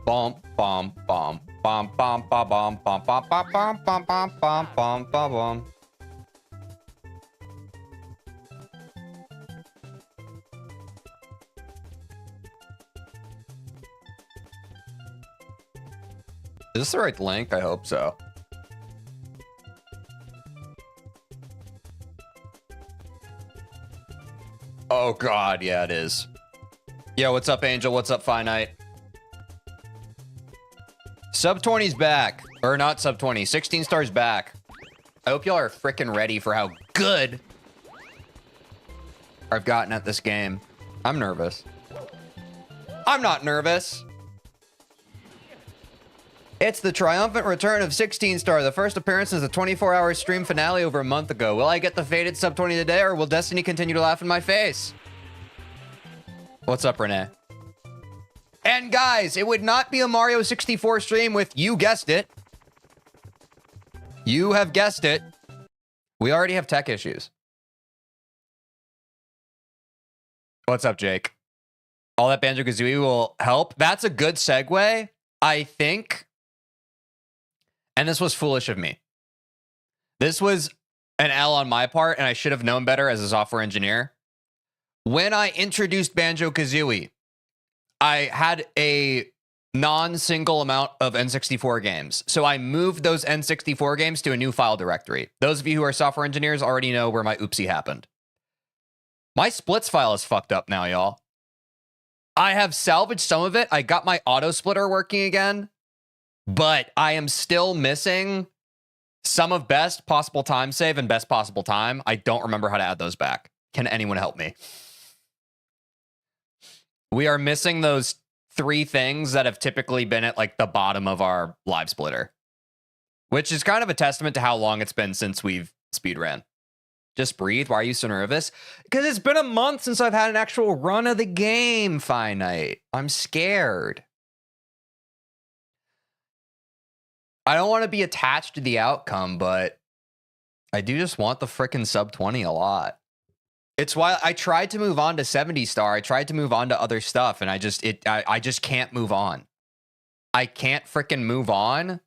Bum bum bum bum bum bum bum bum bum bum bum bum bum bum bum bum. Is this the right link? I hope so. Oh god, yeah, it is. Yo, what's up, Angel? What's up, Finite? Sub 20's back. Or not sub 20. 16 stars back. I hope y'all are freaking ready for how good I've gotten at this game. I'm nervous. I'm not nervous. It's the triumphant return of 16 star. The first appearance is a 24-hour stream finale over a month ago. Will I get the faded sub 20 today, or will Destiny continue to laugh in my face? What's up, Renee? And guys, it would not be a Mario 64 stream with, you guessed it. You have guessed it. We already have tech issues. What's up, Jake? All that Banjo-Kazooie will help. That's a good segue, I think. And this was foolish of me. This was an L on my part, and I should have known better as a software engineer. When I introduced Banjo-Kazooie, I had a non-single amount of N64 games. So I moved those N64 games to a new file directory. Those of you who are software engineers already know where my oopsie happened. My splits file is fucked up now, y'all. I have salvaged some of it. I got my auto splitter working again, but I am still missing some of best possible time save and best possible time. I don't remember how to add those back. Can anyone help me? We are missing those 3 things that have typically been at like the bottom of our live splitter, which is kind of a testament to how long it's been since we've speedran. Just breathe. Why are you so nervous? Because it's been a month since I've had an actual run of the game, Finite. I'm scared. I don't want to be attached to the outcome, but I do just want the frickin' sub 20 a lot. It's why I tried to move on to 70 star. I tried to move on to other stuff, and I just can't move on. I can't frickin' move on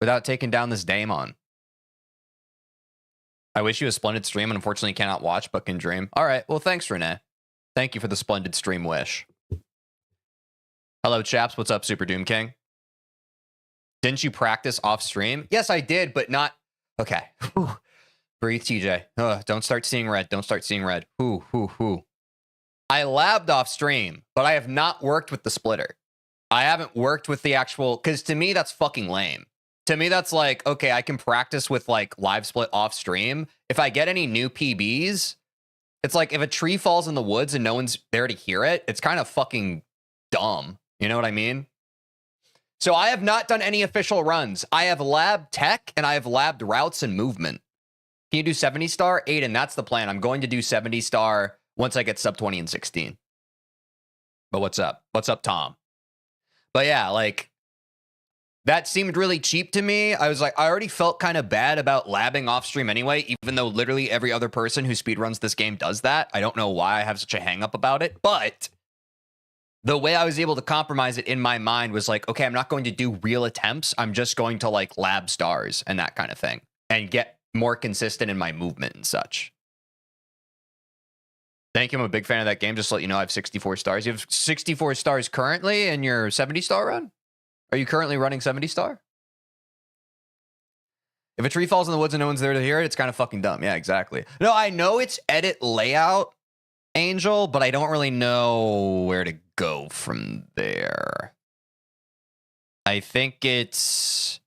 without taking down this daemon. I wish you a splendid stream, and unfortunately cannot watch, but can dream. All right. Well, thanks, Renee. Thank you for the splendid stream wish. Hello, chaps. What's up, Super Doom King? Didn't you practice off stream? Yes, I did, but not... Okay. Whew. Breathe, TJ. Don't start seeing red. Don't start seeing red. I labbed off stream, but I have not worked with the splitter. I haven't worked with the actual... Because to me, that's fucking lame. To me, that's like, okay, I can practice with like live split off stream. If I get any new PBs, it's like if a tree falls in the woods and no one's there to hear it, it's kind of fucking dumb. You know what I mean? So I have not done any official runs. I have labbed tech and I have labbed routes and movement. Can you do 70 star? Aiden, that's the plan. I'm going to do 70 star once I get sub 20 and 16. But what's up? What's up, Tom? But yeah, like, that seemed really cheap to me. I was like, I already felt kind of bad about labbing off stream anyway, even though literally every other person who speedruns this game does that. I don't know why I have such a hang up about it, but the way I was able to compromise it in my mind was like, okay, I'm not going to do real attempts. I'm just going to like lab stars and that kind of thing and get more consistent in my movement and such. Thank you. I'm a big fan of that game. Just to let you know, I have 64 stars. You have 64 stars currently in your 70 star run? Are you currently running 70 star? If a tree falls in the woods and no one's there to hear it, it's kind of fucking dumb. Yeah, exactly. No, I know it's edit layout, Angel, but I don't really know where to go from there. I think it's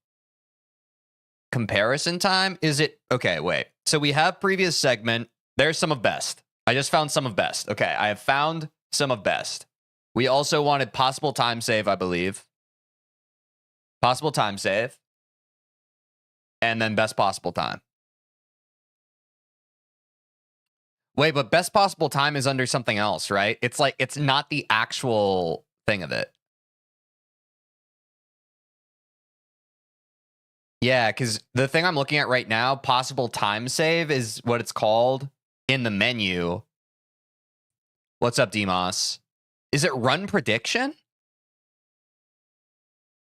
comparison time. Is it? Okay, wait. So we have previous segment. There's some of best. I just found some of best. Okay, I have found some of best. We also wanted possible time save, I believe. Possible time save. And then best possible time. Wait, but best possible time is under something else, right? It's like, it's not the actual thing of it. Yeah, because the thing I'm looking at right now, possible time save is what it's called in the menu. What's up, Demos? Is it run prediction?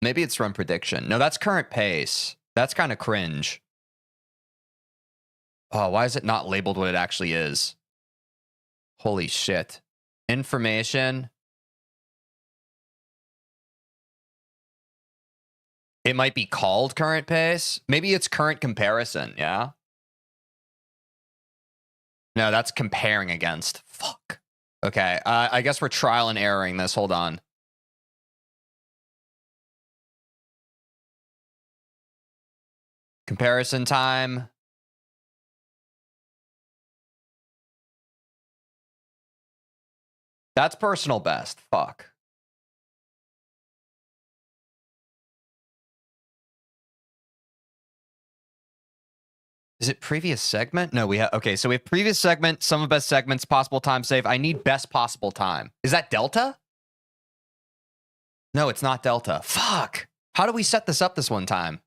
Maybe it's run prediction. No, that's current pace. That's kind of cringe. Oh, why is it not labeled what it actually is? Holy shit. Information. It might be called current pace. Maybe it's current comparison, yeah? No, that's comparing against. Fuck. Okay, I guess we're trial and erroring this. Hold on. Comparison time. That's personal best. Fuck. Is it previous segment? No, we have. Okay, so we have previous segment, some of best segments, possible time save. I need best possible time. Is that Delta? No, it's not Delta. Fuck. How do we set this up this one time?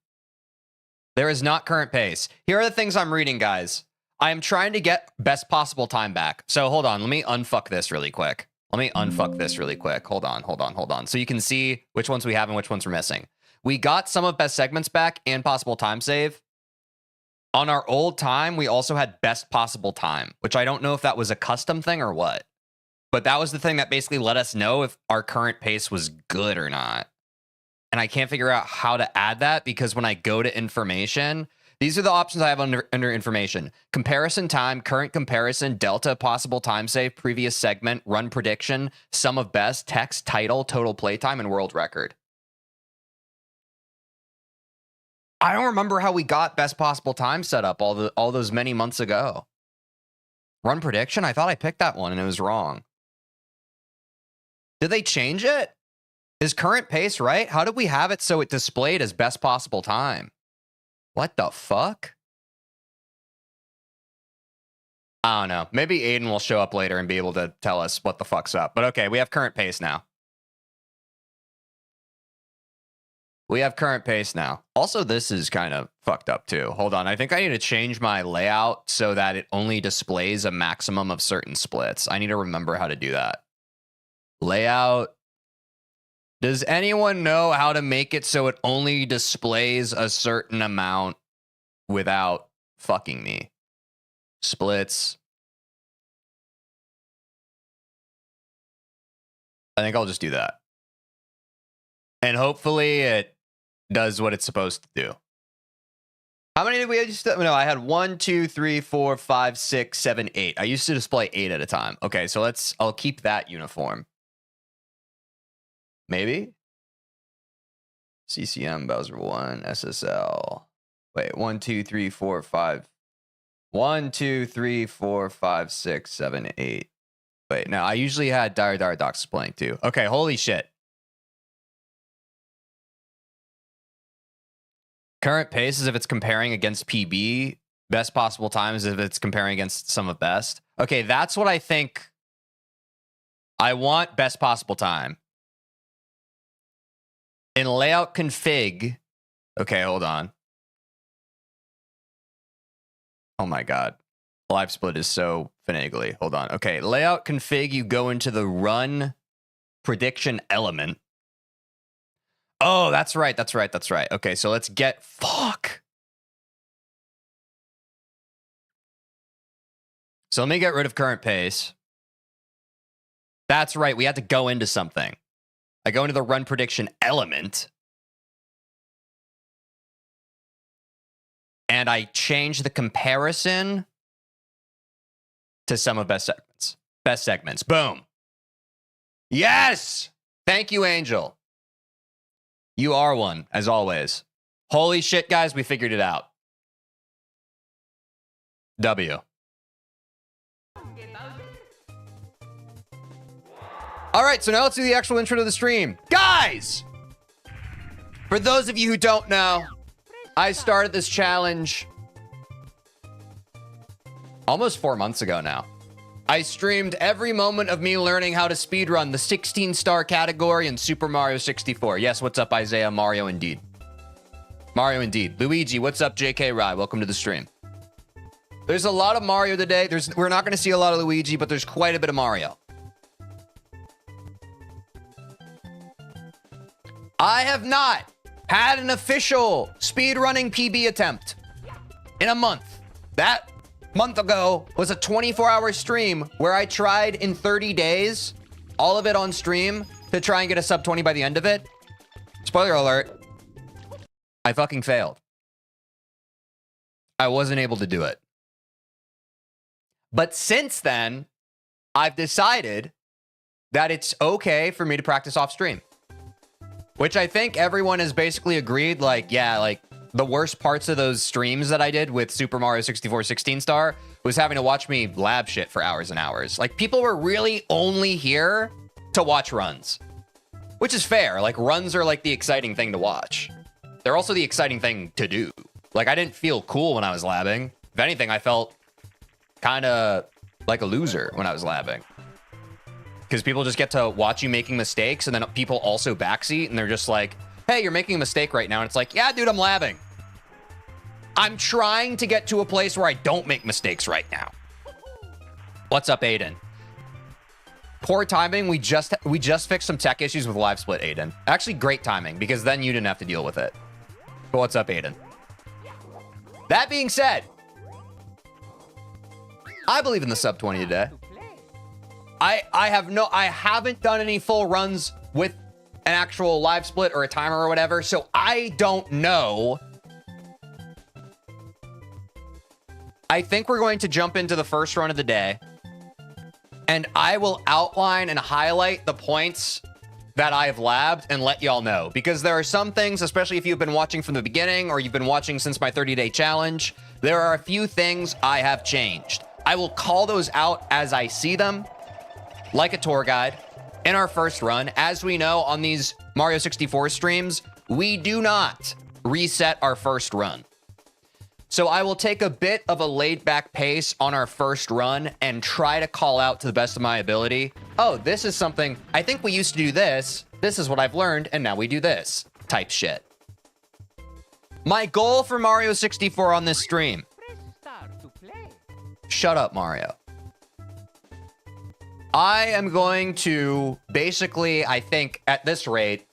There is not current pace. Here are the things I'm reading, guys. I am trying to get best possible time back. So hold on. Let me unfuck this really quick. Hold on. So you can see which ones we have and which ones we're missing. We got some of best segments back and possible time save. On our old time, we also had best possible time, which I don't know if that was a custom thing or what. But that was the thing that basically let us know if our current pace was good or not. And I can't figure out how to add that because when I go to information, these are the options I have under information. Comparison time, current comparison, delta, possible time save, previous segment, run prediction, sum of best, text, title, total playtime, and world record. I don't remember how we got best possible time set up all those many months ago. Run prediction? I thought I picked that one and it was wrong. Did they change it? Is current pace right? How did we have it so it displayed as best possible time? What the fuck? I don't know. Maybe Aiden will show up later and be able to tell us what the fuck's up. But okay, we have current pace now. Also, this is kind of fucked up too. Hold on. I think I need to change my layout so that it only displays a maximum of certain splits. I need to remember how to do that. Layout. Does anyone know how to make it so it only displays a certain amount without fucking me? Splits. I think I'll just do that. And hopefully it does what it's supposed to do. How many did we just... No, I had 1, 2, 3, 4, 5, 6, 7, 8. I used to display 8 at a time. Okay, so I'll keep that uniform. Maybe? CCM, Bowser 1, SSL. Wait, 1, 2, 3, 4, 5. 1, 2, 3, 4, 5, 6, 7, 8. Wait, no, I usually had Dire Docs playing too. Okay, holy shit. Current pace is if it's comparing against PB. Best possible time is if it's comparing against sum of best. Okay, that's what I think. I want best possible time. In layout config. Okay, hold on. Oh my God. Live split is so finagly. Hold on. Okay, layout config, you go into the run prediction element. Oh, that's right. Okay, so let's get... Fuck. So let me get rid of current pace. That's right. We had to go into something. I go into the run prediction element. And I change the comparison to sum of best segments. Best segments. Boom. Yes! Thank you, Angel. You are one, as always. Holy shit, guys, we figured it out. W. All right, so now let's do the actual intro to the stream. Guys! For those of you who don't know, I started this challenge almost 4 months ago now. I streamed every moment of me learning how to speedrun the 16-star category in Super Mario 64. Yes, what's up, Isaiah? Mario indeed. Mario indeed. Luigi, what's up, JK Rye? Welcome to the stream. There's a lot of Mario today. We're not going to see a lot of Luigi, but there's quite a bit of Mario. I have not had an official speedrunning PB attempt in a month. That month ago was a 24-hour stream where I tried in 30 days, all of it on stream, to try and get a sub 20 by the end of it. Spoiler alert, I fucking failed. I wasn't able to do it. But since then, I've decided that it's okay for me to practice off stream. Which I think everyone has basically agreed, like, yeah, like, the worst parts of those streams that I did with Super Mario 64 16-star was having to watch me lab shit for hours and hours. Like, people were really only here to watch runs. Which is fair. Like, runs are, like, the exciting thing to watch. They're also the exciting thing to do. Like, I didn't feel cool when I was labbing. If anything, I felt kind of like a loser when I was labbing. Because people just get to watch you making mistakes, and then people also backseat, and they're just like, hey, you're making a mistake right now. And it's like, yeah, dude, I'm labbing. I'm trying to get to a place where I don't make mistakes right now. What's up, Aiden? Poor timing. We just fixed some tech issues with live split, Aiden. Actually, great timing, because then you didn't have to deal with it. But what's up, Aiden? That being said, I believe in the sub 20 today. I haven't done any full runs with an actual live split or a timer or whatever, so I don't know. I think we're going to jump into the first run of the day, and I will outline and highlight the points that I have labbed and let y'all know, because there are some things, especially if you've been watching from the beginning or you've been watching since my 30-day challenge, there are a few things I have changed. I will call those out as I see them, like a tour guide. In our first run, as we know on these Mario 64 streams, we do not reset our first run. So I will take a bit of a laid back pace on our first run and try to call out to the best of my ability. Oh, this is something, I think we used to do this. This is what I've learned, and now we do this type shit. My goal for Mario 64 on this stream. Shut up, Mario. I am going to basically, I think at this rate,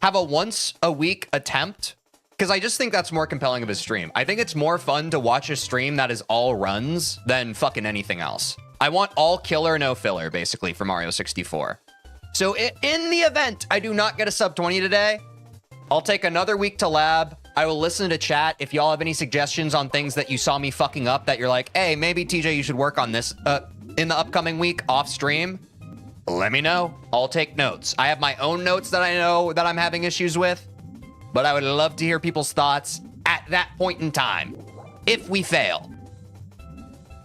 have a once a week attempt, because I just think that's more compelling of a stream. I think it's more fun to watch a stream that is all runs than fucking anything else. I want all killer, no filler, basically, for Mario 64. So in the event I do not get a sub 20 today, I'll take another week to lab. I will listen to chat. If y'all have any suggestions on things that you saw me fucking up that you're like, hey, maybe TJ, you should work on this in the upcoming week off stream, let me know. I'll take notes. I have my own notes that I know that I'm having issues with, but I would love to hear people's thoughts at that point in time, if we fail.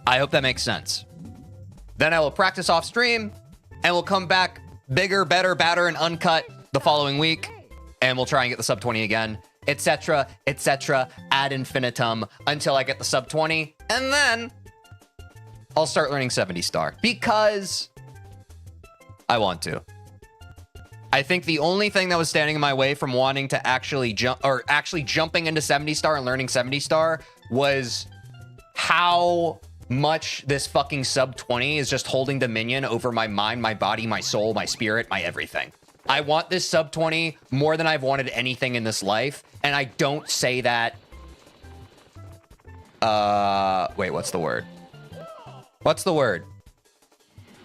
I hope that makes sense. Then I will practice off stream, and we'll come back bigger, better, badder, and uncut the following week, and we'll try and get the sub 20 again, etc., ad infinitum, until I get the sub 20, and then I'll start learning 70 star, because I want to. I think the only thing that was standing in my way from wanting to actually jumping into 70 star and learning 70 star was how much this fucking sub 20 is just holding dominion over my mind, my body, my soul, my spirit, my everything. I want this sub 20 more than I've wanted anything in this life, and I don't say that. Wait, what's the word? What's the word?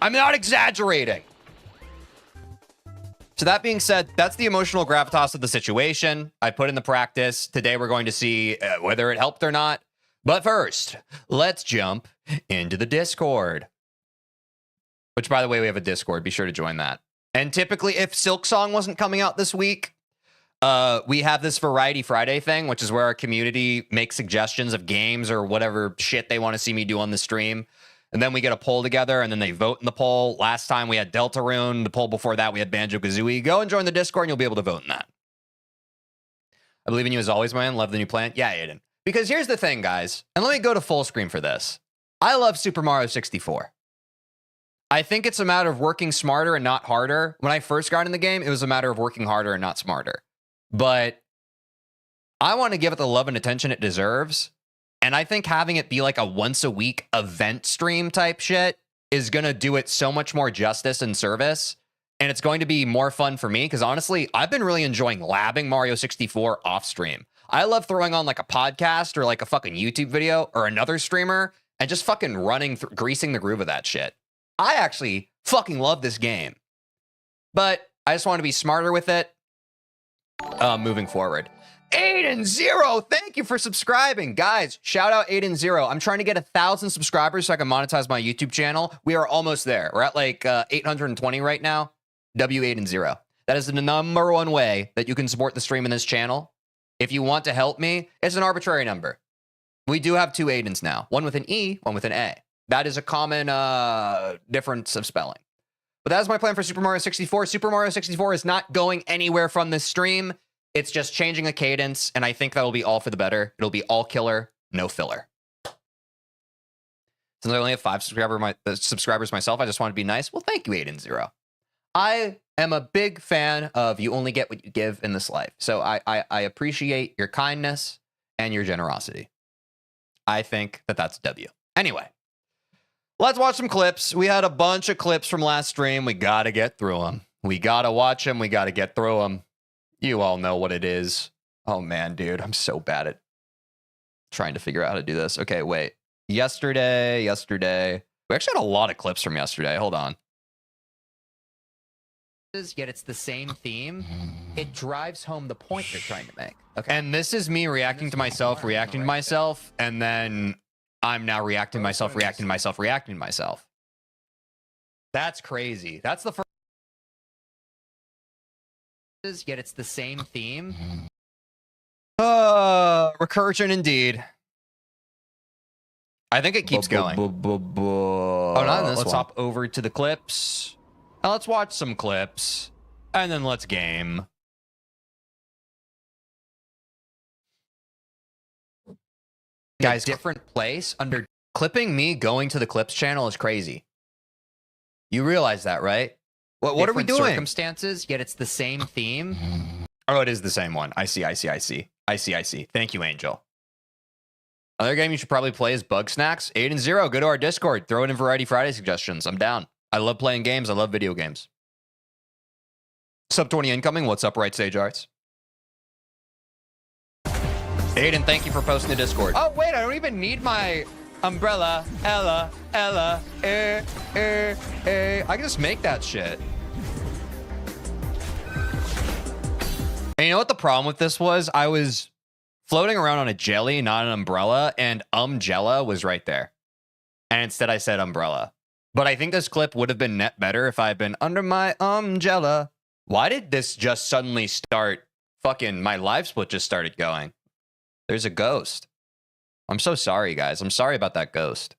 I'm not exaggerating. So that being said, that's the emotional gravitas of the situation. I put in the practice. Today we're going to see whether it helped or not. But first, let's jump into the Discord. Which, by the way, we have a Discord. Be sure to join that. And typically, if Silk Song wasn't coming out this week, we have this Variety Friday thing, which is where our community makes suggestions of games or whatever shit they want to see me do on the stream. And then we get a poll together, and then they vote in the poll. Last time we had Deltarune. The poll before that, we had Banjo-Kazooie. Go and join the Discord, and you'll be able to vote in that. I believe in you as always, man. Love the new plan. Yeah, Aiden. Because here's the thing, guys. And let me go to full screen for this. I love Super Mario 64. I think it's a matter of working smarter and not harder. When I first got in the game, it was a matter of working harder and not smarter. But I want to give it the love and attention it deserves. And I think having it be like a once a week event stream type shit is going to do it so much more justice and service. And it's going to be more fun for me because honestly, I've been really enjoying labbing Mario 64 off stream. I love throwing on like a podcast or like a fucking YouTube video or another streamer and just fucking greasing the groove of that shit. I actually fucking love this game. But I just want to be smarter with it moving forward. Aiden0, thank you for subscribing. Guys, shout out Aiden0. I'm trying to get 1,000 subscribers so I can monetize my YouTube channel. We are almost there. We're at like 820 right now. W8 That is the number one way that you can support the stream in this channel. If you want to help me, it's an arbitrary number. We do have 2 Aidens now. One with an E, one with an A. That is a common difference of spelling. But that is my plan for Super Mario 64. Super Mario 64 is not going anywhere from this stream. It's just changing a cadence, and I think that will be all for the better. It'll be all killer, no filler. Since I only have 5 subscribers myself, I just want to be nice. Well, thank you, Aiden0. I am a big fan of you only get what you give in this life. So I appreciate your kindness and your generosity. I think that that's a W. Anyway, let's watch some clips. We had a bunch of clips from last stream. We got to get through them. We got to watch them. We got to get through them. You all know what it is. Oh, man, dude. I'm so bad at trying to figure out how to do this. Okay, wait. Yesterday. We actually had a lot of clips from yesterday. Hold on. Yet it's the same theme. It drives home the point they're trying to make. Okay. And this is me reacting to myself, and then I'm now reacting to myself. That's crazy. That's the first. Yet it's the same theme. Recursion indeed. I think it keeps going. Oh, not in this one. Let's hop over to the clips. Now let's watch some clips, and then let's game. Guys, different place under clipping me going to the clips channel is crazy. You realize that, right? What are we doing? Circumstances, yet it's the same theme. Oh, it is the same one. I see. Thank you, Angel. Another game you should probably play is Bug Snacks. 8 and 0. Go to our Discord. Throw it in Variety Friday suggestions. I'm down. I love playing games. I love video games. Sub 20 incoming. What's up, Right Stage Arts? Aiden, thank you for posting the Discord. Oh, wait, I don't even need my umbrella. Ella, I can just make that shit. And you know what the problem with this was? I was floating around on a jelly, not an umbrella, and Jella was right there. And instead I said umbrella. But I think this clip would have been net better if I had been under my Jella. Why did this just suddenly start? Fucking my live split just started going. There's a ghost. I'm so sorry, guys. I'm sorry about that ghost.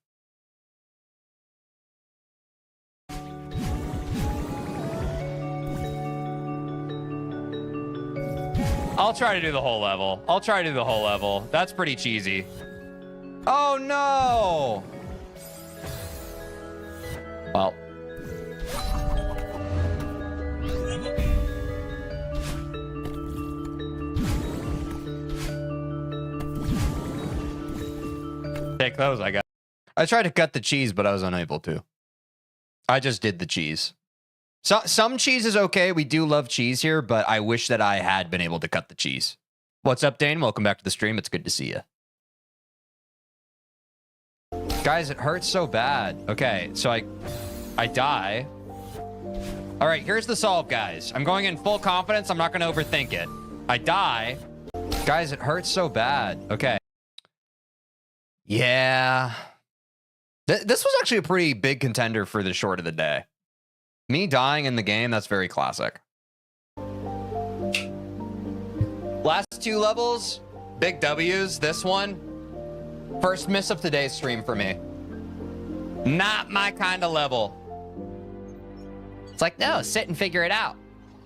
I'll try to do the whole level. That's pretty cheesy. Oh, no. Well. Take those, I got. I tried to cut the cheese, but I was unable to. I just did the cheese. So, some cheese is okay. We do love cheese here, but I wish that I had been able to cut the cheese. What's up, Dane? Welcome back to the stream. It's good to see you. Guys, it hurts so bad. Okay, so I die. All right, here's the solve, guys. I'm going in full confidence. I'm not going to overthink it. I die. Guys, it hurts so bad. Okay. Yeah. This was actually a pretty big contender for the short of the day. Me dying in the game, that's very classic. Last 2 levels, big W's. This one, first miss of today's stream for me. Not my kind of level. It's like, no, sit and figure it out.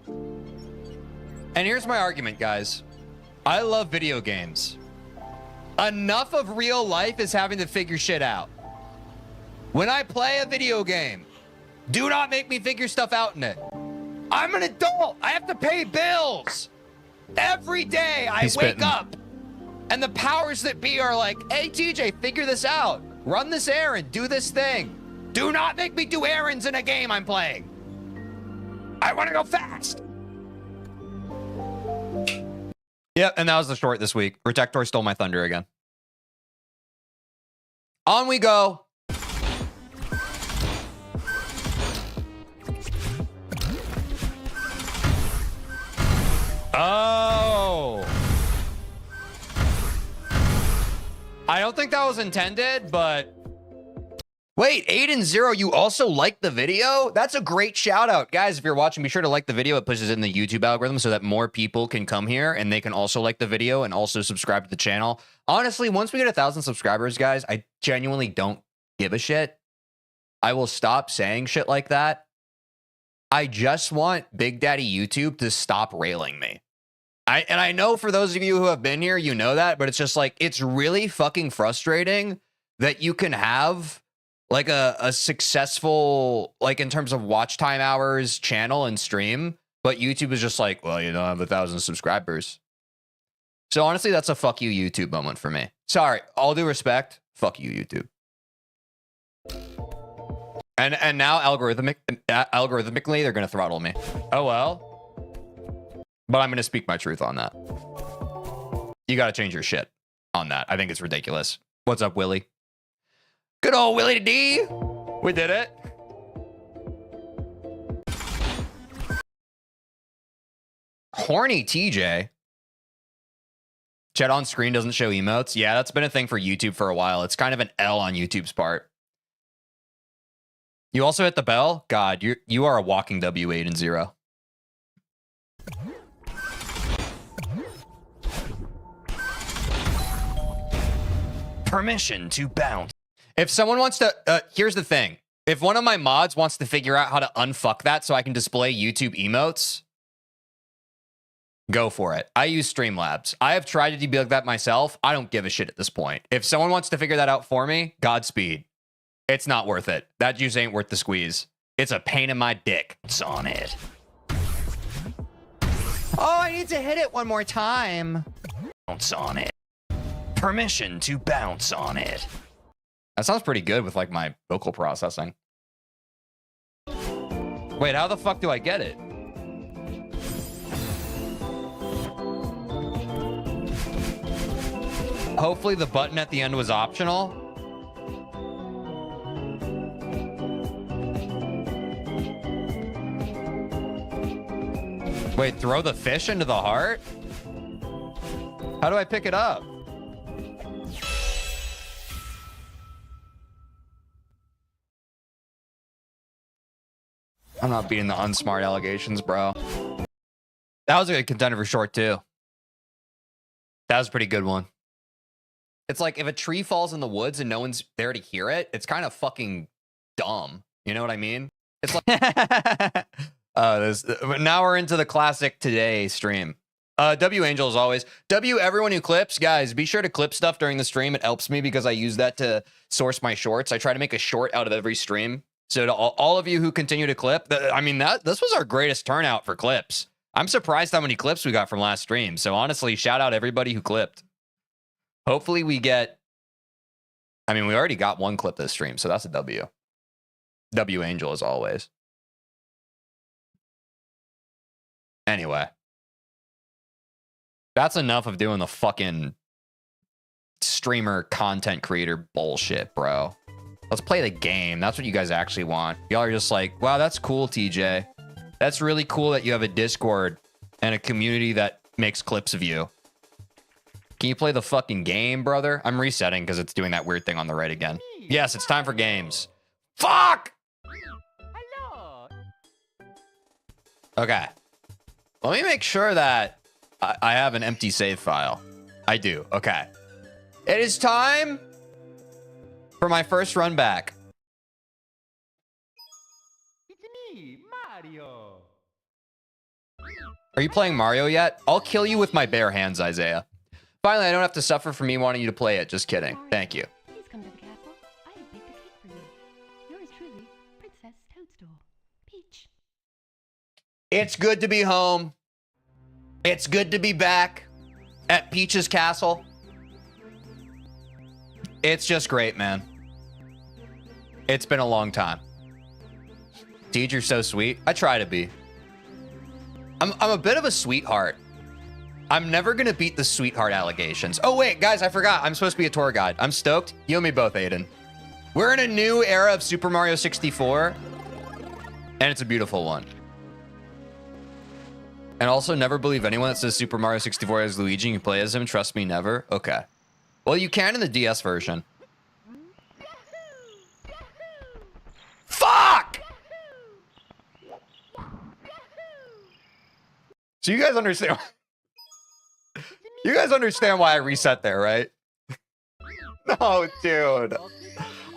And here's my argument, guys. I love video games. Enough of real life is having to figure shit out. When I play a video game, do not make me figure stuff out in it. I'm an adult. I have to pay bills. Every day I wake up and the powers that be are like, hey, TJ, figure this out. Run this errand. Do this thing. Do not make me do errands in a game I'm playing. I want to go fast. Yep, and that was the short this week. Protector stole my thunder again. On we go. Oh. I don't think that was intended, but... Wait, 8-0, you also liked the video? That's a great shout out. Guys, if you're watching, be sure to like the video. It pushes it in the YouTube algorithm so that more people can come here and they can also like the video and also subscribe to the channel. Honestly, once we get 1,000 subscribers, guys, I genuinely don't give a shit. I will stop saying shit like that. I just want Big Daddy YouTube to stop railing me. I know for those of you who have been here, you know that, but it's just like, it's really fucking frustrating that you can have like a successful, like in terms of watch time hours, channel and stream, but YouTube is just like, well, you don't have 1,000 subscribers. So honestly, that's a fuck you YouTube moment for me. Sorry, all due respect, fuck you YouTube. And now algorithmically, they're gonna throttle me. Oh well. But I'm gonna speak my truth on that. You gotta change your shit on that. I think it's ridiculous. What's up, Willie? Good old Willie D. We did it. Horny TJ. Chat on screen doesn't show emotes. Yeah, that's been a thing for YouTube for a while. It's kind of an L on YouTube's part. You also hit the bell? God, you are a walking W8-0. Permission to bounce. If someone wants to, here's the thing. If one of my mods wants to figure out how to unfuck that so I can display YouTube emotes, go for it. I use Streamlabs. I have tried to debug that myself. I don't give a shit at this point. If someone wants to figure that out for me, Godspeed. It's not worth it. That juice ain't worth the squeeze. It's a pain in my dick. It's on it. Oh, I need to hit it one more time. Bounce on it. Permission to bounce on it. That sounds pretty good with like my vocal processing. Wait, how the fuck do I get it? Hopefully the button at the end was optional. Wait, throw the fish into the heart? How do I pick it up? I'm not beating the unsmart allegations, bro. That was a good contender for short, too. That was a pretty good one. It's like if a tree falls in the woods and no one's there to hear it, it's kind of fucking dumb. You know what I mean? It's like... now we're into the classic today stream. W Angel as always. W everyone who clips, guys, be sure to clip stuff during the stream. It helps me because I use that to source my shorts. I try to make a short out of every stream. So to all of you who continue to clip, I mean, this was our greatest turnout for clips. I'm surprised how many clips we got from last stream. So honestly, shout out everybody who clipped. Hopefully we get, I mean, we already got one clip this stream, so that's a W. W Angel as always. Anyway. That's enough of doing the fucking streamer content creator bullshit, bro. Let's play the game. That's what you guys actually want. Y'all are just like, wow, that's cool, TJ. That's really cool that you have a Discord and a community that makes clips of you. Can you play the fucking game, brother? I'm resetting because it's doing that weird thing on the right again. Yes, it's time for games. Fuck! Hello. Okay. Let me make sure that I have an empty save file. I do. Okay. It is time for my first run back. It's me, Mario. Are you playing Mario yet? I'll kill you with my bare hands, Isaiah. Finally, I don't have to suffer for me wanting you to play it. Just kidding. Thank you. Please come to the castle. I have baked a cake for you. It's good to be home. It's good to be back at Peach's Castle. It's just great, man. It's been a long time. Teej, you're so sweet. I try to be. I'm a bit of a sweetheart. I'm never gonna beat the sweetheart allegations. Oh wait, guys, I forgot. I'm supposed to be a tour guide. I'm stoked. You and me both, Aiden. We're in a new era of Super Mario 64, and it's a beautiful one. And also, never believe anyone that says Super Mario 64 as Luigi and you play as him. Trust me, never. Okay. Well, you can in the DS version. Fuck! So you guys understand? You guys understand why I reset there, right? No, dude.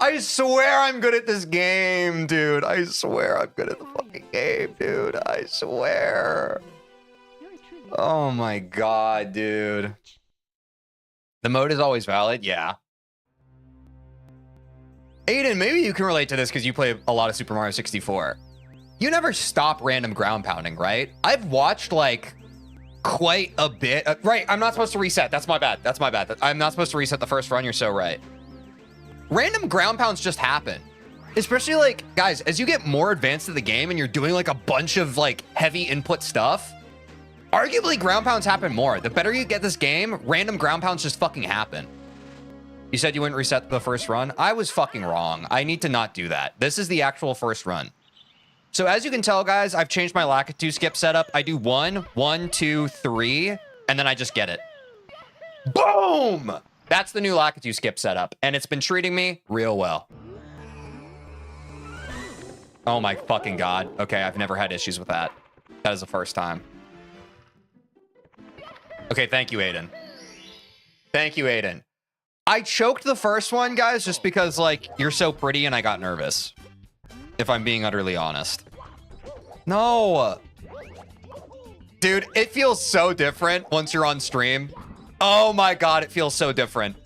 I swear I'm good at this game, dude. I swear I'm good at the fucking game, dude. I swear. Oh my god, dude. The mode is always valid? Yeah. Aiden, maybe you can relate to this because you play a lot of Super Mario 64. You never stop random ground pounding, right? I've watched, like, quite a bit. Right, I'm not supposed to reset. That's my bad. That's my bad. I'm not supposed to reset the first run. You're so right. Random ground pounds just happen. Especially, like, guys, as you get more advanced in the game and you're doing, like, a bunch of, like, heavy input stuff, arguably ground pounds happen more. The better you get this game, random ground pounds just fucking happen. You said you wouldn't reset the first run? I was fucking wrong. I need to not do that. This is the actual first run. So as you can tell, guys, I've changed my Lakitu skip setup. I do 1, 2, 3, and then I just get it. Boom! That's the new Lakitu skip setup, and it's been treating me real well. Oh my fucking god. Okay, I've never had issues with that. That is the first time. Okay, thank you, Aiden. Thank you, Aiden. I choked the first one, guys, just because, like, you're so pretty and I got nervous. If I'm being utterly honest. No. Dude, it feels so different once you're on stream. Oh my god, it feels so different.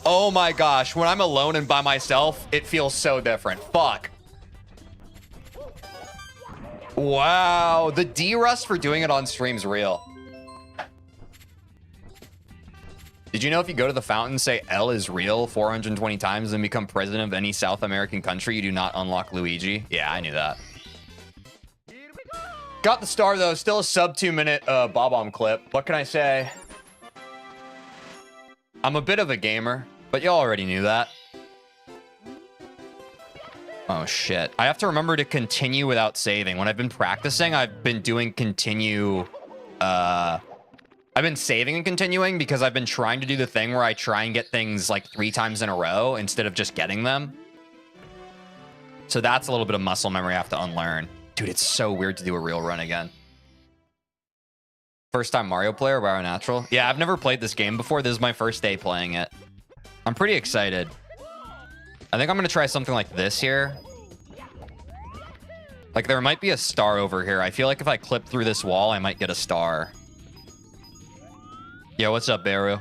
Oh my gosh, when I'm alone and by myself, it feels so different. Fuck. Wow, the D-Rust for doing it on stream is real. Did you know if you go to the fountain, say L is real 420 times and become president of any South American country, you do not unlock Luigi? Yeah, I knew that. Got the star, though. Still a sub 2-minute Bob-omb clip. What can I say? I'm a bit of a gamer, but y'all already knew that. Oh, shit. I have to remember to continue without saving. When I've been practicing, I've been doing continue... I've been saving and continuing because I've been trying to do the thing where I try and get things like 3 times in a row instead of just getting them. So that's a little bit of muscle memory I have to unlearn. Dude, it's so weird to do a real run again. First time Mario player, Bio Natural. Yeah, I've never played this game before. This is my first day playing it. I'm pretty excited. I think I'm going to try something like this here. Like, there might be a star over here. I feel like if I clip through this wall, I might get a star. Yo, what's up, Beru?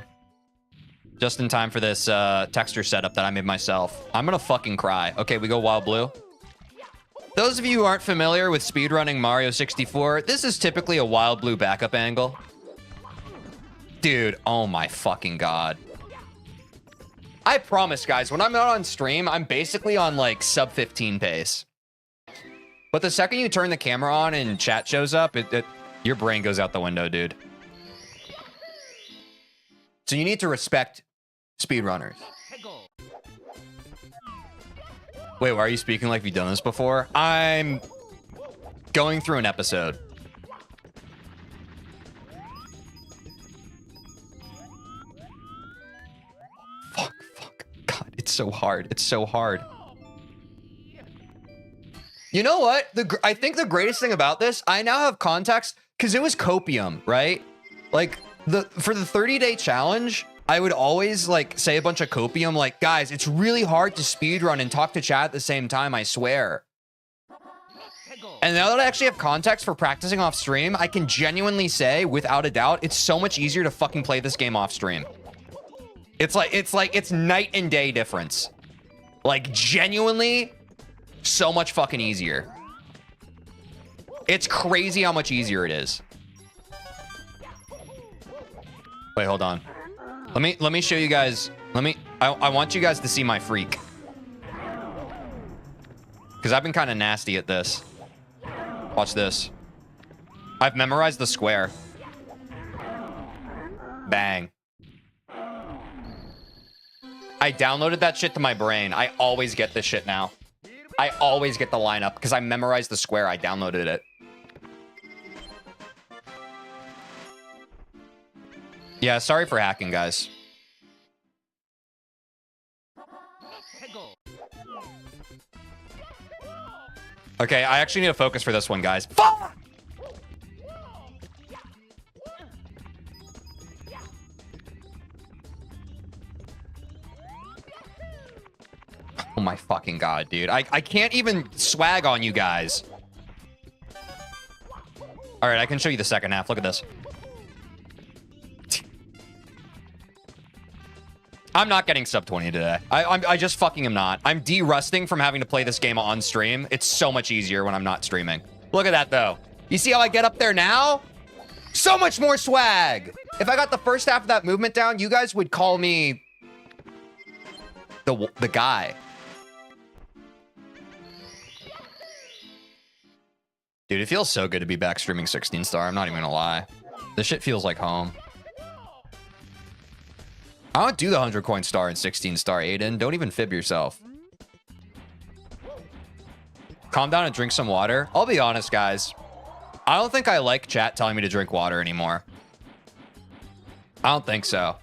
Just in time for this texture setup that I made myself. I'm gonna fucking cry. Okay, we go Wild Blue. Those of you who aren't familiar with speedrunning Mario 64, this is typically a Wild Blue backup angle. Dude, oh my fucking god. I promise, guys, when I'm not on stream, I'm basically on, like, sub 15 pace. But the second you turn the camera on and chat shows up, your brain goes out the window, dude. So you need to respect speedrunners. Wait, why are you speaking like you've done this before? I'm going through an episode. Fuck. God, it's so hard. It's so hard. You know what? I think the greatest thing about this, I now have context, because it was copium, right? Like, for the 30-day challenge, I would always, like, say a bunch of copium, like, guys, it's really hard to speedrun and talk to chat at the same time, I swear. And now that I actually have context for practicing off stream, I can genuinely say, without a doubt, it's so much easier to fucking play this game off stream. It's night and day difference. Like, genuinely, so much fucking easier. It's crazy how much easier it is. Wait, hold on. Let me show you guys. I want you guys to see my freak. Because I've been kind of nasty at this. Watch this. I've memorized the square. Bang. I downloaded that shit to my brain. I always get this shit now. I always get the lineup because I memorized the square. I downloaded it. Yeah, sorry for hacking, guys. Okay, I actually need to focus for this one, guys. Fuck! Oh my fucking god, dude. I can't even swag on you guys. All right, I can show you the second half. Look at this. I'm not getting sub 20 today. I just fucking am not. I'm de-rusting from having to play this game on stream. It's so much easier when I'm not streaming. Look at that, though. You see how I get up there now? So much more swag. If I got the first half of that movement down, you guys would call me the guy. Dude, it feels so good to be back streaming 16 star. I'm not even gonna lie. This shit feels like home. I don't do the 100 coin star and 16 star, Aiden. Don't even fib yourself. Calm down and drink some water. I'll be honest, guys. I don't think I like chat telling me to drink water anymore. I don't think so.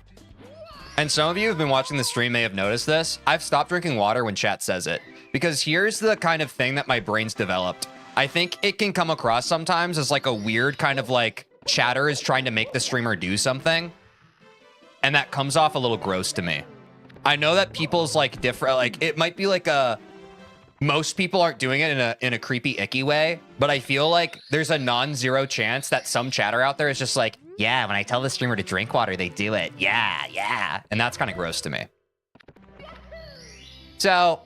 And some of you who've been watching the stream may have noticed this. I've stopped drinking water when chat says it. Because here's the kind of thing that my brain's developed. I think it can come across sometimes as like a weird kind of like chatter is trying to make the streamer do something. And that comes off a little gross to me. I know that people's like different, like it might be like most people aren't doing it in a creepy, icky way, but I feel like there's a non-zero chance that some chatter out there is just like, yeah, when I tell the streamer to drink water, they do it. Yeah, yeah. And that's kind of gross to me. So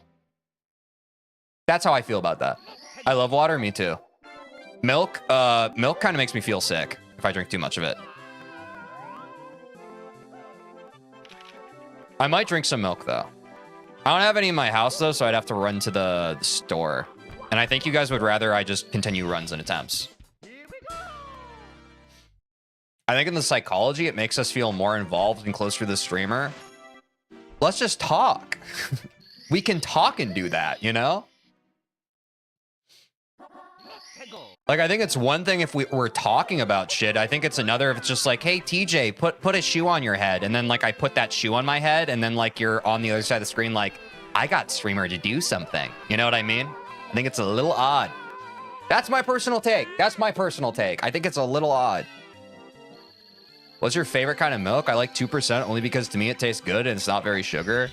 that's how I feel about that. I love water, me too. Milk kind of makes me feel sick if I drink too much of it. I might drink some milk, though. I don't have any in my house, though, so I'd have to run to the store. And I think you guys would rather I just continue runs and attempts. I think in the psychology, it makes us feel more involved and closer to the streamer. Let's just talk. We can talk and do that, you know? Like, I think it's one thing if we're talking about shit. I think it's another if it's just like, hey, TJ, put a shoe on your head. And then, like, I put that shoe on my head. And then, like, you're on the other side of the screen like, I got streamer to do something. You know what I mean? I think it's a little odd. That's my personal take. That's my personal take. I think it's a little odd. What's your favorite kind of milk? I like 2% only because to me it tastes good and it's not very sugar.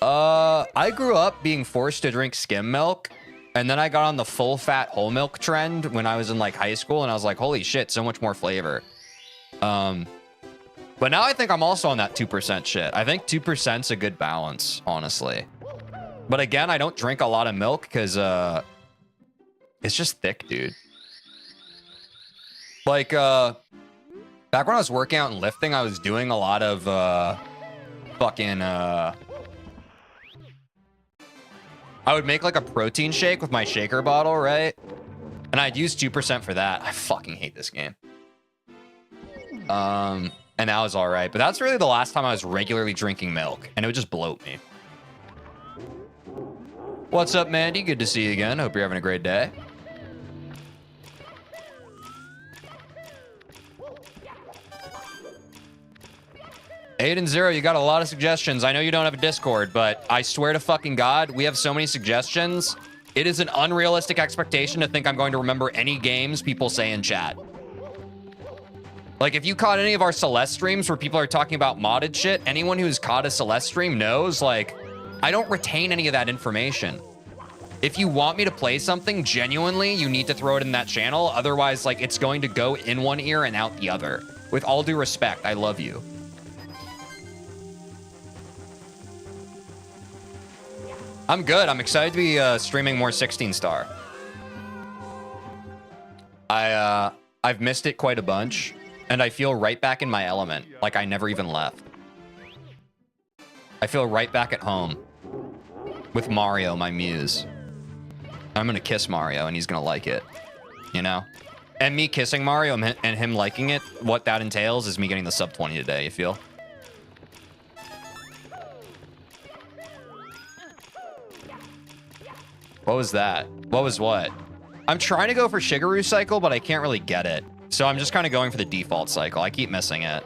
I grew up being forced to drink skim milk. And then I got on the full fat whole milk trend when I was in like high school and I was like, holy shit, so much more flavor. But now I think I'm also on that 2% shit. I think 2%'s a good balance, honestly. But again, I don't drink a lot of milk because it's just thick, dude. Like, back when I was working out and lifting, I was doing a lot of I would make like a protein shake with my shaker bottle, right? And I'd use 2% for that. I fucking hate this game. And that was all right. But that's really the last time I was regularly drinking milk. And it would just bloat me. What's up, Mandy? Good to see you again. Hope you're having a great day. Aiden Zero, you got a lot of suggestions. I know you don't have a Discord, but I swear to fucking God, we have so many suggestions. It is an unrealistic expectation to think I'm going to remember any games people say in chat. Like, if you caught any of our Celeste streams where people are talking about modded shit, anyone who's caught a Celeste stream knows, like, I don't retain any of that information. If you want me to play something genuinely, you need to throw it in that channel. Otherwise, like, it's going to go in one ear and out the other. With all due respect, I love you. I'm good. I'm excited to be streaming more 16 star. I've missed it quite a bunch, and I feel right back in my element, like I never even left. I feel right back at home with Mario, my muse. I'm gonna kiss Mario, and he's gonna like it, you know? And me kissing Mario and him liking it, what that entails is me getting the sub 20 today, you feel? What was that? What was what? I'm trying to go for Shigeru cycle, but I can't really get it. So I'm just kind of going for the default cycle. I keep missing it,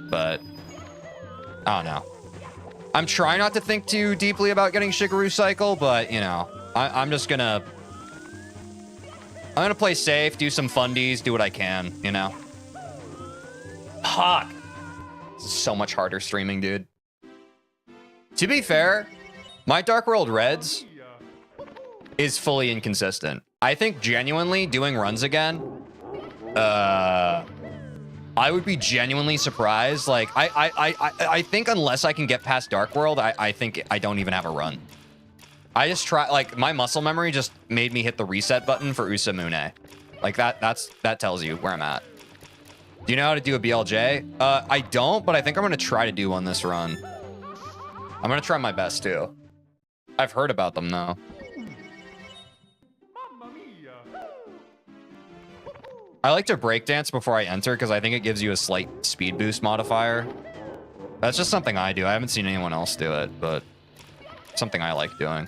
but I don't know. I'm trying not to think too deeply about getting Shigeru cycle, but you know, I'm gonna play safe, do some fundies, do what I can, you know? Fuck. This is so much harder streaming, dude. To be fair, my Dark World Reds is fully inconsistent. I think genuinely doing runs again, I would be genuinely surprised. Like, I think unless I can get past Dark World, I think I don't even have a run. I just try, like, my muscle memory just made me hit the reset button for Usamune. Like, that tells you where I'm at. Do you know how to do a BLJ? I don't, but I think I'm gonna try to do one this run. I'm gonna try my best, too. I've heard about them, though. I like to breakdance before I enter because I think it gives you a slight speed boost modifier. That's just something I do. I haven't seen anyone else do it, but something I like doing.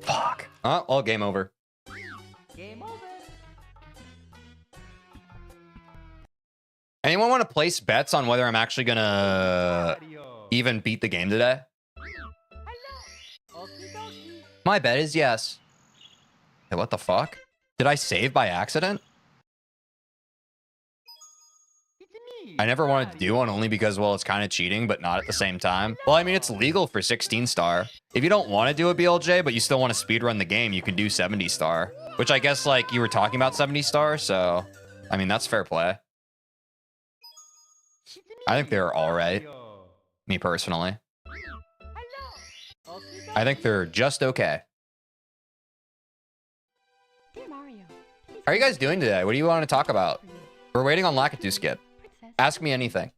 Fuck. Oh, well, game over. Game over. Anyone want to place bets on whether I'm actually gonna even beat the game today? My bet is yes. Hey, what the fuck? Did I save by accident? I never wanted to do one only because, well, it's kind of cheating, but not at the same time. Well, I mean, it's legal for 16 star. If you don't want to do a BLJ, but you still want to speedrun the game, you can do 70 star. Which I guess, like, you were talking about 70 star, so... I mean, that's fair play. I think they're alright. Me personally. I think they're just okay. How are you guys doing today? What do you want to talk about? We're waiting on Lakitu Skip. Ask me anything.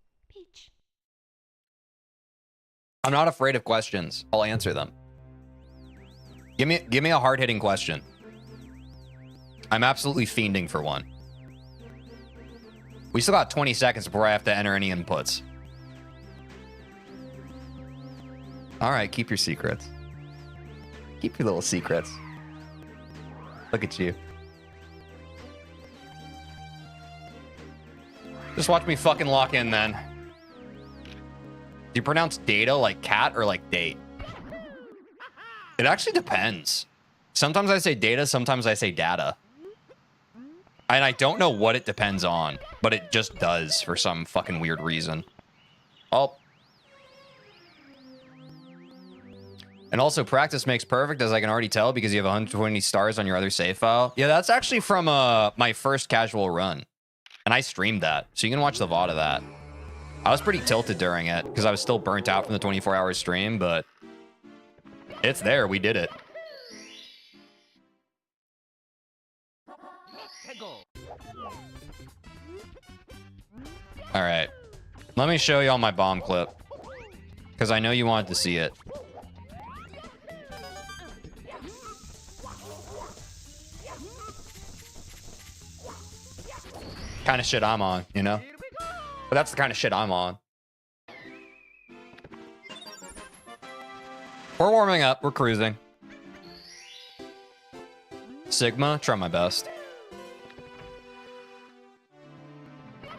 I'm not afraid of questions. I'll answer them. Give me a hard-hitting question. I'm absolutely fiending for one. We still got 20 seconds before I have to enter any inputs. All right, keep your secrets. Keep your little secrets. Look at you. Just watch me fucking lock in, then. Do you pronounce data like cat or like date? It actually depends. Sometimes I say data, sometimes I say data. And I don't know what it depends on, but it just does for some fucking weird reason. Oh. And also, practice makes perfect, as I can already tell, because you have 120 stars on your other save file. Yeah, that's actually from my first casual run. And I streamed that, so you can watch the VOD of that. I was pretty tilted during it, because I was still burnt out from the 24-hour stream, but it's there. We did it. All right. Let me show y'all my bomb clip, because I know you wanted to see it. Kind of shit I'm on, you know? But that's the kind of shit I'm on. We're warming up. We're cruising. Sigma, try my best.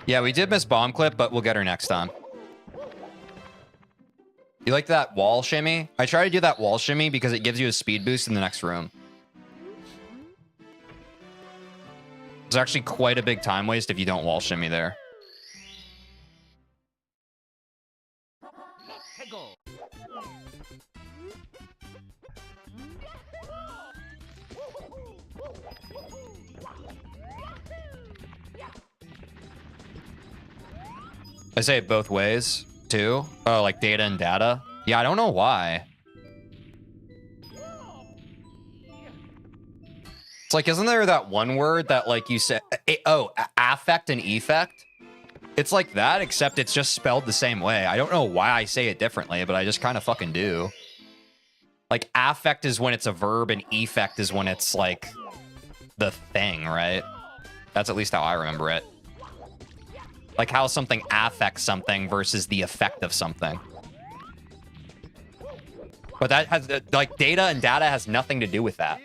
Yeah, we did miss bomb clip, but we'll get her next time. You like that wall shimmy? I try to do that wall shimmy because it gives you a speed boost in the next room. It's actually quite a big time waste if you don't wall shimmy there. I say it both ways, too. Oh, like data and data. Yeah, I don't know why. It's like, isn't there that one word that like you said, affect and effect? It's like that, except it's just spelled the same way. I don't know why I say it differently, but I just kind of fucking do. Like, affect is when it's a verb, and effect is when it's like the thing, right? That's at least how I remember it. Like how something affects something versus the effect of something. But that has, like, data and data has nothing to do with that.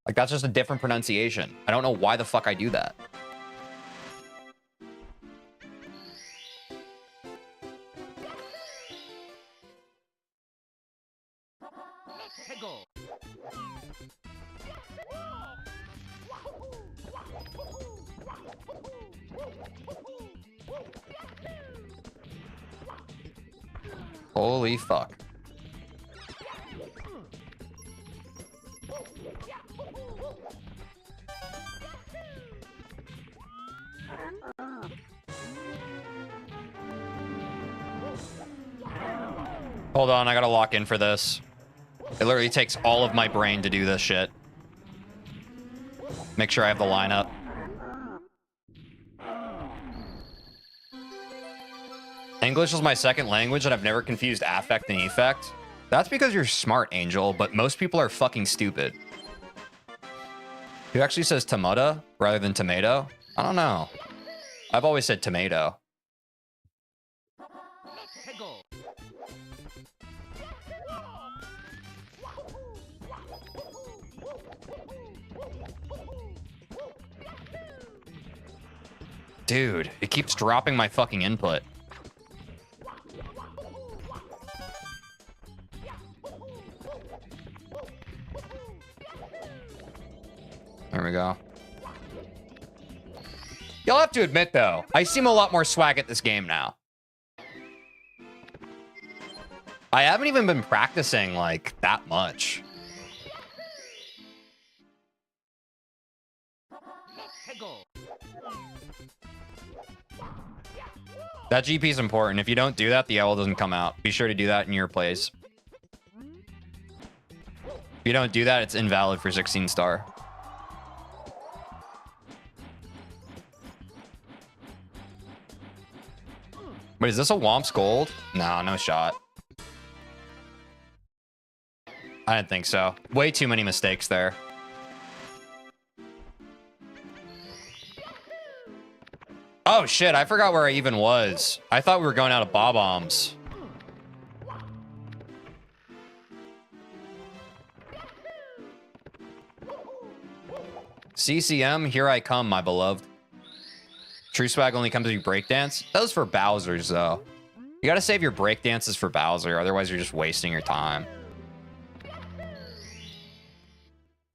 Like, that's just a different pronunciation. I don't know why the fuck I do that. Holy fuck. Hold on, I gotta lock in for this. It literally takes all of my brain to do this shit. Make sure I have the lineup. English is my second language, and I've never confused affect and effect. That's because you're smart, Angel, but most people are fucking stupid. Who actually says tomato rather than tomato? I don't know. I've always said tomato. Dude, it keeps dropping my fucking input. There we go. You'll have to admit, though, I seem a lot more swag at this game now. I haven't even been practicing, like, that much. That GP is important. If you don't do that, the owl doesn't come out. Be sure to do that in your plays. If you don't do that, it's invalid for 16 star. Wait, is this a Womp's Gold? No, no shot. I didn't think so. Way too many mistakes there. Oh shit, I forgot where I even was. I thought we were going out of bob-ombs. CCM, here I come, my beloved. True swag only comes if you breakdance. Those for Bowser's, though. You gotta save your breakdances for Bowser, otherwise you're just wasting your time.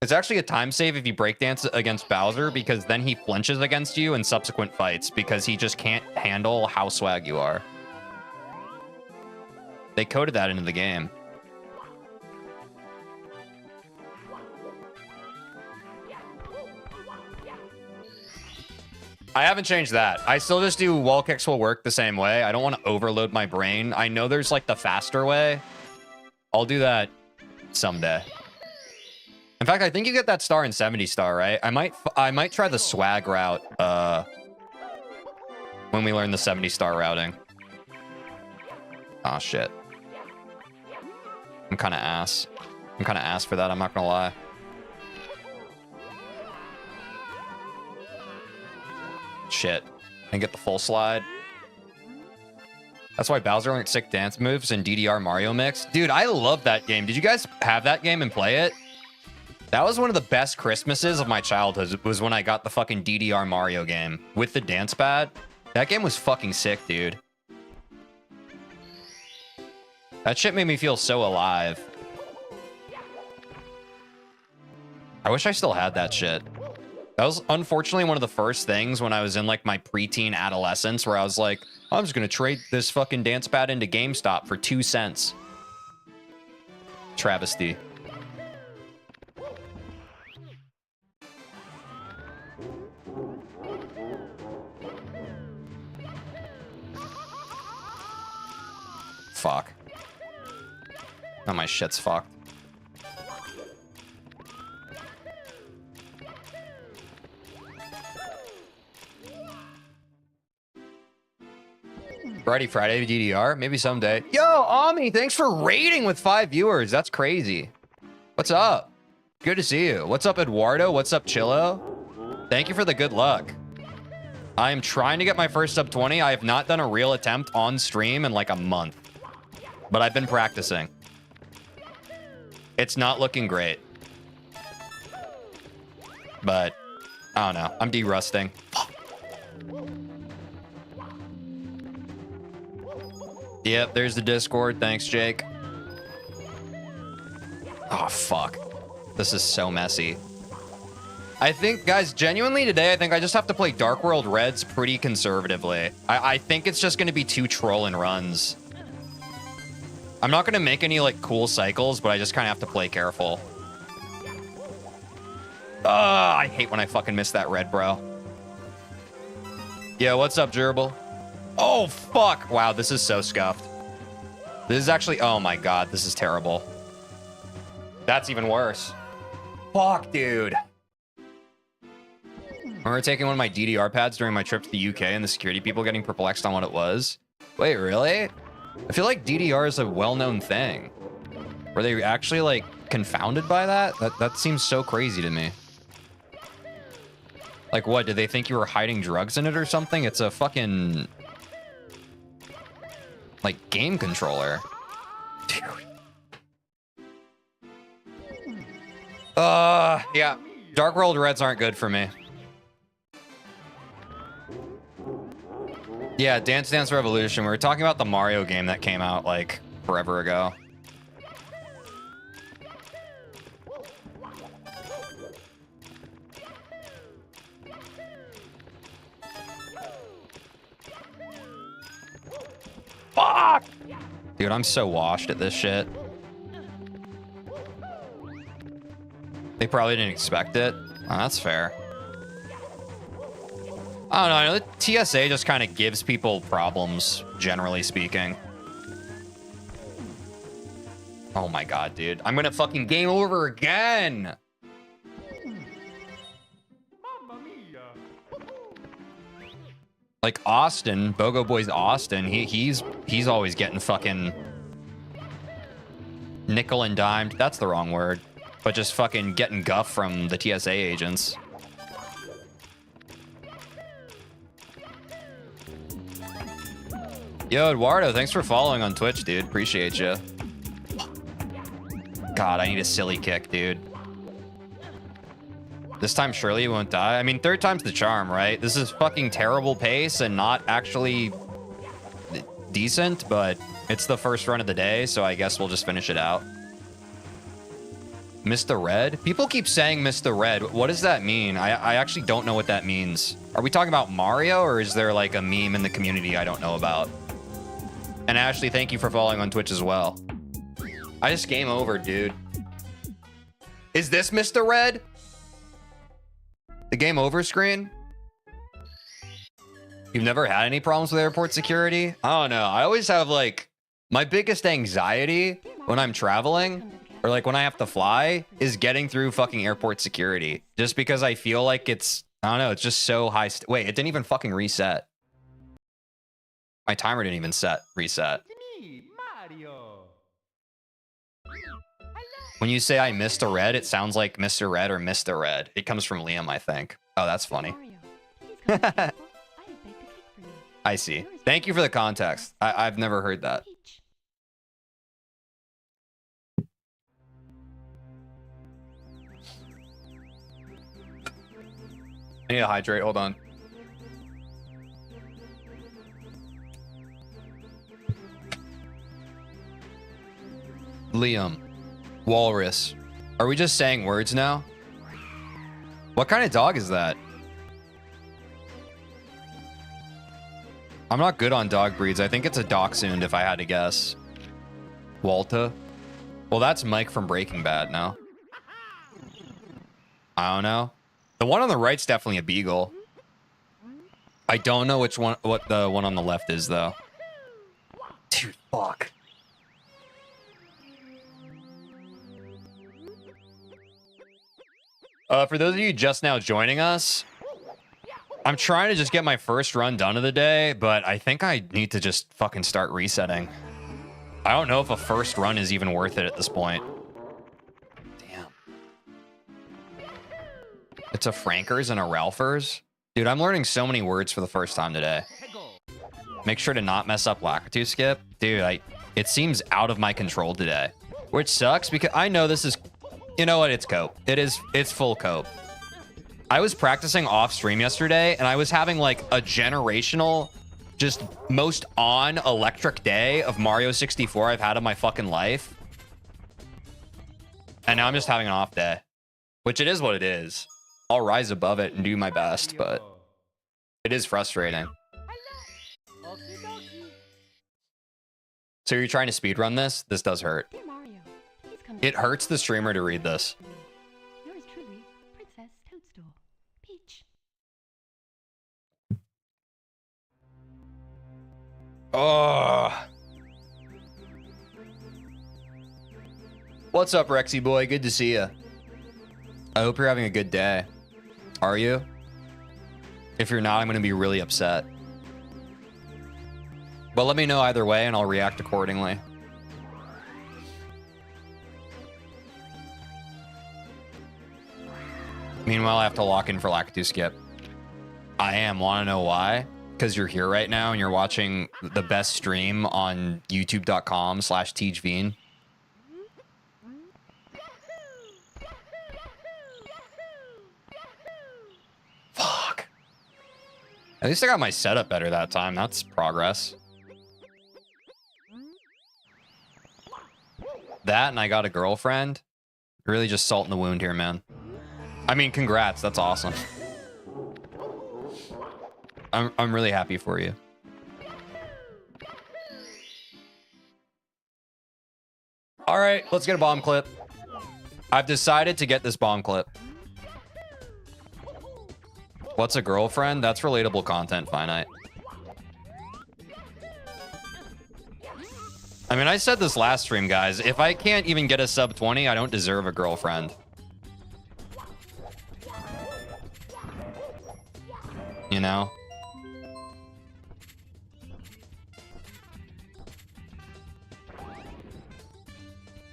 It's actually a time save if you breakdance against Bowser, because then he flinches against you in subsequent fights, because he just can't handle how swag you are. They coded that into the game. I haven't changed that. I still just do wall kicks will work the same way. I don't want to overload my brain. I know there's like the faster way. I'll do that someday. In fact, I think you get that star in 70 star, right? I might try the swag route when we learn the 70 star routing. Oh shit. I'm kind of ass. I'm kind of ass for that, I'm not gonna lie. Shit. And get the full slide. That's why Bowser learned sick dance moves in DDR Mario Mix. Dude, I love that game. Did you guys have that game and play it? That was one of the best Christmases of my childhood, was when I got the fucking DDR Mario game with the dance pad. That game was fucking sick, dude. That shit made me feel so alive. I wish I still had that shit. That was unfortunately one of the first things when I was in like my preteen adolescence where I was like, I'm just going to trade this fucking dance pad into GameStop for 2 cents. Travesty. Fuck. Oh, my shit's fucked. Friday DDR? Maybe someday. Yo, Ami, thanks for raiding with 5 viewers. That's crazy. What's up? Good to see you. What's up, Eduardo? What's up, Chillo? Thank you for the good luck. I am trying to get my first sub 20. I have not done a real attempt on stream in like a month. But I've been practicing. It's not looking great. But, I don't know. I'm de-rusting. Yep, there's the Discord. Thanks, Jake. Oh, fuck. This is so messy. I think, guys, genuinely today, I think I just have to play Dark World Reds pretty conservatively. I think it's just going to be 2 troll and runs. I'm not going to make any, like, cool cycles, but I just kind of have to play careful. I hate when I fucking miss that red, bro. Yeah, what's up, Gerbil? Oh, fuck. Wow, this is so scuffed. This is actually... Oh, my God. This is terrible. That's even worse. Fuck, dude. I remember taking one of my DDR pads during my trip to the UK and the security people getting perplexed on what it was. Wait, really? I feel like DDR is a well-known thing. Were they actually, like, confounded by that? That seems so crazy to me. Like, what? Did they think you were hiding drugs in it or something? It's a fucking... like, game controller. Dude. Yeah. Dark World Reds aren't good for me. Yeah, Dance Dance Revolution. We were talking about the Mario game that came out, like, forever ago. Fuck! Dude, I'm so washed at this shit. They probably didn't expect it. Oh, that's fair. I don't know. I know the TSA just kind of gives people problems, generally speaking. Oh my god, dude. I'm gonna fucking game over again! Like Austin, Bogo Boys Austin, he's always getting fucking nickel and dimed. That's the wrong word. But just fucking getting guff from the TSA agents. Yo, Eduardo, thanks for following on Twitch, dude. Appreciate you. God, I need a silly kick, dude. This time surely you won't die. I mean, 3rd time's the charm, right? This is fucking terrible pace and not actually decent, but it's the first run of the day, so I guess we'll just finish it out. Mr. Red? People keep saying Mr. Red. What does that mean? I actually don't know what that means. Are we talking about Mario, or is there like a meme in the community I don't know about? And Ashley, thank you for following on Twitch as well. I just game over, dude. Is this Mr. Red? The game over screen? You've never had any problems with airport security? I don't know. I always have like my biggest anxiety when I'm traveling or like when I have to fly is getting through fucking airport security. Just because I feel like it's, I don't know, it's just so high. Wait, it didn't even fucking reset. My timer didn't even reset. When you say I missed a red, it sounds like Mr. Red or Mr. Red. It comes from Liam, I think. Oh, that's funny. I see. Thank you for the context. I've never heard that. I need to hydrate. Hold on. Liam. Walrus. Are we just saying words now? What kind of dog is that? I'm not good on dog breeds. I think it's a dachshund if I had to guess. Walta. Well, that's Mike from Breaking Bad now. I don't know. The one on the right's definitely a beagle. I don't know which one, what the one on the left is though. Dude, fuck. For those of you just now joining us, I'm trying to just get my first run done of the day, but I think I need to just fucking start resetting. I don't know if a first run is even worth it at this point. Damn. It's a Frankers and a Ralphers? Dude, I'm learning so many words for the first time today. Make sure to not mess up Lakitu skip. Dude, it seems out of my control today. Which sucks because I know this is... You know what? It's cope. It's full cope. I was practicing off stream yesterday and I was having like a generational, just most on electric day of Mario 64 I've had in my fucking life. And now I'm just having an off day, which it is what it is. I'll rise above it and do my best, but it is frustrating. So you're trying to speedrun this? This does hurt. It hurts the streamer to read this. Yours truly, Princess Toadstool. Peach. Oh. What's up, Rexy boy? Good to see you. I hope you're having a good day. Are you? If you're not, I'm going to be really upset. But let me know either way and I'll react accordingly. Meanwhile, I have to lock in for Lakitu skip. I am. Want to know why? Because you're here right now and you're watching the best stream on youtube.com/TeejVeen. Fuck. At least I got my setup better that time. That's progress. That and I got a girlfriend. Really just salt in the wound here, man. I mean, congrats. That's awesome. I'm really happy for you. All right, let's get a bomb clip. I've decided to get this bomb clip. What's a girlfriend? That's relatable content, Finite. I mean, I said this last stream, guys. If I can't even get a sub 20, I don't deserve a girlfriend. You know?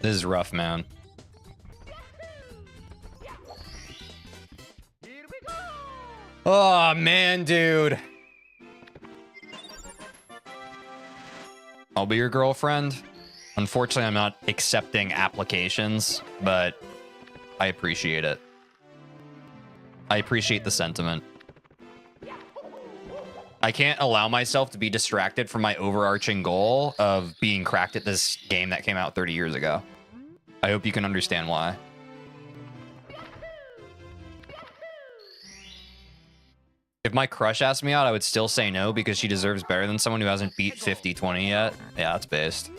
This is rough, man. Oh, man, dude. I'll be your girlfriend. Unfortunately, I'm not accepting applications, but I appreciate it. I appreciate the sentiment. I can't allow myself to be distracted from my overarching goal of being cracked at this game that came out 30 years ago. I hope you can understand why. If my crush asked me out, I would still say no because she deserves better than someone who hasn't beat 50-20 yet. Yeah, that's based.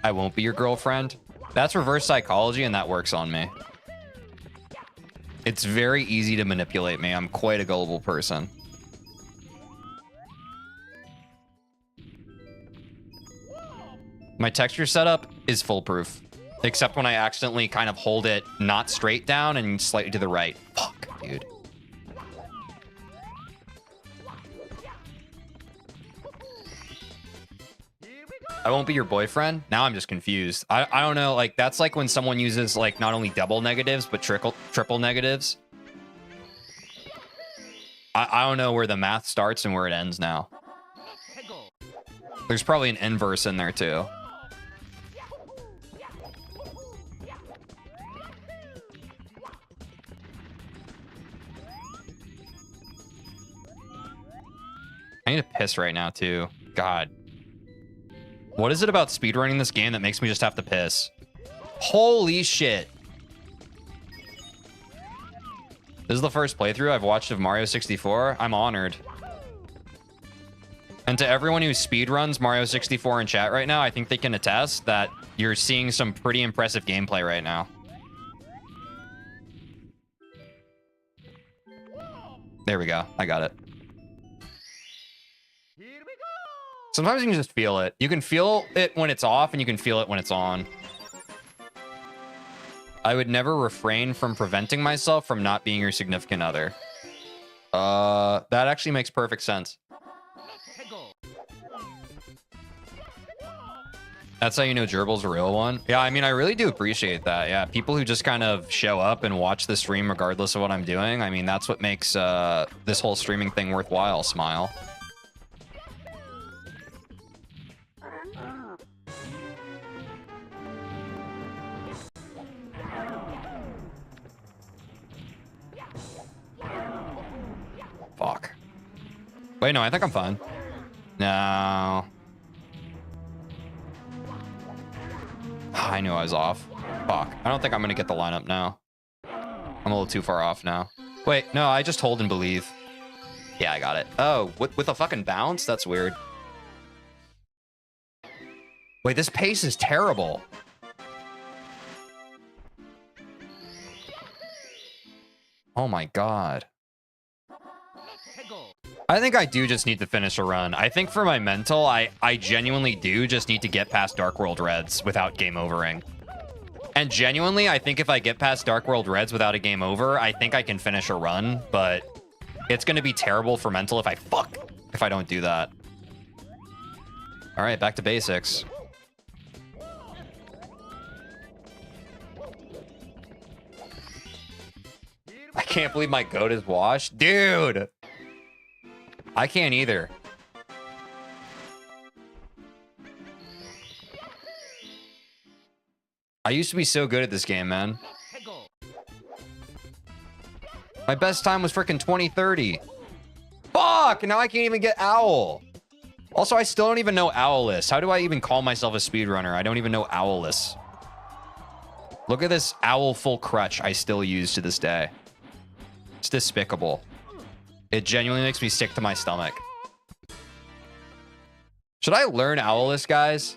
I won't be your girlfriend. That's reverse psychology and that works on me. It's very easy to manipulate me. I'm quite a gullible person. My texture setup is foolproof, except when I accidentally kind of hold it not straight down and slightly to the right. Fuck, dude. I won't be your boyfriend. Now I'm just confused. I don't know. Like, that's like when someone uses like not only double negatives, but triple negatives. I don't know where the math starts and where it ends now. There's probably an inverse in there too. I need to piss right now too. God. What is it about speedrunning this game that makes me just have to piss? Holy shit. This is the first playthrough I've watched of Mario 64. I'm honored. And to everyone who speedruns Mario 64 in chat right now, I think they can attest that you're seeing some pretty impressive gameplay right now. There we go. I got it. Sometimes you can just feel it. You can feel it when it's off, and you can feel it when it's on. I would never refrain from preventing myself from not being your significant other. That actually makes perfect sense. That's how you know Gerbil's a real one. Yeah, I mean, I really do appreciate that. Yeah, people who just kind of show up and watch the stream regardless of what I'm doing. I mean, that's what makes this whole streaming thing worthwhile. Smile. Fuck. Wait, no, I think I'm fine. No. I knew I was off. Fuck. I don't think I'm gonna get the lineup now. I'm a little too far off now. Wait, no, I just hold and believe. Yeah, I got it. Oh, with a fucking bounce? That's weird. Wait, this pace is terrible. Oh my god. I think I do just need to finish a run. I think for my mental, I genuinely do just need to get past Dark World Reds without game overing. And genuinely, I think if I get past Dark World Reds without a game over, I think I can finish a run, but it's going to be terrible for mental if I don't do that. All right, back to basics. I can't believe my goat is washed. Dude! I can't either. I used to be so good at this game, man. My best time was freaking 2030. Fuck! Now I can't even get Owl. Also, I still don't even know Owless. How do I even call myself a speedrunner? I don't even know Owless. Look at this Owl full crutch I still use to this day. It's despicable. It genuinely makes me sick to my stomach. Should I learn Owless, guys?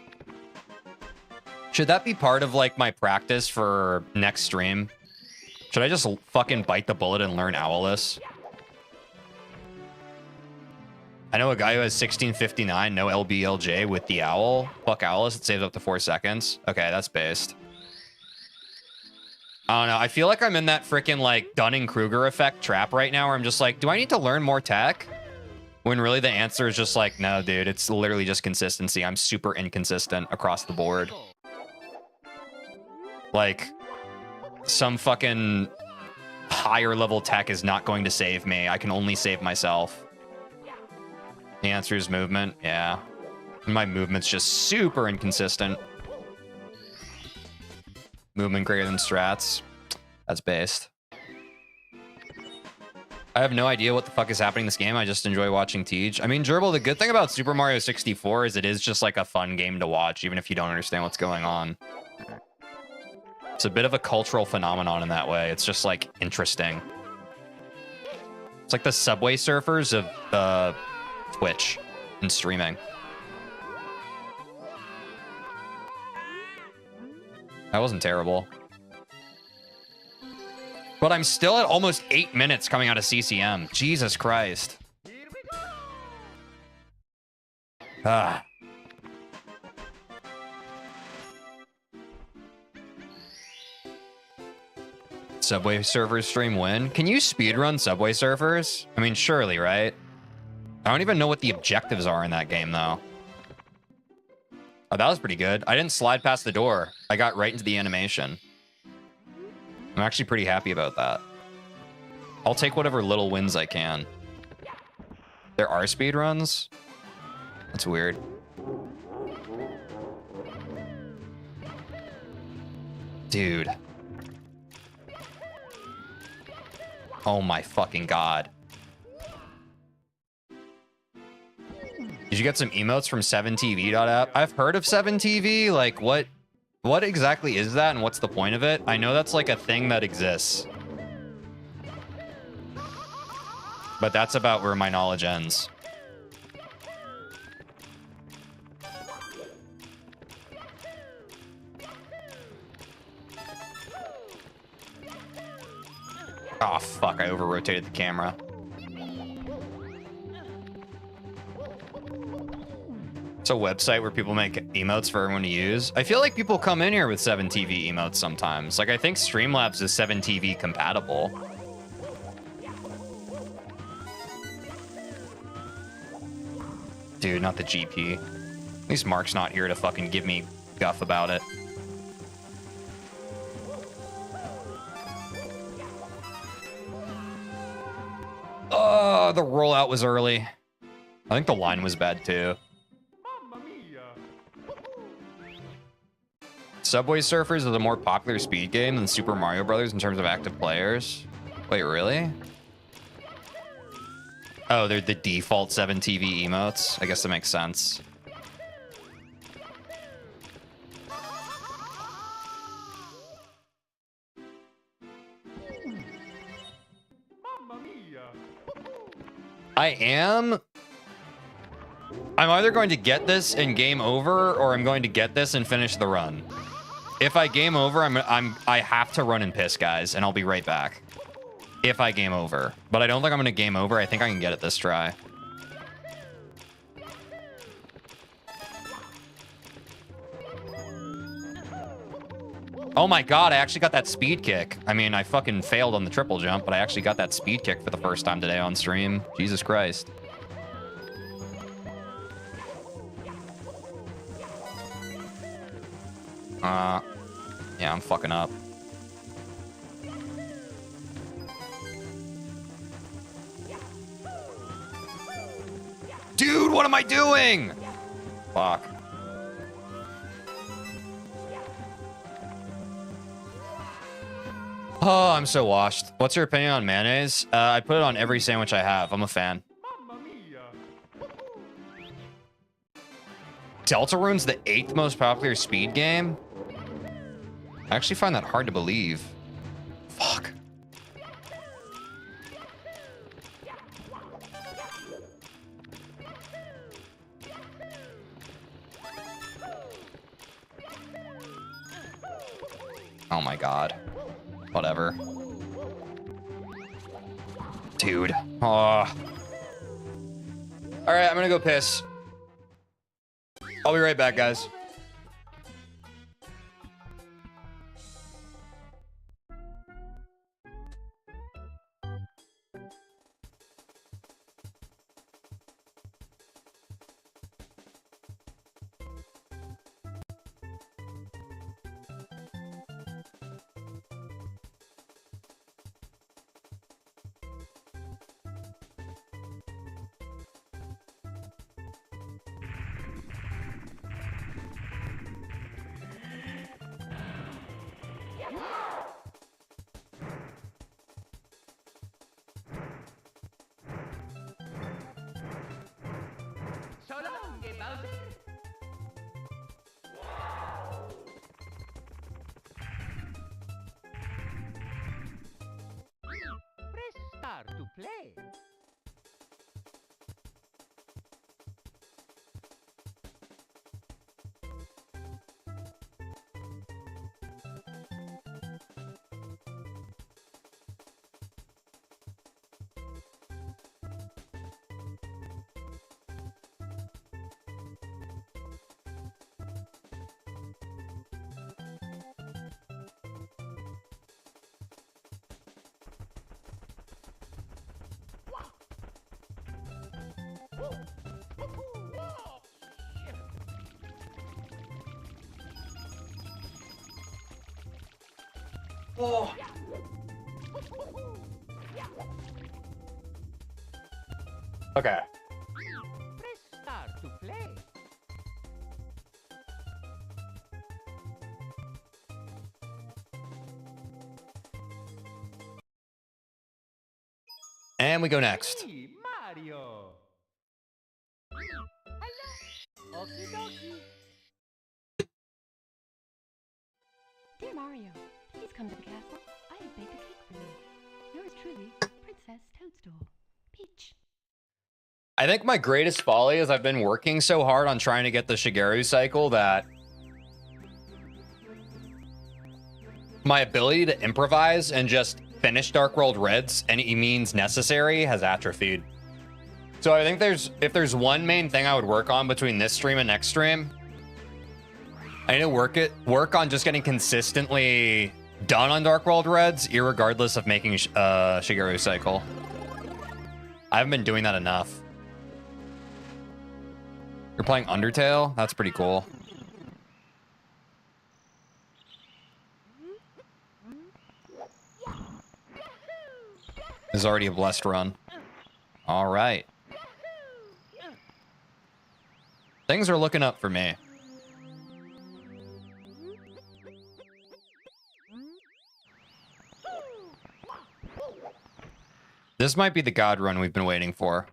Should that be part of, like, my practice for next stream? Should I just fucking bite the bullet and learn Owless? I know a guy who has 1659, no LBLJ with the Owl. Fuck Owless, it saves up to 4 seconds. Okay, that's based. I don't know. I feel like I'm in that freaking like Dunning-Kruger effect trap right now where I'm just like, do I need to learn more tech? When really the answer is just like, no, dude, it's literally just consistency. I'm super inconsistent across the board. Like, some fucking higher level tech is not going to save me. I can only save myself. The answer is movement. Yeah. My movement's just super inconsistent. Movement greater than strats. That's based. I have no idea what the fuck is happening in this game. I just enjoy watching Teej. I mean, Gerbil, the good thing about Super Mario 64 is it is just like a fun game to watch, even if you don't understand what's going on. It's a bit of a cultural phenomenon in that way. It's just like interesting. It's like the Subway Surfers of Twitch and streaming. That wasn't terrible. But I'm still at almost 8 minutes coming out of CCM. Jesus Christ. Ah. Subway Surfers stream win? Can you speedrun Subway Surfers? I mean, surely, right? I don't even know what the objectives are in that game, though. Oh, that was pretty good. I didn't slide past the door. I got right into the animation. I'm actually pretty happy about that. I'll take whatever little wins I can. There are speedruns? That's weird. Dude. Oh my fucking god. Did you get some emotes from 7TV.app? I've heard of 7TV. Like, what exactly is that and what's the point of it? I know that's like a thing that exists. But that's about where my knowledge ends. Oh, fuck. I over-rotated the camera. It's a website where people make emotes for everyone to use. I feel like people come in here with 7TV emotes sometimes. Like, I think Streamlabs is 7TV compatible. Dude, not the GP. At least Mark's not here to fucking give me guff about it. Oh, the rollout was early. I think the line was bad too. Subway Surfers is a more popular speed game than Super Mario Brothers in terms of active players. Wait, really? Oh, they're the default 7TV emotes. I guess that makes sense. I'm either going to get this and game over, or I'm going to get this and finish the run. If I game over, I have to run and piss, guys, and I'll be right back. If I game over. But I don't think I'm going to game over. I think I can get it this try. Oh my god, I actually got that speed kick. I mean, I fucking failed on the triple jump, but I actually got that speed kick for the first time today on stream. Jesus Christ. Yeah, I'm fucking up. Dude, what am I doing? Fuck. Oh, I'm so washed. What's your opinion on mayonnaise? I put it on every sandwich I have. I'm a fan. Deltarune's the 8th most popular speed game? I actually find that hard to believe. Fuck. Oh my god. Whatever. Dude. Oh. Alright, I'm gonna go piss. I'll be right back, guys. So long, Bowser. Press start to play. Oh. Okay. Press start to play. And we go next. Hey, Mario. Hello. Okie dokie. Dear Mario, please come to the castle. I have baked a cake for you. Yours truly, Princess Toadstool. Peach. I think my greatest folly is I've been working so hard on trying to get the Shigeru cycle that my ability to improvise and just finish Dark World Reds any means necessary has atrophied. So I think if there's one main thing I would work on between this stream and next stream, I need to work on just getting consistently done on Dark World Reds, irregardless of making Shigeru cycle. I haven't been doing that enough. You're playing Undertale? That's pretty cool. This is already a blessed run. All right. Things are looking up for me. This might be the God run we've been waiting for.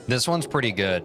This one's pretty good.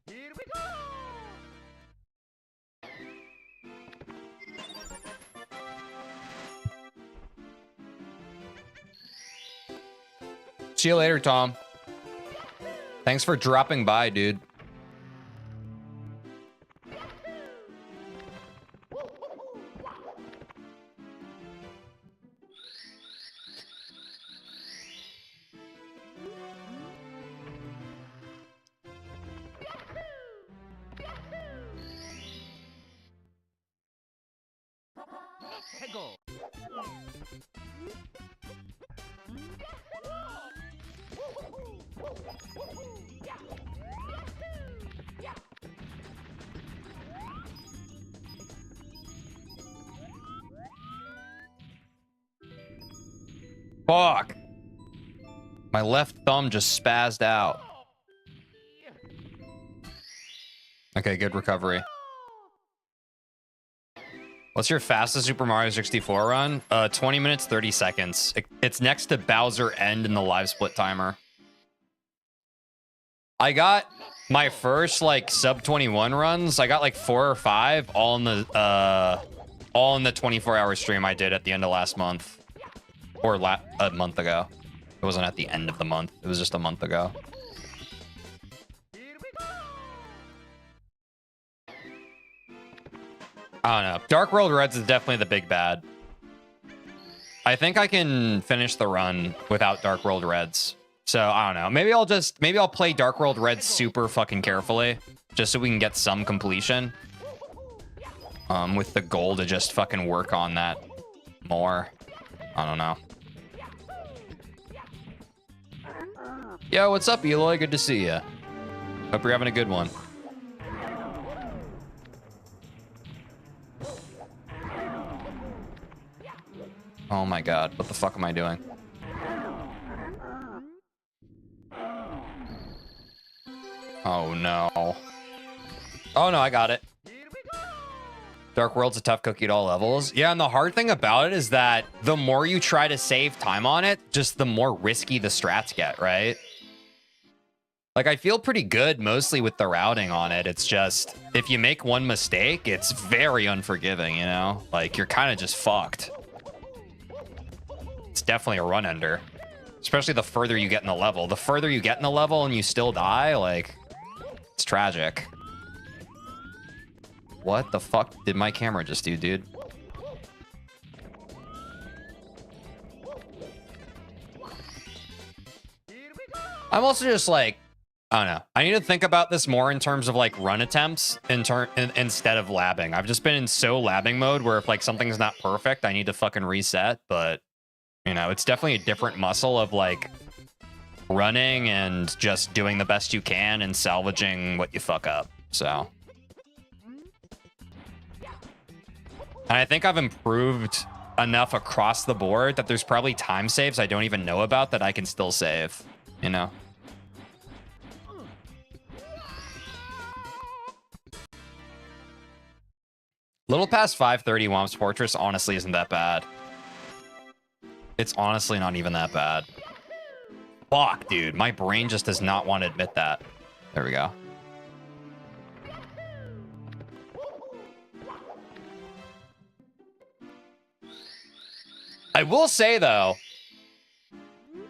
Here we go! See you later, Tom. Thanks for dropping by, dude. Go. Fuck. My left thumb just spazzed out. Okay, good recovery. What's your fastest Super Mario 64 run? 20 minutes, 30 seconds. It's next to Bowser End in the live split timer. I got my first like sub 21 runs. I got like 4 or 5 all in the 24-hour stream I did at the end of last month. Or a month ago. It wasn't at the end of the month. It was just a month ago. I don't know. Dark World Reds is definitely the big bad. I think I can finish the run without Dark World Reds. So I don't know. Maybe I'll play Dark World Reds super fucking carefully, just so we can get some completion. With the goal to just fucking work on that more. I don't know. Yo, what's up, Eloy? Good to see you. Hope you're having a good one. Oh my god, what the fuck am I doing? Oh no. Oh no, I got it. Dark World's a tough cookie at all levels. Yeah, and the hard thing about it is that the more you try to save time on it, just the more risky the strats get, right? Like, I feel pretty good mostly with the routing on it. It's just, if you make one mistake, it's very unforgiving, you know? Like, you're kind of just fucked. It's definitely a run ender. Especially the further you get in the level. The further you get in the level and you still die, like, it's tragic. What the fuck did my camera just do, dude? I'm also just like, I don't know. I need to think about this more in terms of like run attempts instead of labbing. I've just been in so labbing mode where if like something's not perfect, I need to fucking reset. But, you know, it's definitely a different muscle of like running and just doing the best you can and salvaging what you fuck up. So. And I think I've improved enough across the board that there's probably time saves I don't even know about that I can still save, you know? Little past 530 Womp's Fortress honestly isn't that bad. It's honestly not even that bad. Fuck, dude. My brain just does not want to admit that. There we go. I will say, though,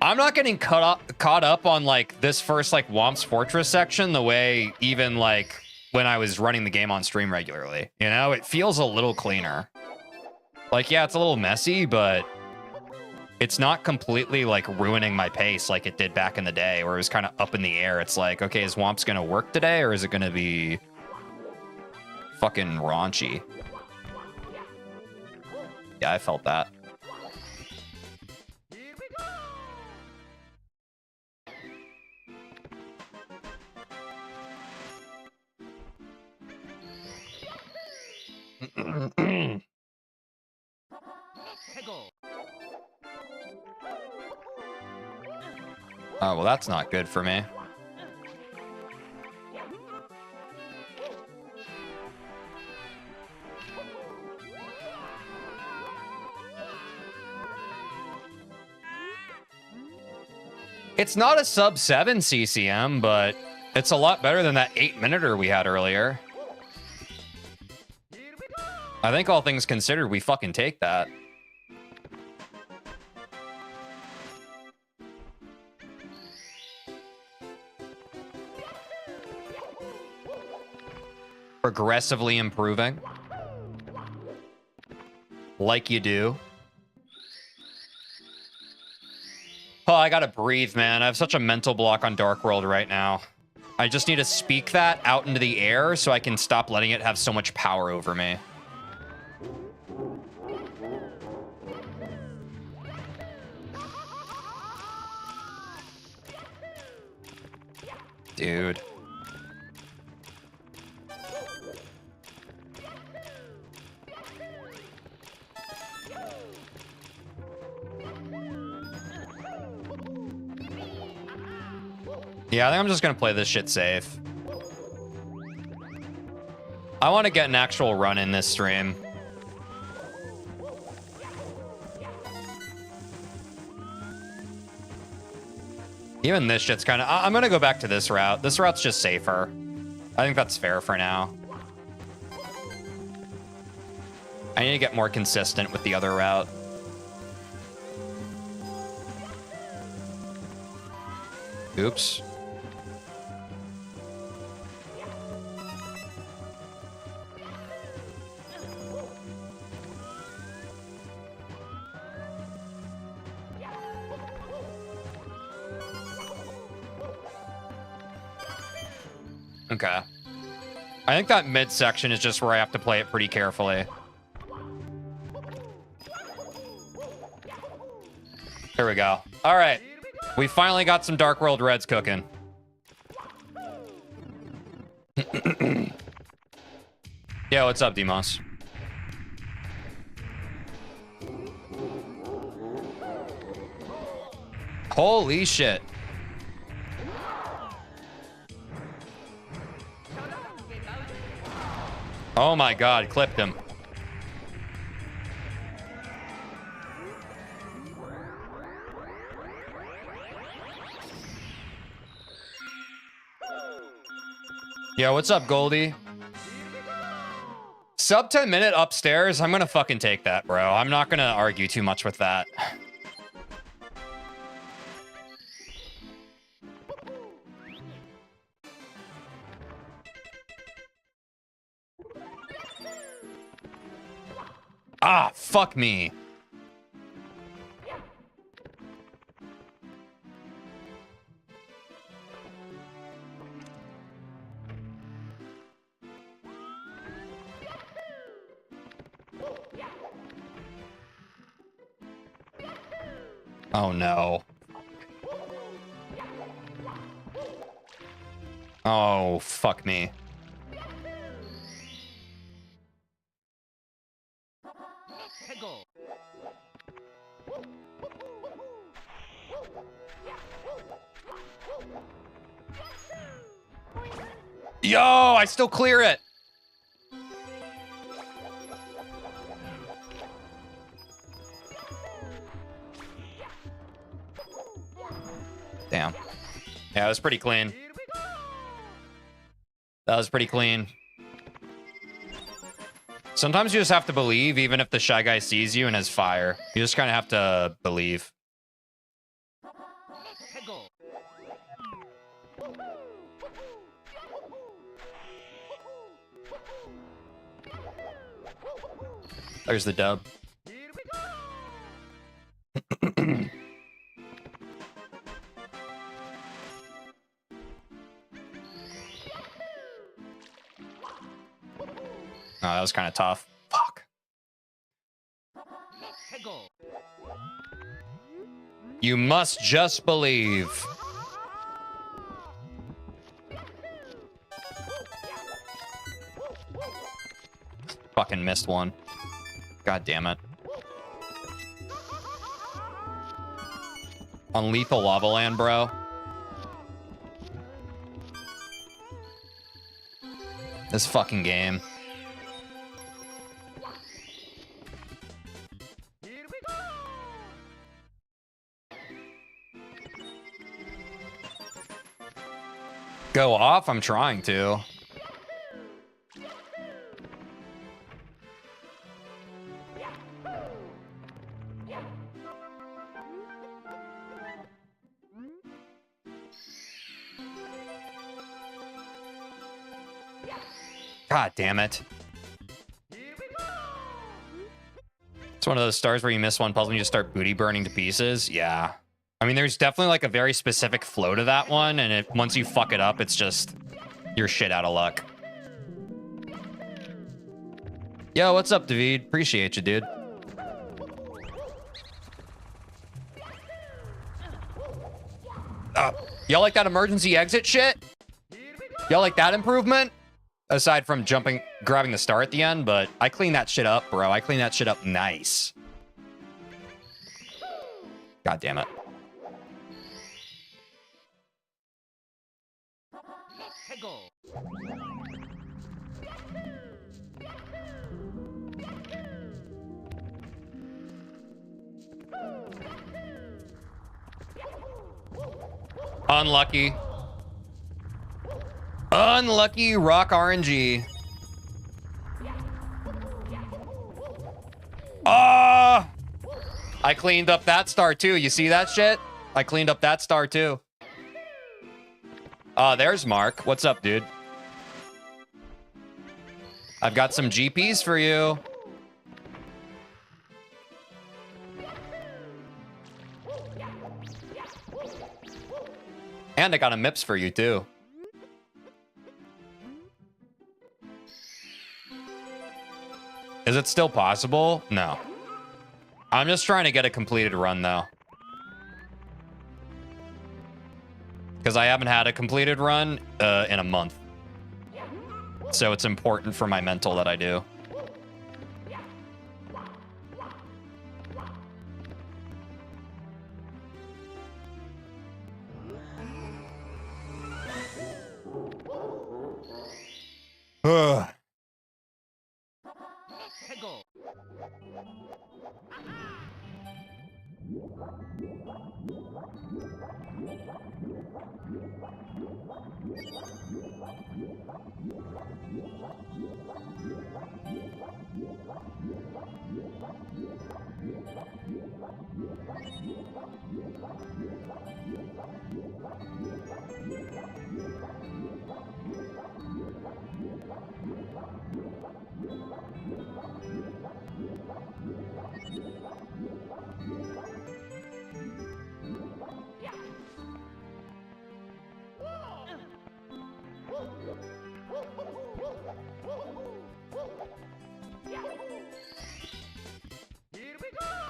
I'm not getting caught up on, like, this first, like, Womp's Fortress section the way even, like, when I was running the game on stream regularly. You know? It feels a little cleaner. Like, yeah, it's a little messy, but it's not completely, like, ruining my pace like it did back in the day, where it was kind of up in the air. It's like, okay, is Womp's gonna work today, or is it gonna be fucking raunchy? Yeah, I felt that. Oh, well, that's not good for me. It's not a sub 7 CCM, but it's a lot better than that 8-minuter we had earlier. I think all things considered, we fucking take that. Progressively improving. Like you do. Oh, I gotta breathe, man. I have such a mental block on Dark World right now. I just need to speak that out into the air so I can stop letting it have so much power over me. Dude. Yeah, I think I'm just gonna play this shit safe. I want to get an actual run in this stream. Even this shit's kind of... I'm gonna go back to this route. This route's just safer. I think that's fair for now. I need to get more consistent with the other route. Oops. Okay. I think that mid section is just where I have to play it pretty carefully. Here we go. All right. We finally got some Dark World Reds cooking. Yo, what's up, Demos? Holy shit. Oh my god, clipped him. Yo, what's up, Goldie? Sub 10 minute upstairs. I'm gonna fucking take that, bro. I'm not gonna argue too much with that. Ah, fuck me. Oh no. Oh, fuck me. Yo, I still clear it. Yeah, it was pretty clean. That was pretty clean. Sometimes you just have to believe, even if the Shy Guy sees you and has fire. You just kind of have to believe. There's the dub. Oh, that was kind of tough. Fuck. You must just believe. Fucking missed one. God damn it. On Lethal Lava Land, bro. This fucking game. Go off? I'm trying to. God damn it. It's one of those stars where you miss one puzzle and you just start booty burning to pieces. Yeah. I mean, there's definitely like a very specific flow to that one, and once you fuck it up, it's just you're shit out of luck. Yo, what's up, David? Appreciate you, dude. Y'all like that emergency exit shit? Y'all like that improvement? Aside from grabbing the star at the end, but I clean that shit up, bro. I clean that shit up nice. God damn it. Unlucky. Unlucky rock RNG. Ah! I cleaned up that star too. You see that shit? I cleaned up that star too. There's Mark. What's up, dude? I've got some GPs for you. And I got a MIPS for you too. Is it still possible? No. I'm just trying to get a completed run, though. Because I haven't had a completed run in a month. So it's important for my mental that I do. Ugh.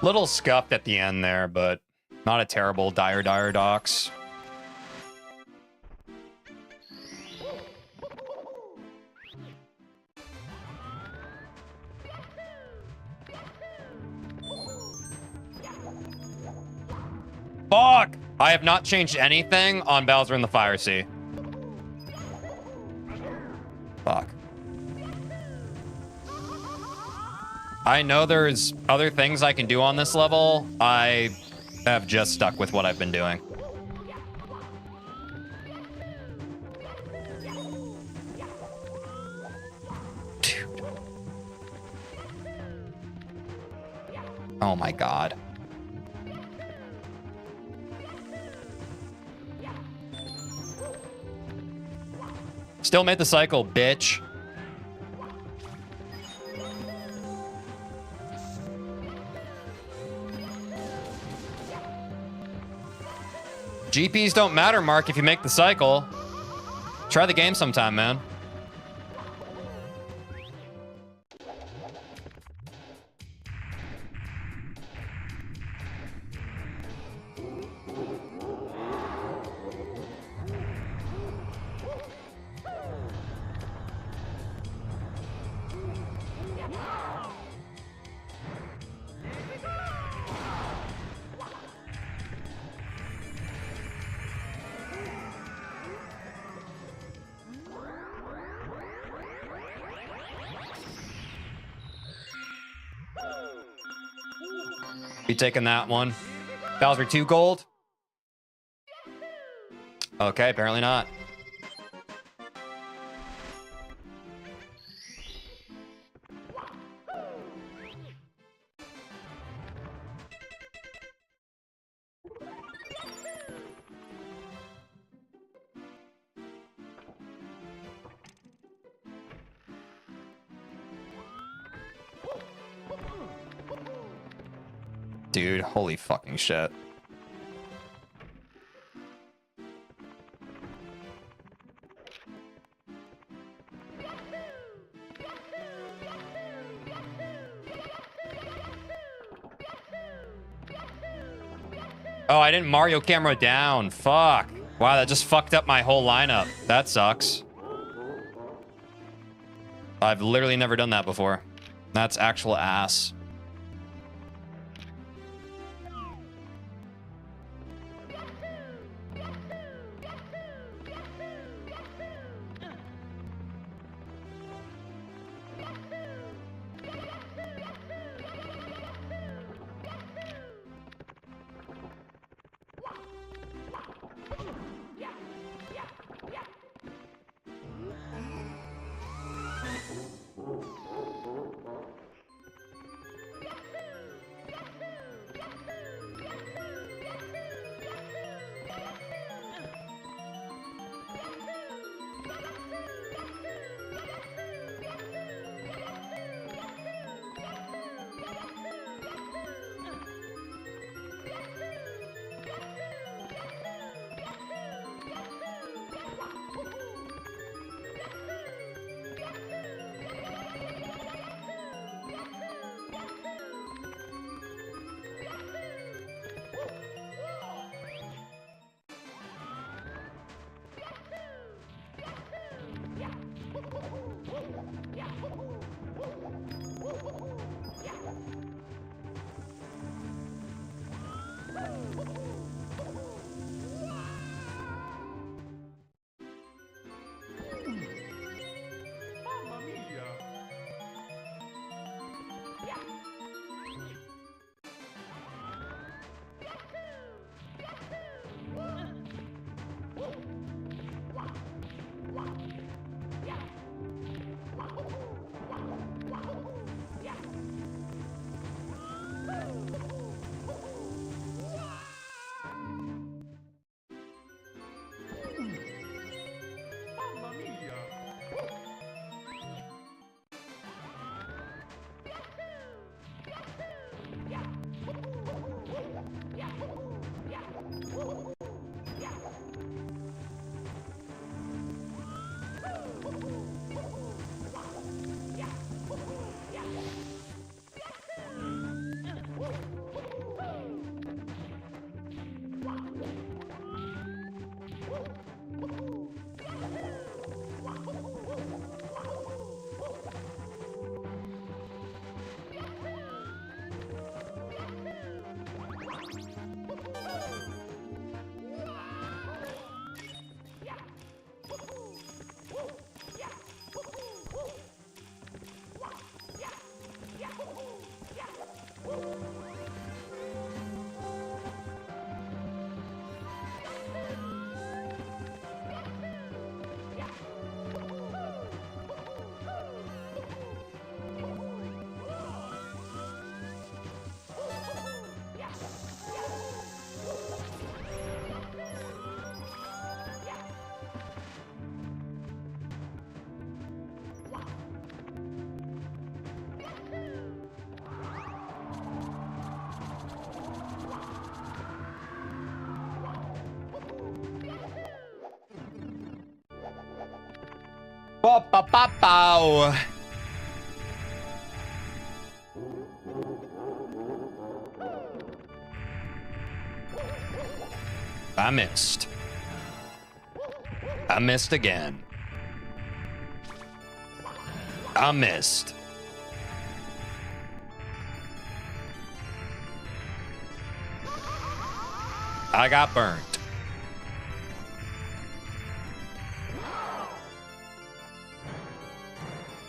Little scuffed at the end there, but not a terrible dire docs. Fuck! I have not changed anything on Bowser in the Fire Sea. Fuck. I know there's other things I can do on this level. I have just stuck with what I've been doing. Oh my god. Still made the cycle, bitch. GPs don't matter, Mark, if you make the cycle. Try the game sometime, man. Be taking that one. Bowser 2 gold? Okay, apparently not. Dude, holy fucking shit. Oh, I didn't Mario camera down. Fuck. Wow, that just fucked up my whole lineup. That sucks. I've literally never done that before. That's actual ass. Ba, ba, ba, bow. I missed. I missed again. I missed. I got burnt.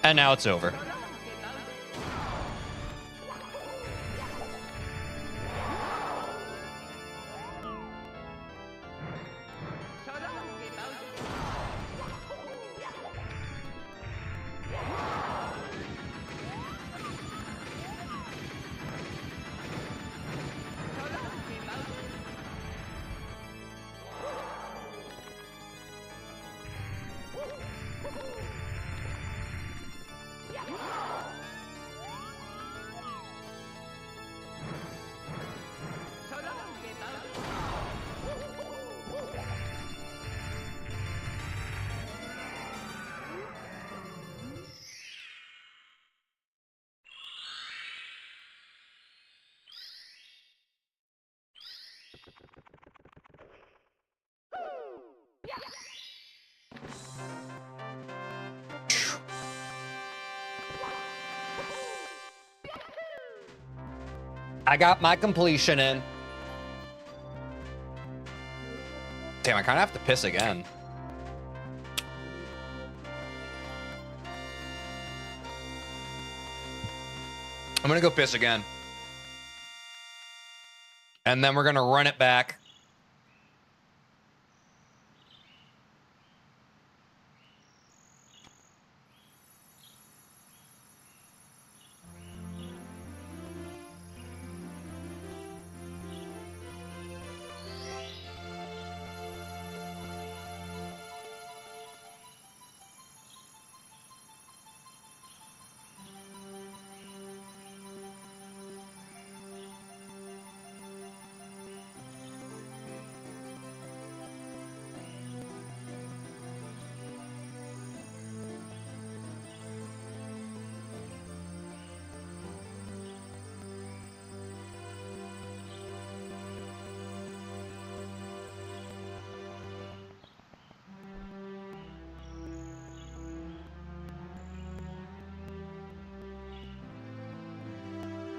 And now it's over. I got my completion in. Damn, I kind of have to piss again. I'm gonna go piss again. And then we're gonna run it back.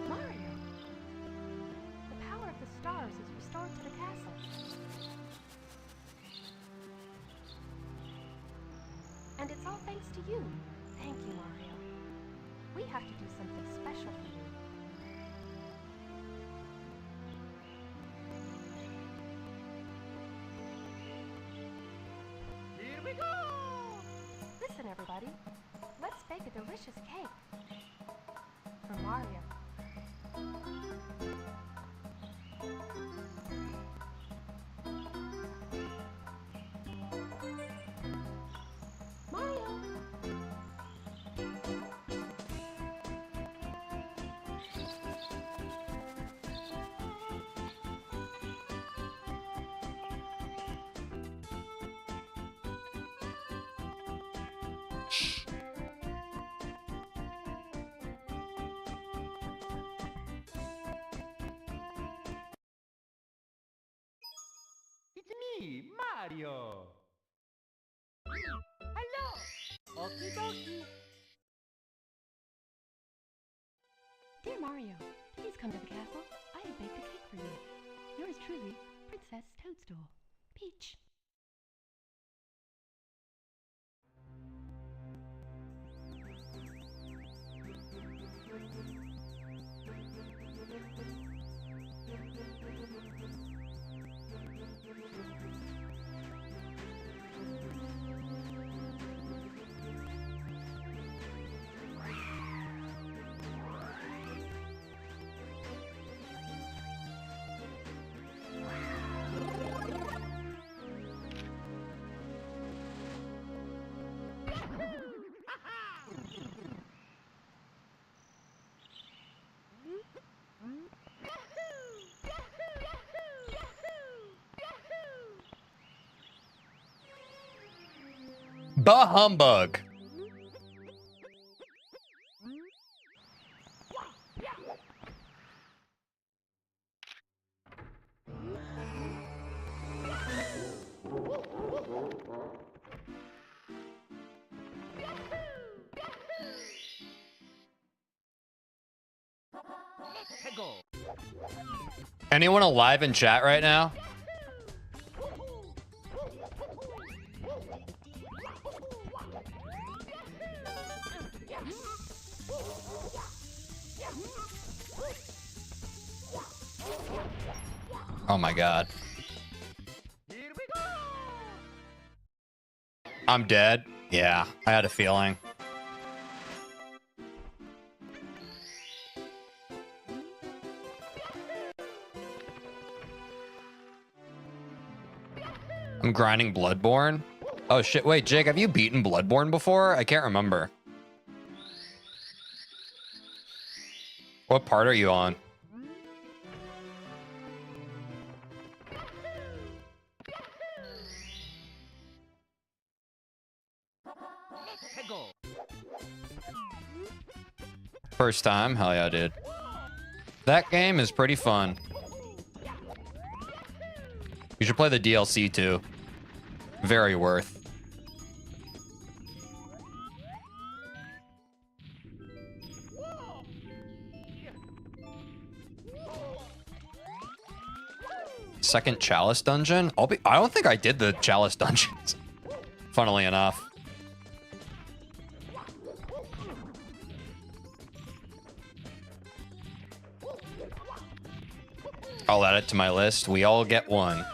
Mario! The power of the stars is restored to the castle. And it's all thanks to you. Thank you, Mario. We have to do something special for you. Here we go! Listen, everybody. Let's bake a delicious cake. For Mario. Mario! It's me, Mario! Hello! Okie dokie! Dear Mario, please come to the castle. I have baked a cake for you. Yours truly, Princess Toadstool. Peach. Bah humbug. Anyone alive in chat right now? Oh my god. I'm dead. Yeah, I had a feeling. I'm grinding Bloodborne. Oh shit, wait, Jake, have you beaten Bloodborne before? I can't remember. What part are you on? First time? Hell yeah, dude. That game is pretty fun. You should play the DLC too. Very worth. Second Chalice dungeon? I don't think I did the Chalice dungeons. Funnily enough. I'll add it to my list. We all get one.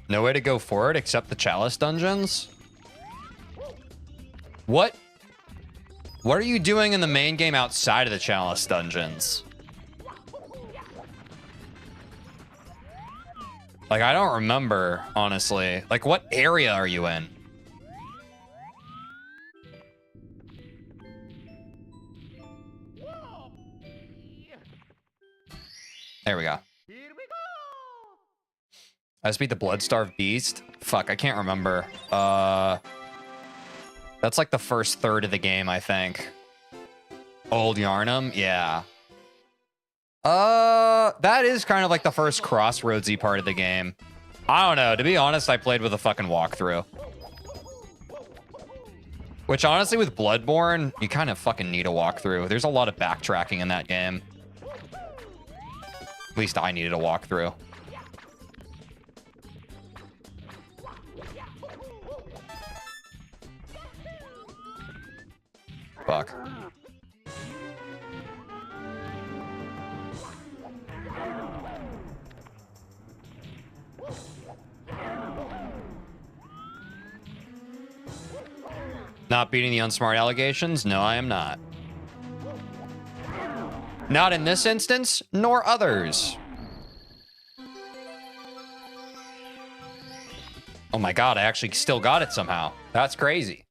No way to go forward except the Chalice dungeons? What? What are you doing in the main game outside of the Chalice dungeons? Like, I don't remember, honestly. Like, what area are you in? There we go. I just beat the Bloodstarved Beast. Fuck, I can't remember. That's like the first third of the game, I think. Old Yarnum? Yeah. That is kind of like the first crossroadsy part of the game. I don't know. To be honest, I played with a fucking walkthrough. Which, honestly, with Bloodborne, you kind of fucking need a walkthrough. There's a lot of backtracking in that game. At least I needed a walkthrough. Fuck. Not beating the unsmart allegations? No, I am not. Not in this instance, nor others. Oh my god, I actually still got it somehow. That's crazy.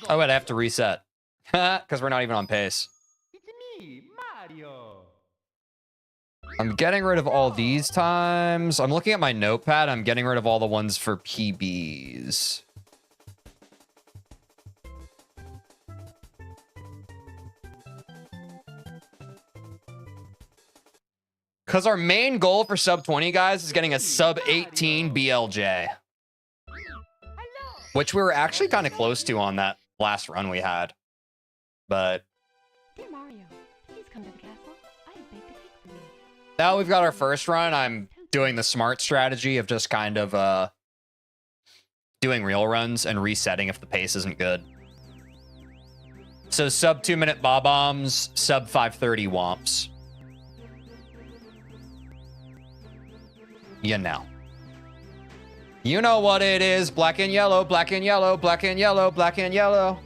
Oh, wait, I have to reset. Because we're not even on pace. It's me, Mario. I'm getting rid of all these times. I'm looking at my notepad. I'm getting rid of all the ones for PBs. Because our main goal for sub 20, guys, is getting a sub 18 BLJ. Which we were actually kind of close to on that last run we had. But Dear Mario, please come to the castle. I have baked a cake for you. now we've got our first run. I'm doing the smart strategy of just kind of doing real runs and resetting if the pace isn't good. So sub 2-minute bob-bombs, sub 5:30 womps. You know. You know what it is. Black and yellow, black and yellow, black and yellow, black and yellow.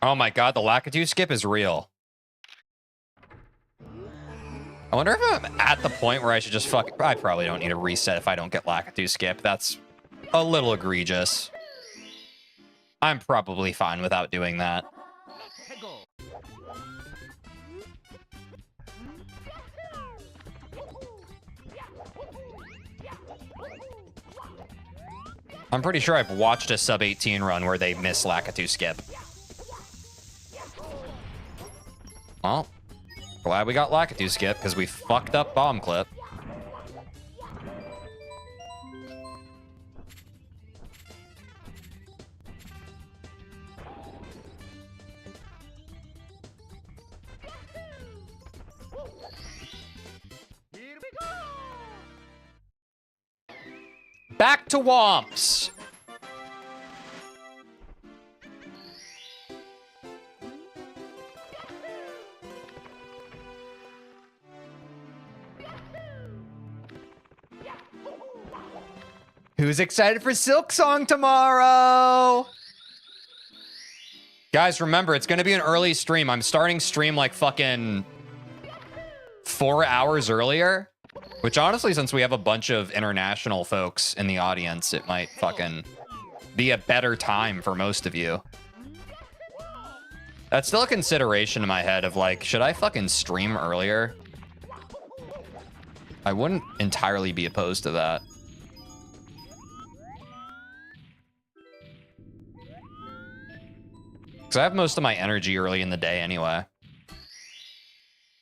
Oh my god, the Lakitu skip is real. I wonder if I'm at the point where I should just I probably don't need a reset if I don't get Lakitu skip. That's a little egregious. I'm probably fine without doing that. I'm pretty sure I've watched a sub 18 run where they miss Lakitu skip. Well, glad we got Lakitu skip because we fucked up bomb clip. Back to Womps. Who's excited for Silk Song tomorrow? Guys, remember, it's going to be an early stream. I'm starting stream like fucking 4 hours earlier. Which honestly, since we have a bunch of international folks in the audience, it might fucking be a better time for most of you. That's still a consideration in my head of like, should I fucking stream earlier? I wouldn't entirely be opposed to that. Because I have most of my energy early in the day anyway.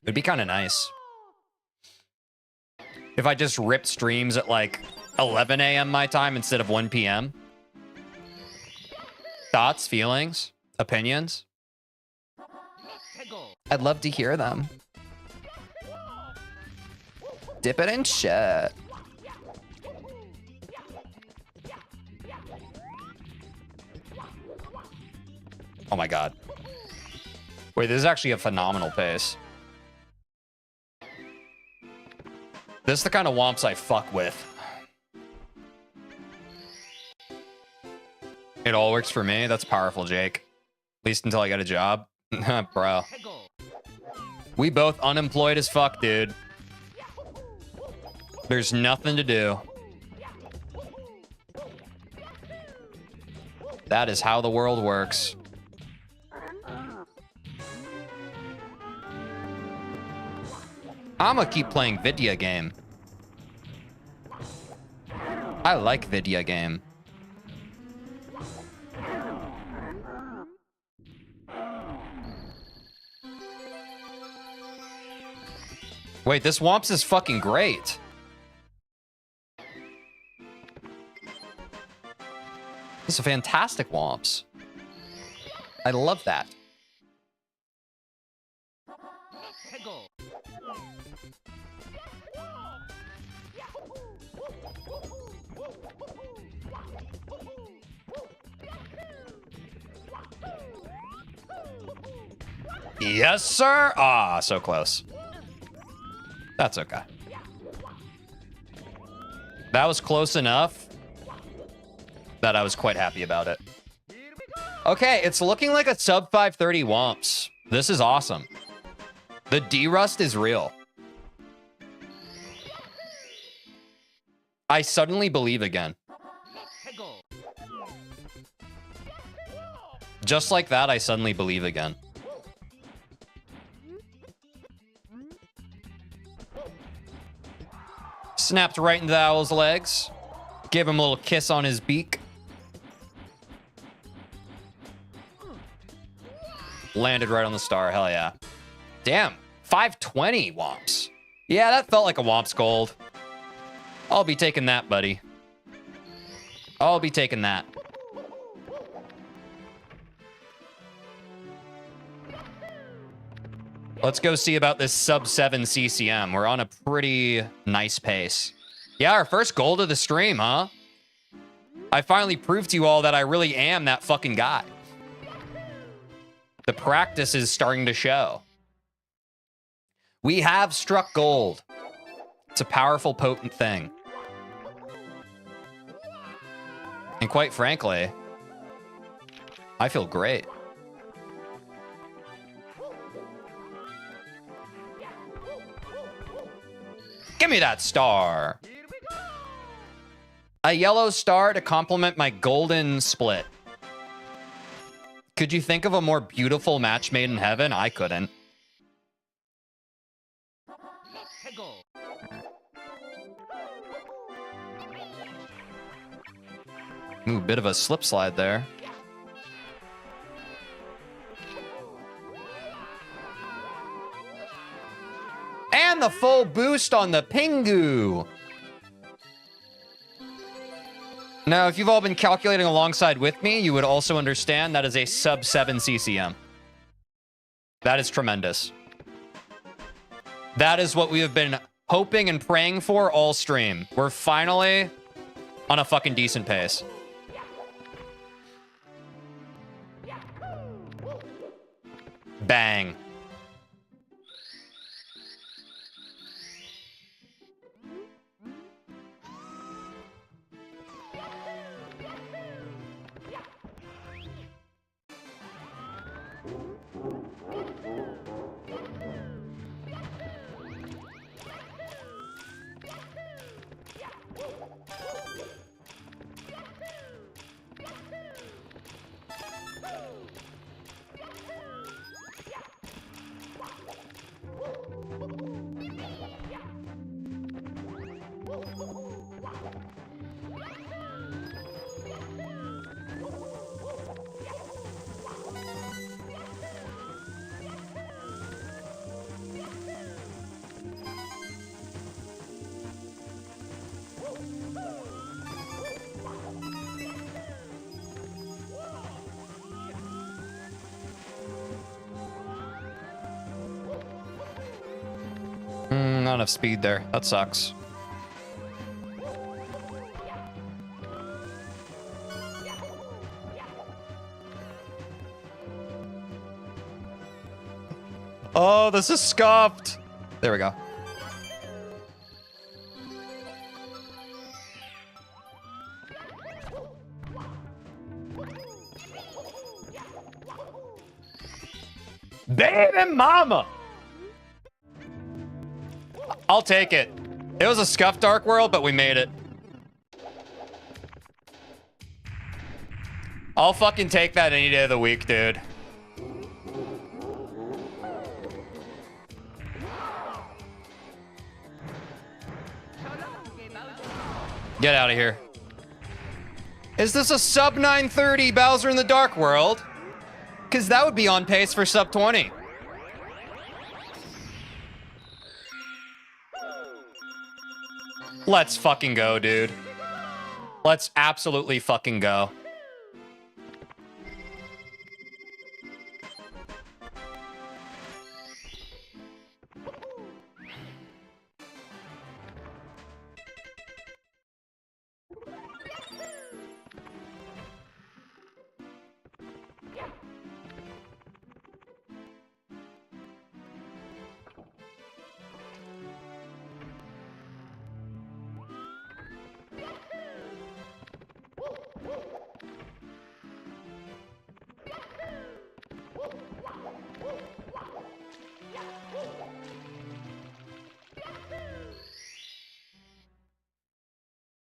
It'd be kind of nice if I just ripped streams at like 11 a.m. my time instead of 1 p.m. Thoughts, feelings, opinions? I'd love to hear them. Dip it in shit. Oh my god. Wait, this is actually a phenomenal pace. This is the kind of womps I fuck with. It all works for me. That's powerful, Jake. At least until I get a job. Bro. We both unemployed as fuck, dude. There's nothing to do. That is how the world works. I'ma keep playing video game. I like video game. Wait, this Womps is fucking great. This is a fantastic Womps. I love that. Yes, sir. Ah, so close. That's okay. That was close enough that I was quite happy about it. Okay, it's looking like a sub 530 Womps. This is awesome. The D-Rust is real. I suddenly believe again. Just like that, I suddenly believe again. Snapped right into the owl's legs. Gave him a little kiss on his beak. Landed right on the star. Hell yeah. Damn. 520 Womps. Yeah, that felt like a Womps gold. I'll be taking that, buddy. I'll be taking that. Let's go see about this sub 7 CCM. We're on a pretty nice pace. Yeah, our first gold of the stream, huh? I finally proved to you all that I really am that fucking guy. The practice is starting to show. We have struck gold. It's a powerful, potent thing. And quite frankly, I feel great. Give me that star. Here we go. A yellow star to complement my golden split. Could you think of a more beautiful match made in heaven? I couldn't. Let's go. Ooh, bit of a slip slide there. And the full boost on the Pingu. Now, if you've all been calculating alongside with me, you would also understand that is a sub 7 CCM. That is tremendous. That is what we have been hoping and praying for all stream. We're finally on a fucking decent pace. Bang. Not enough speed there. That sucks. Oh, this is scuffed. There we go. Baby mama. I'll take it. It was a scuffed Dark World, but we made it. I'll fucking take that any day of the week, dude. Get out of here. Is this a sub 930 Bowser in the Dark World? Because that would be on pace for sub 20. Let's fucking go, dude. Let's absolutely fucking go.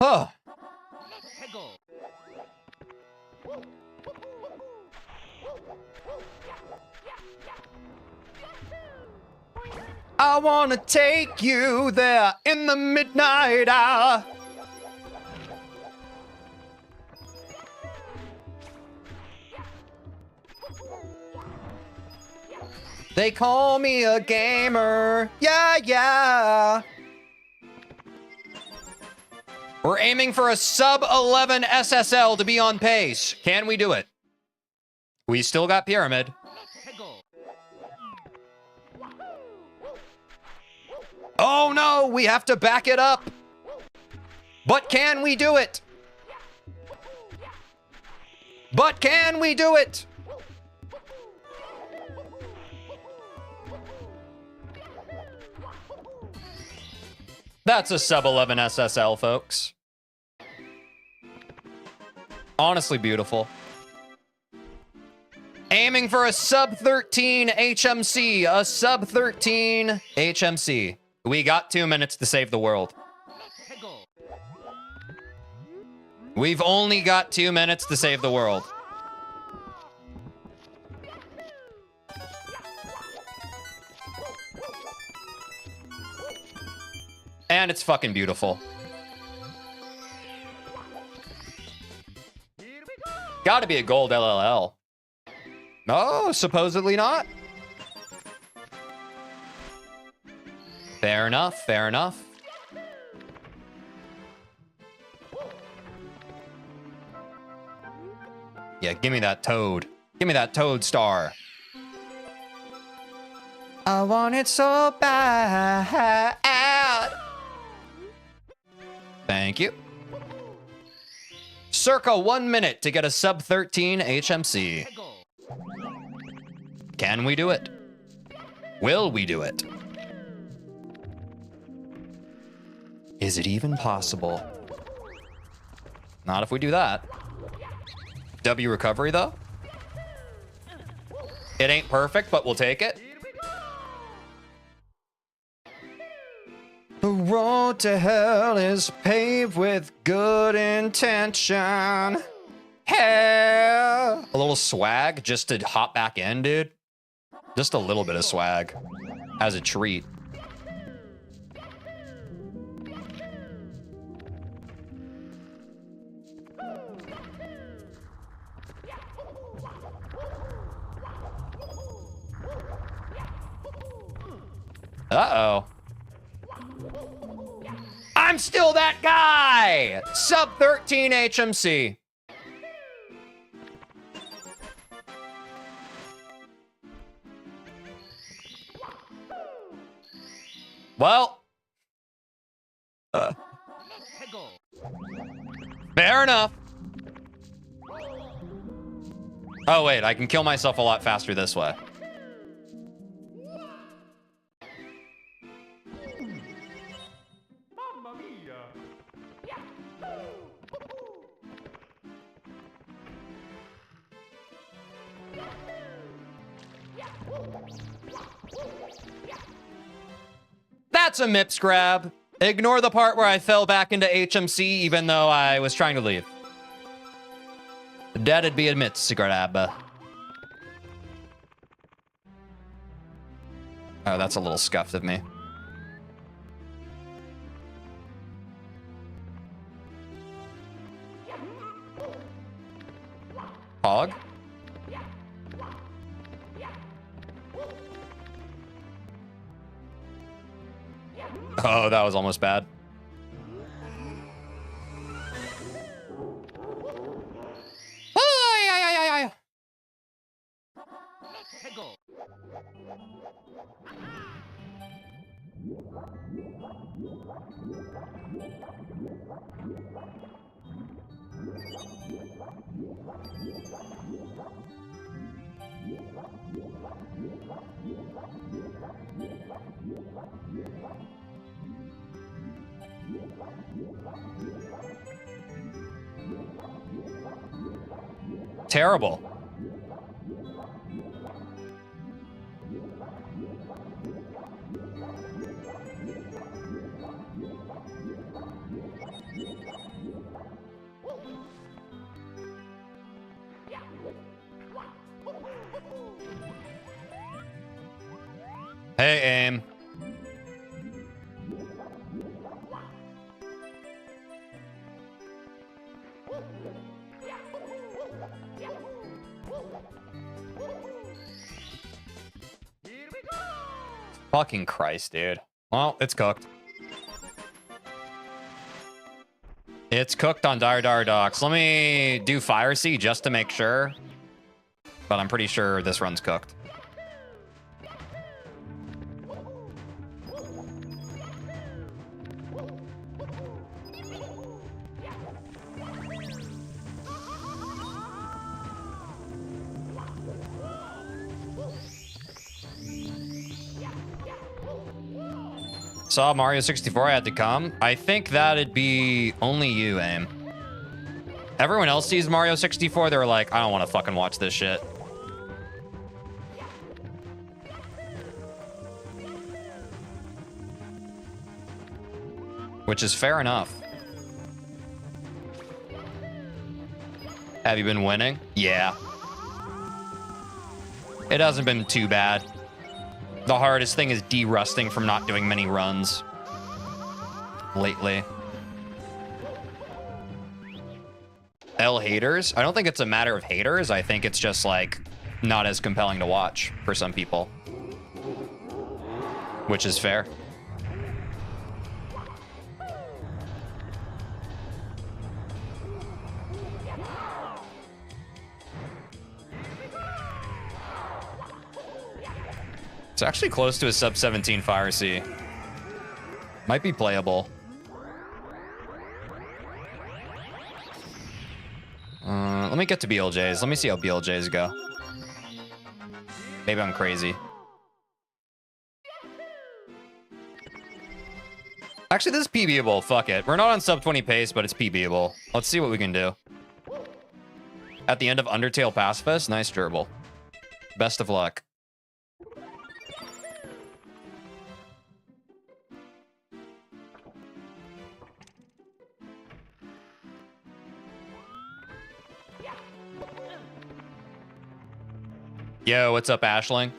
Oh. I wanna take you there in the midnight hour. They call me a gamer. Yeah, yeah. We're aiming for a sub 11 SSL to be on pace. Can we do it? We still got Pyramid. Oh no, we have to back it up. But can we do it? But can we do it? That's a sub 11 SSL, folks. Honestly beautiful. Aiming for a sub 13 HMC. A sub 13 HMC. We got 2 minutes to save the world. We've only got 2 minutes to save the world. And it's fucking beautiful. Gotta be a gold LLL. No, supposedly not. Fair enough, fair enough. Yeah, give me that toad. Give me that toad star. I want it so bad. Thank you. Circa 1 minute to get a sub 13 HMC. Can we do it? Will we do it? Is it even possible? Not if we do that. W recovery, though. It ain't perfect, but we'll take it. The road to hell is paved with good intention. Hell. A little swag just to hop back in, dude. Just a little bit of swag as a treat. Uh-oh. I'm still that guy! Sub 13 HMC. Well. Fair enough. Oh, wait. I can kill myself a lot faster this way. Mamma mia! That's a MIPS grab. Ignore the part where I fell back into HMC even though I was trying to leave. That'd be a MIPS grab. Oh, that's a little scuffed of me. Hog? Oh, that was almost bad. Terrible. Hey, aim. Fucking Christ, dude. Well, it's cooked. It's cooked on Dire Dire Docks. Let me do Fire Sea just to make sure. But I'm pretty sure this run's cooked. Saw Mario 64, I had to come. I think that'd be only you, Aim. Everyone else sees Mario 64, they're like, I don't want to fucking watch this shit. which is fair enough. Have you been winning? Yeah. It hasn't been too bad. The hardest thing is de-rusting from not doing many runs lately. L haters? I don't think it's a matter of haters. I think it's just like not as compelling to watch for some people, which is fair. It's actually close to a sub 17 Fire C. Might be playable. Let me get to BLJs. Let me see how BLJs go. Maybe I'm crazy. Actually, this is PBable. Fuck it. We're not on sub 20 pace, but it's PBable. Let's see what we can do. At the end of Undertale Pacifist, nice gerbil. Best of luck. Yo, what's up, Ashling?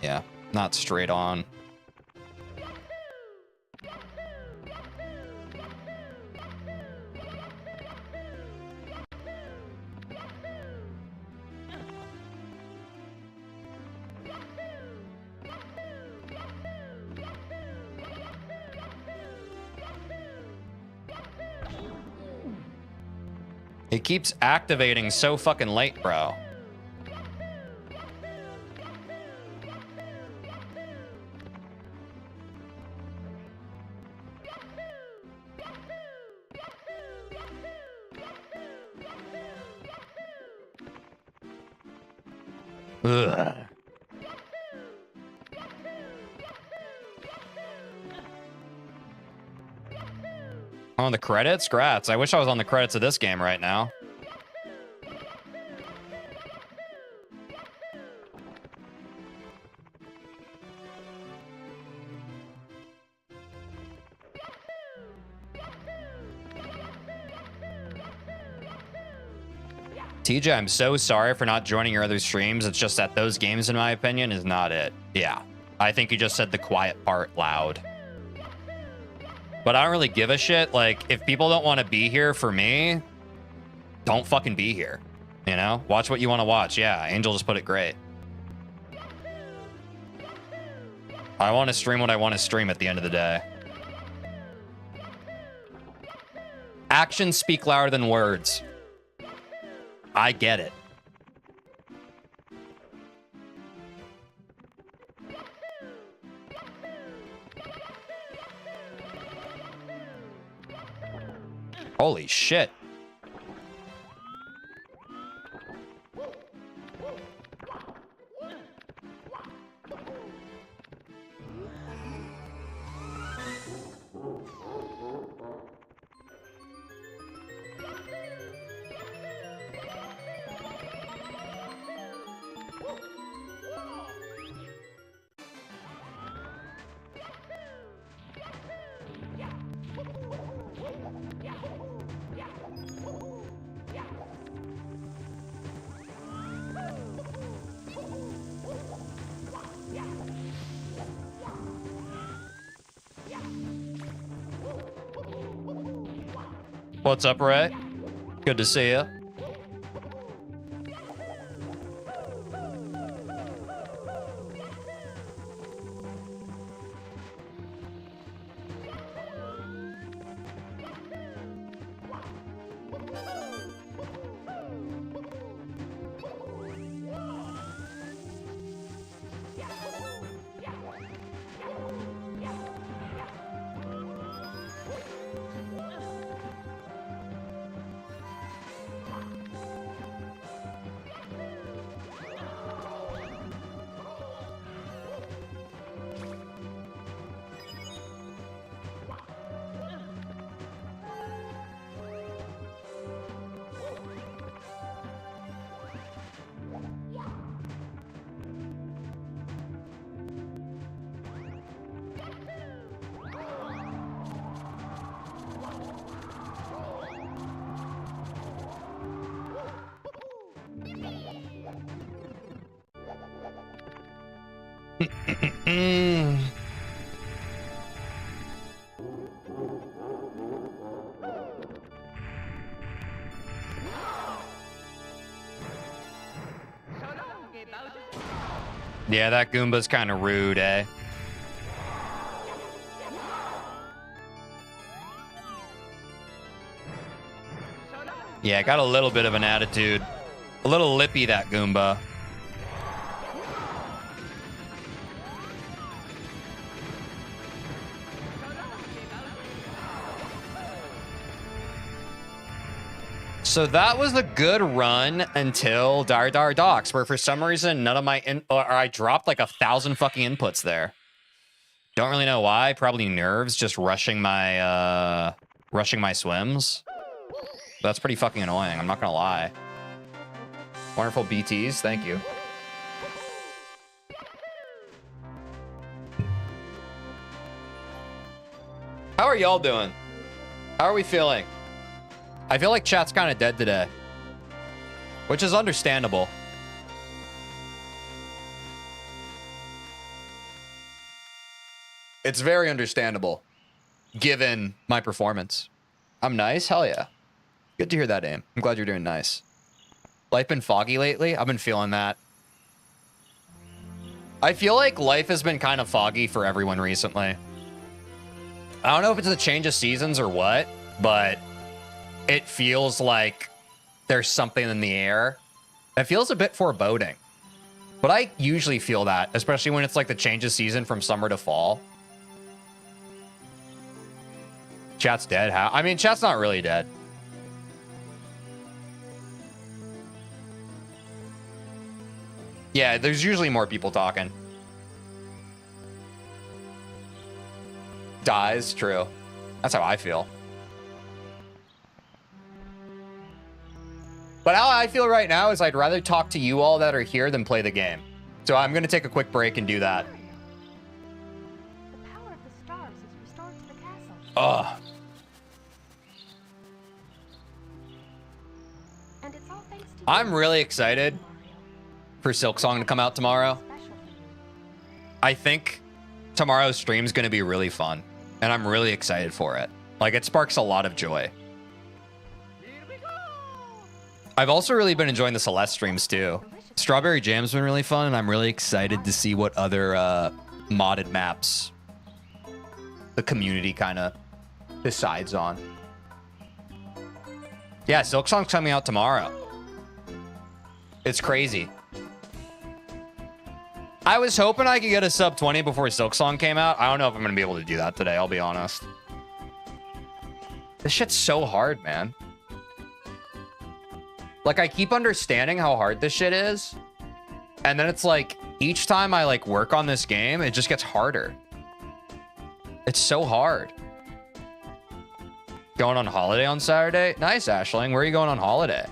Yeah, not straight on. It keeps activating so fucking late, bro. Ugh. On the credits? Grats. I wish I was on the credits of this game right now. TJ, I'm so sorry for not joining your other streams. It's just that those games, in my opinion, is not it. Yeah. I think you just said the quiet part loud. But I don't really give a shit. Like, if people don't want to be here for me, don't fucking be here. You know? Watch what you want to watch. Yeah, Angel just put it great. I want to stream what I want to stream at the end of the day. Actions speak louder than words. I get it. Holy shit. What's up, Ray? Good to see you. Yeah, that Goomba's kind of rude, eh? Yeah, got a little bit of an attitude. A little lippy, that Goomba. So that was a good run until Dar Dar Docks, where for some reason none of my or I dropped like 1,000 fucking inputs there. Don't really know why. Probably nerves, just rushing my swims. That's pretty fucking annoying. I'm not gonna lie. Wonderful BTs, thank you. How are y'all doing? How are we feeling? I feel like chat's kind of dead today, which is understandable. It's very understandable, given my performance. I'm nice? Hell yeah. Good to hear that, Aim. I'm glad you're doing nice. Life been foggy lately? I've been feeling that. I feel like life has been kind of foggy for everyone recently. I don't know if it's a change of seasons or what, but it feels like there's something in the air. It feels a bit foreboding. But I usually feel that, especially when it's like the change of season from summer to fall. Chat's dead. How? I mean, chat's not really dead. Yeah, there's usually more people talking. Dies, true. That's how I feel. But how I feel right now is I'd rather talk to you all that are here than play the game. So I'm going to take a quick break and do that. The power of the stars is restored to the castle. Ugh. And it's all thanks to I'm you, really excited Mario. for Silk Song to come out tomorrow. Special for you. I think tomorrow's stream is going to be really fun, and I'm really excited for it. Like, it sparks a lot of joy. I've also really been enjoying the Celeste streams too. Strawberry Jam's been really fun, and I'm really excited to see what other modded maps the community kind of decides on. Yeah, Silk Song's coming out tomorrow. It's crazy. I was hoping I could get a sub 20 before Silk Song came out. I don't know if I'm going to be able to do that today, I'll be honest. This shit's so hard, man. Like, I keep understanding how hard this shit is. And then it's like, each time I, like, work on this game, it just gets harder. It's so hard. Going on holiday on Saturday? Nice, Ashling. Where are you going on holiday?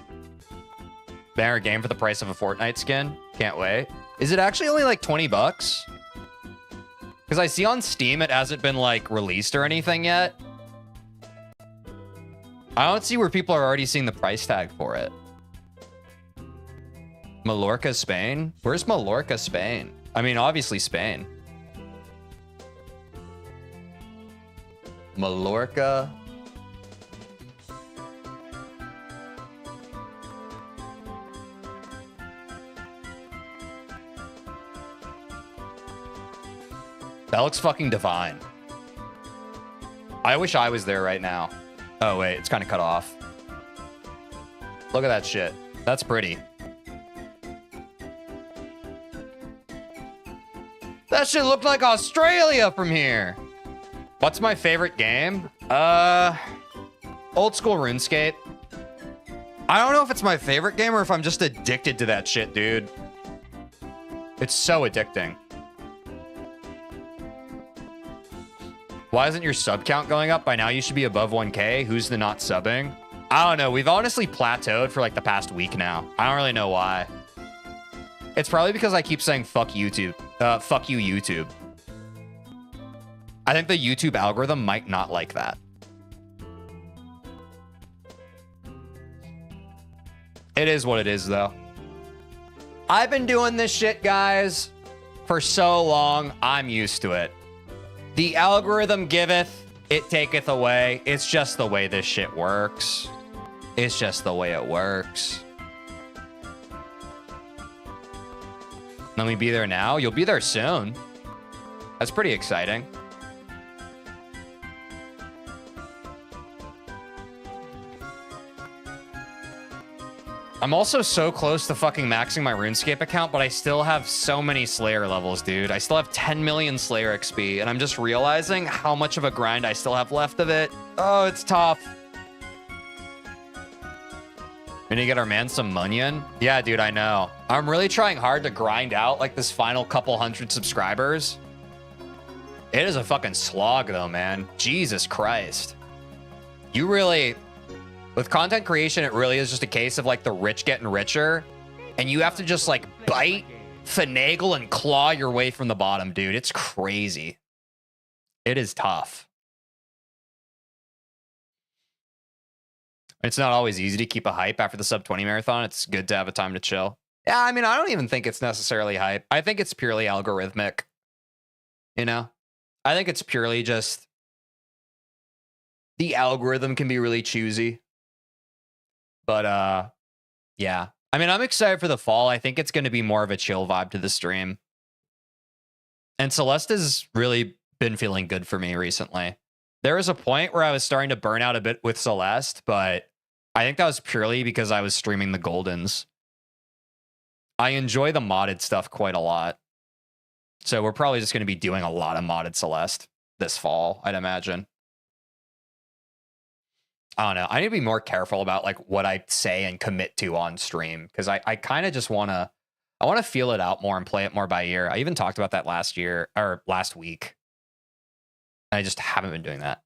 Banner game for the price of a Fortnite skin? Can't wait. Is it actually only, like, 20 bucks? Because I see on Steam it hasn't been, like, released or anything yet. I don't see where people are already seeing the price tag for it. Mallorca, Spain? Where's Mallorca, Spain? I mean, obviously Spain. Mallorca. That looks fucking divine. I wish I was there right now. Oh, wait, it's kind of cut off. Look at that shit. That's pretty. That shit looked like Australia from here. What's my favorite game? Old school RuneScape. I don't know if it's my favorite game or if I'm just addicted to that shit, dude. It's so addicting. Why isn't your sub count going up? By now you should be above 1K. Who's the not subbing? I don't know. We've honestly plateaued for like the past week now. I don't really know why. It's probably because I keep saying fuck YouTube. Fuck you, YouTube. I think the YouTube algorithm might not like that. It is what it is, though. I've been doing this shit, guys, for so long, I'm used to it. The algorithm giveth, it taketh away. It's just the way this shit works. It's just the way it works. Let me be there now. You'll be there soon. That's pretty exciting. I'm also so close to fucking maxing my RuneScape account, but I still have so many Slayer levels, dude. I still have 10 million Slayer XP, and I'm just realizing how much of a grind I still have left of it. Oh, it's tough. We need to get our man some Munyon. Yeah, dude, I know. I'm really trying hard to grind out like this final couple hundred subscribers. It is a fucking slog though, man. Jesus Christ. You really... With content creation, it really is just a case of like the rich getting richer, and you have to just like bite, finagle, and claw your way from the bottom, dude. It's crazy. It is tough. It's not always easy to keep a hype after the sub 20 marathon. It's good to have a time to chill. Yeah, I mean, I don't even think it's necessarily hype. I think it's purely algorithmic. You know? I think it's purely just the algorithm can be really choosy. But, yeah. I mean, I'm excited for the fall. I think it's going to be more of a chill vibe to the stream. And Celeste has really been feeling good for me recently. There was a point where I was starting to burn out a bit with Celeste, but I think that was purely because I was streaming the Goldens. I enjoy the modded stuff quite a lot. So we're probably just going to be doing a lot of modded Celeste this fall, I'd imagine. I don't know. I need to be more careful about like what I say and commit to on stream, because I kind of just want to feel it out more and play it more by ear. I even talked about that last week. I just haven't been doing that.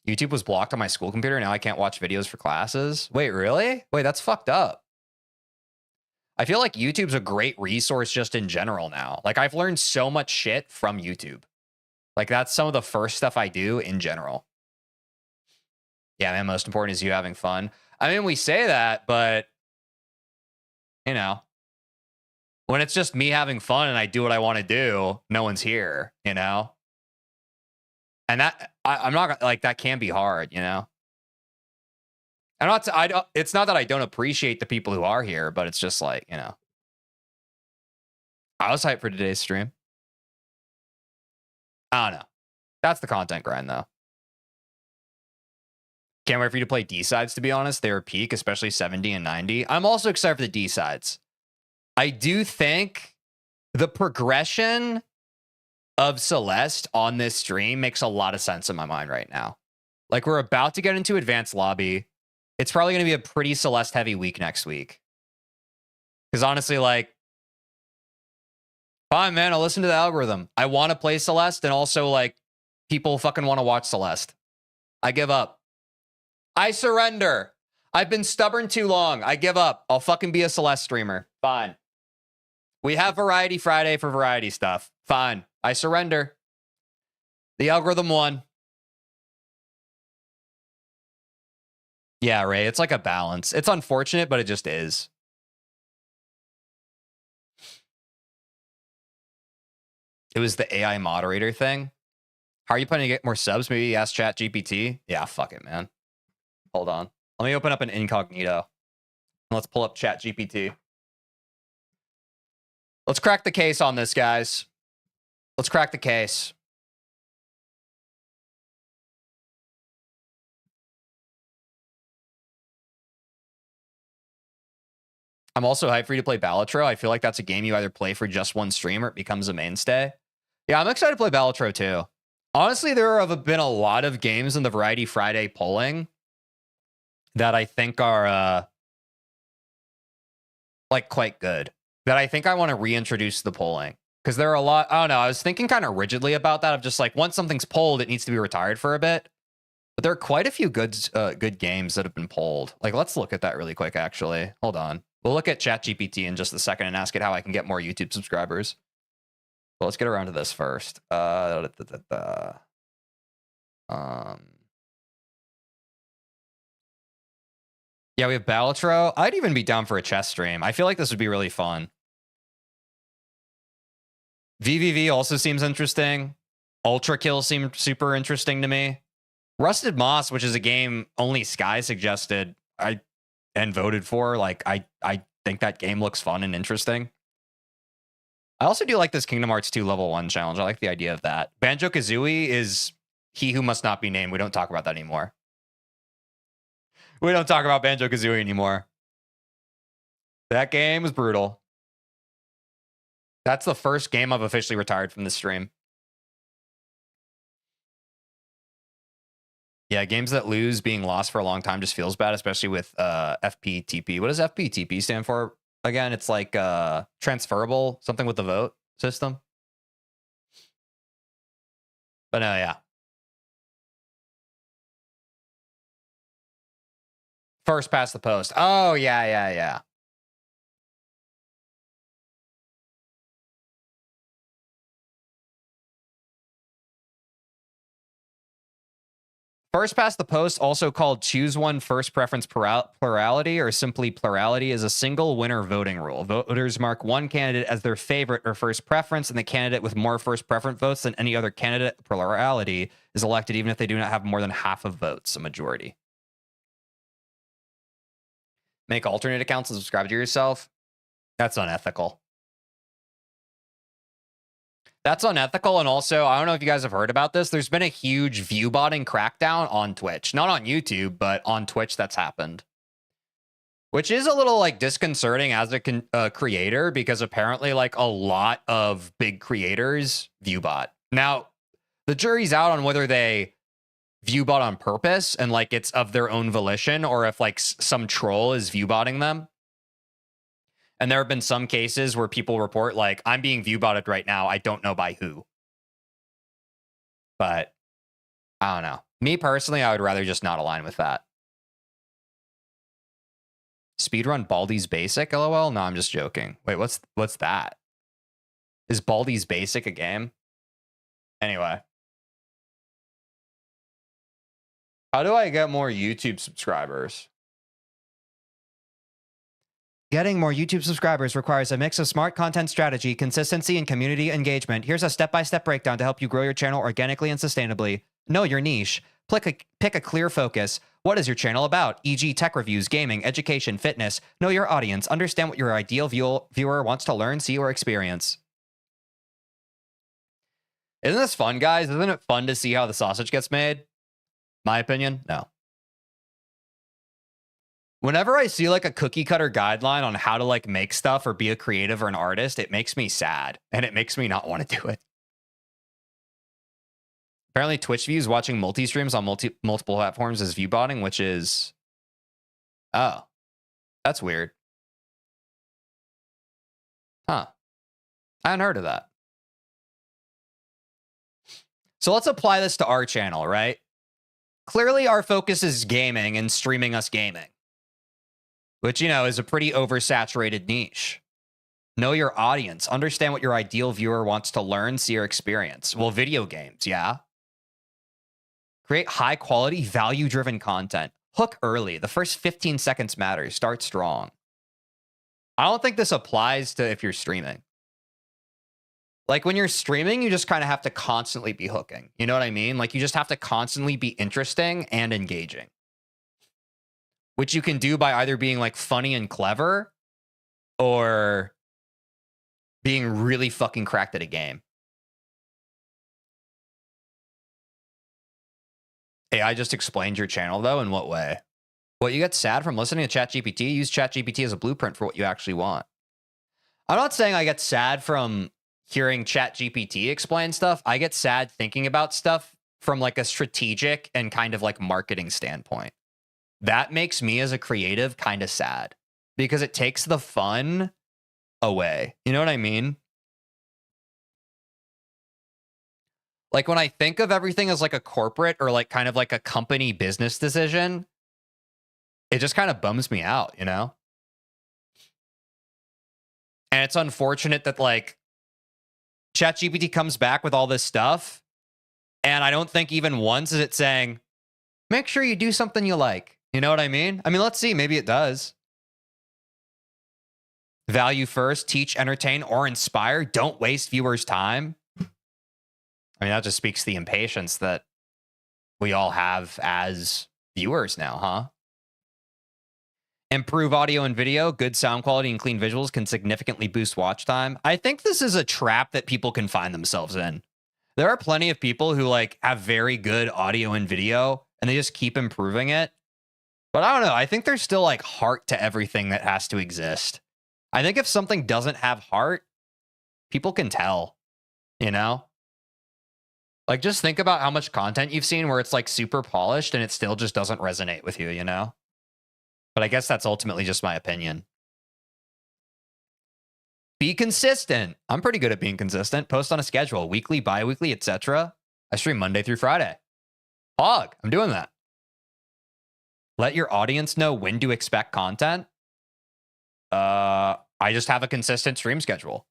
YouTube was blocked on my school computer. Now I can't watch videos for classes. Wait, really? Wait, that's fucked up. I feel like YouTube's a great resource just in general now. Like I've learned so much shit from YouTube. Like that's some of the first stuff I do in general. Yeah, man, most important is you having fun. I mean, we say that, but, you know, when it's just me having fun and I do what I want to do, no one's here, you know? And that, I'm not, like, that can be hard, you know? It's not that I don't appreciate the people who are here, but it's just like, you know. I was hyped for today's stream. I don't know. That's the content grind, though. Can't wait for you to play D-sides, to be honest. They were peak, especially 70 and 90. I'm also excited for the D-sides. I do think the progression of Celeste on this stream makes a lot of sense in my mind right now. Like, we're about to get into advanced lobby. It's probably going to be a pretty Celeste-heavy week next week. Because honestly, like, fine, man, I'll listen to the algorithm. I want to play Celeste, and also, like, people fucking want to watch Celeste. I give up. I surrender. I've been stubborn too long. I give up. I'll fucking be a Celeste streamer. Fine. We have Variety Friday for variety stuff. Fine. I surrender. The algorithm won. Yeah, Ray, it's like a balance. It's unfortunate, but it just is. It was the AI moderator thing. How are you planning to get more subs? Maybe ask ChatGPT? Yeah, fuck it, man. Hold on. Let me open up an incognito. Let's pull up ChatGPT. Let's crack the case on this, guys. Let's crack the case. I'm also hyped for you to play Balatro. I feel like that's a game you either play for just one stream or it becomes a mainstay. Yeah, I'm excited to play Balatro too. Honestly, there have been a lot of games in the Variety Friday polling that I think are like quite good. That I think I want to reintroduce to the polling. Because there are a lot, I don't know, I was thinking kind of rigidly about that, of just like, once something's polled, it needs to be retired for a bit. But there are quite a few good games that have been polled. Like, let's look at that really quick, actually. Hold on. We'll look at ChatGPT in just a second and ask it how I can get more YouTube subscribers. But let's get around to this first. Yeah, we have Balatro. I'd even be down for a chess stream. I feel like this would be really fun. VVV also seems interesting. Ultra Kill seemed super interesting to me. Rusted Moss, which is a game only Sky suggested and voted for. Like, I think that game looks fun and interesting. I also do like this Kingdom Hearts 2 level 1 challenge. I like the idea of that. Banjo-Kazooie is He Who Must Not Be Named. We don't talk about that anymore. We don't talk about Banjo-Kazooie anymore. That game was brutal. That's the first game I've officially retired from the stream. Yeah, games that lose being lost for a long time just feels bad, especially with FPTP. What does FPTP stand for? Again, it's like transferable, something with the vote system. But no, yeah. First past the post. Oh, yeah. First past the post, also called choose one first preference plurality, or simply plurality, is a single winner voting rule. Voters mark one candidate as their favorite or first preference, and the candidate with more first preference votes than any other candidate, plurality, is elected even if they do not have more than half of votes, a majority. Make alternate accounts and subscribe to yourself. That's unethical. That's unethical. And also, I don't know if you guys have heard about this. There's been a huge view botting crackdown on Twitch. Not on YouTube, but on Twitch that's happened. Which is a little like disconcerting as a creator, because apparently like a lot of big creators view bot. Now, the jury's out on whether they view bot on purpose and like it's of their own volition, or if like some troll is view botting them. And there have been some cases where people report like, I'm being view botted right now. I don't know by who. But I don't know. Me personally, I would rather just not align with that. Speedrun Baldi's Basic, LOL? No, I'm just joking. Wait, what's that? Is Baldi's Basic a game? Anyway. How do I get more YouTube subscribers? Getting more YouTube subscribers requires a mix of smart content strategy, consistency, and community engagement. Here's a step-by-step breakdown to help you grow your channel organically and sustainably. Know your niche. Pick a clear focus. What is your channel about? E.g. tech reviews, gaming, education, fitness. Know your audience. Understand what your ideal viewer wants to learn, see, or experience. Isn't this fun, guys? Isn't it fun to see how the sausage gets made? My opinion? No. Whenever I see like a cookie cutter guideline on how to like make stuff or be a creative or an artist, it makes me sad and it makes me not want to do it. Apparently Twitch views watching multi-streams on multiple platforms is view botting, which is... Oh, that's weird. Huh. I hadn't heard of that. So let's apply this to our channel, right? Clearly our focus is gaming and streaming us gaming, which, you know, is a pretty oversaturated niche. Know your audience. Understand what your ideal viewer wants to learn, see, or experience. Well, video games, yeah. Create high-quality, value-driven content. Hook early. The first 15 seconds matter. Start strong. I don't think this applies to if you're streaming. Like, when you're streaming, you just kind of have to constantly be hooking. You know what I mean? Like, you just have to constantly be interesting and engaging, which you can do by either being like funny and clever or being really fucking cracked at a game. Hey, I just explained your channel though. In what way? What, you get sad from listening to ChatGPT? Use ChatGPT as a blueprint for what you actually want. I'm not saying I get sad from hearing ChatGPT explain stuff. I get sad thinking about stuff from like a strategic and kind of like marketing standpoint. That makes me as a creative kind of sad because it takes the fun away. You know what I mean? Like when I think of everything as like a corporate or like kind of like a company business decision, it just kind of bums me out, you know? And it's unfortunate that like ChatGPT comes back with all this stuff, and I don't think even once is it saying, make sure you do something you like. You know what I mean? I mean, let's see. Maybe it does. Value first, teach, entertain, or inspire. Don't waste viewers' time. I mean, that just speaks to the impatience that we all have as viewers now, huh? Improve audio and video. Good sound quality and clean visuals can significantly boost watch time. I think this is a trap that people can find themselves in. There are plenty of people who like have very good audio and video and they just keep improving it. But I don't know. I think there's still like heart to everything that has to exist. I think if something doesn't have heart, people can tell, you know? Like just think about how much content you've seen where it's like super polished and it still just doesn't resonate with you, you know? But I guess that's ultimately just my opinion. Be consistent. I'm pretty good at being consistent. Post on a schedule, weekly, bi-weekly, etc. I stream Monday through Friday. Hog, I'm doing that. Let your audience know when to expect content. I just have a consistent stream schedule.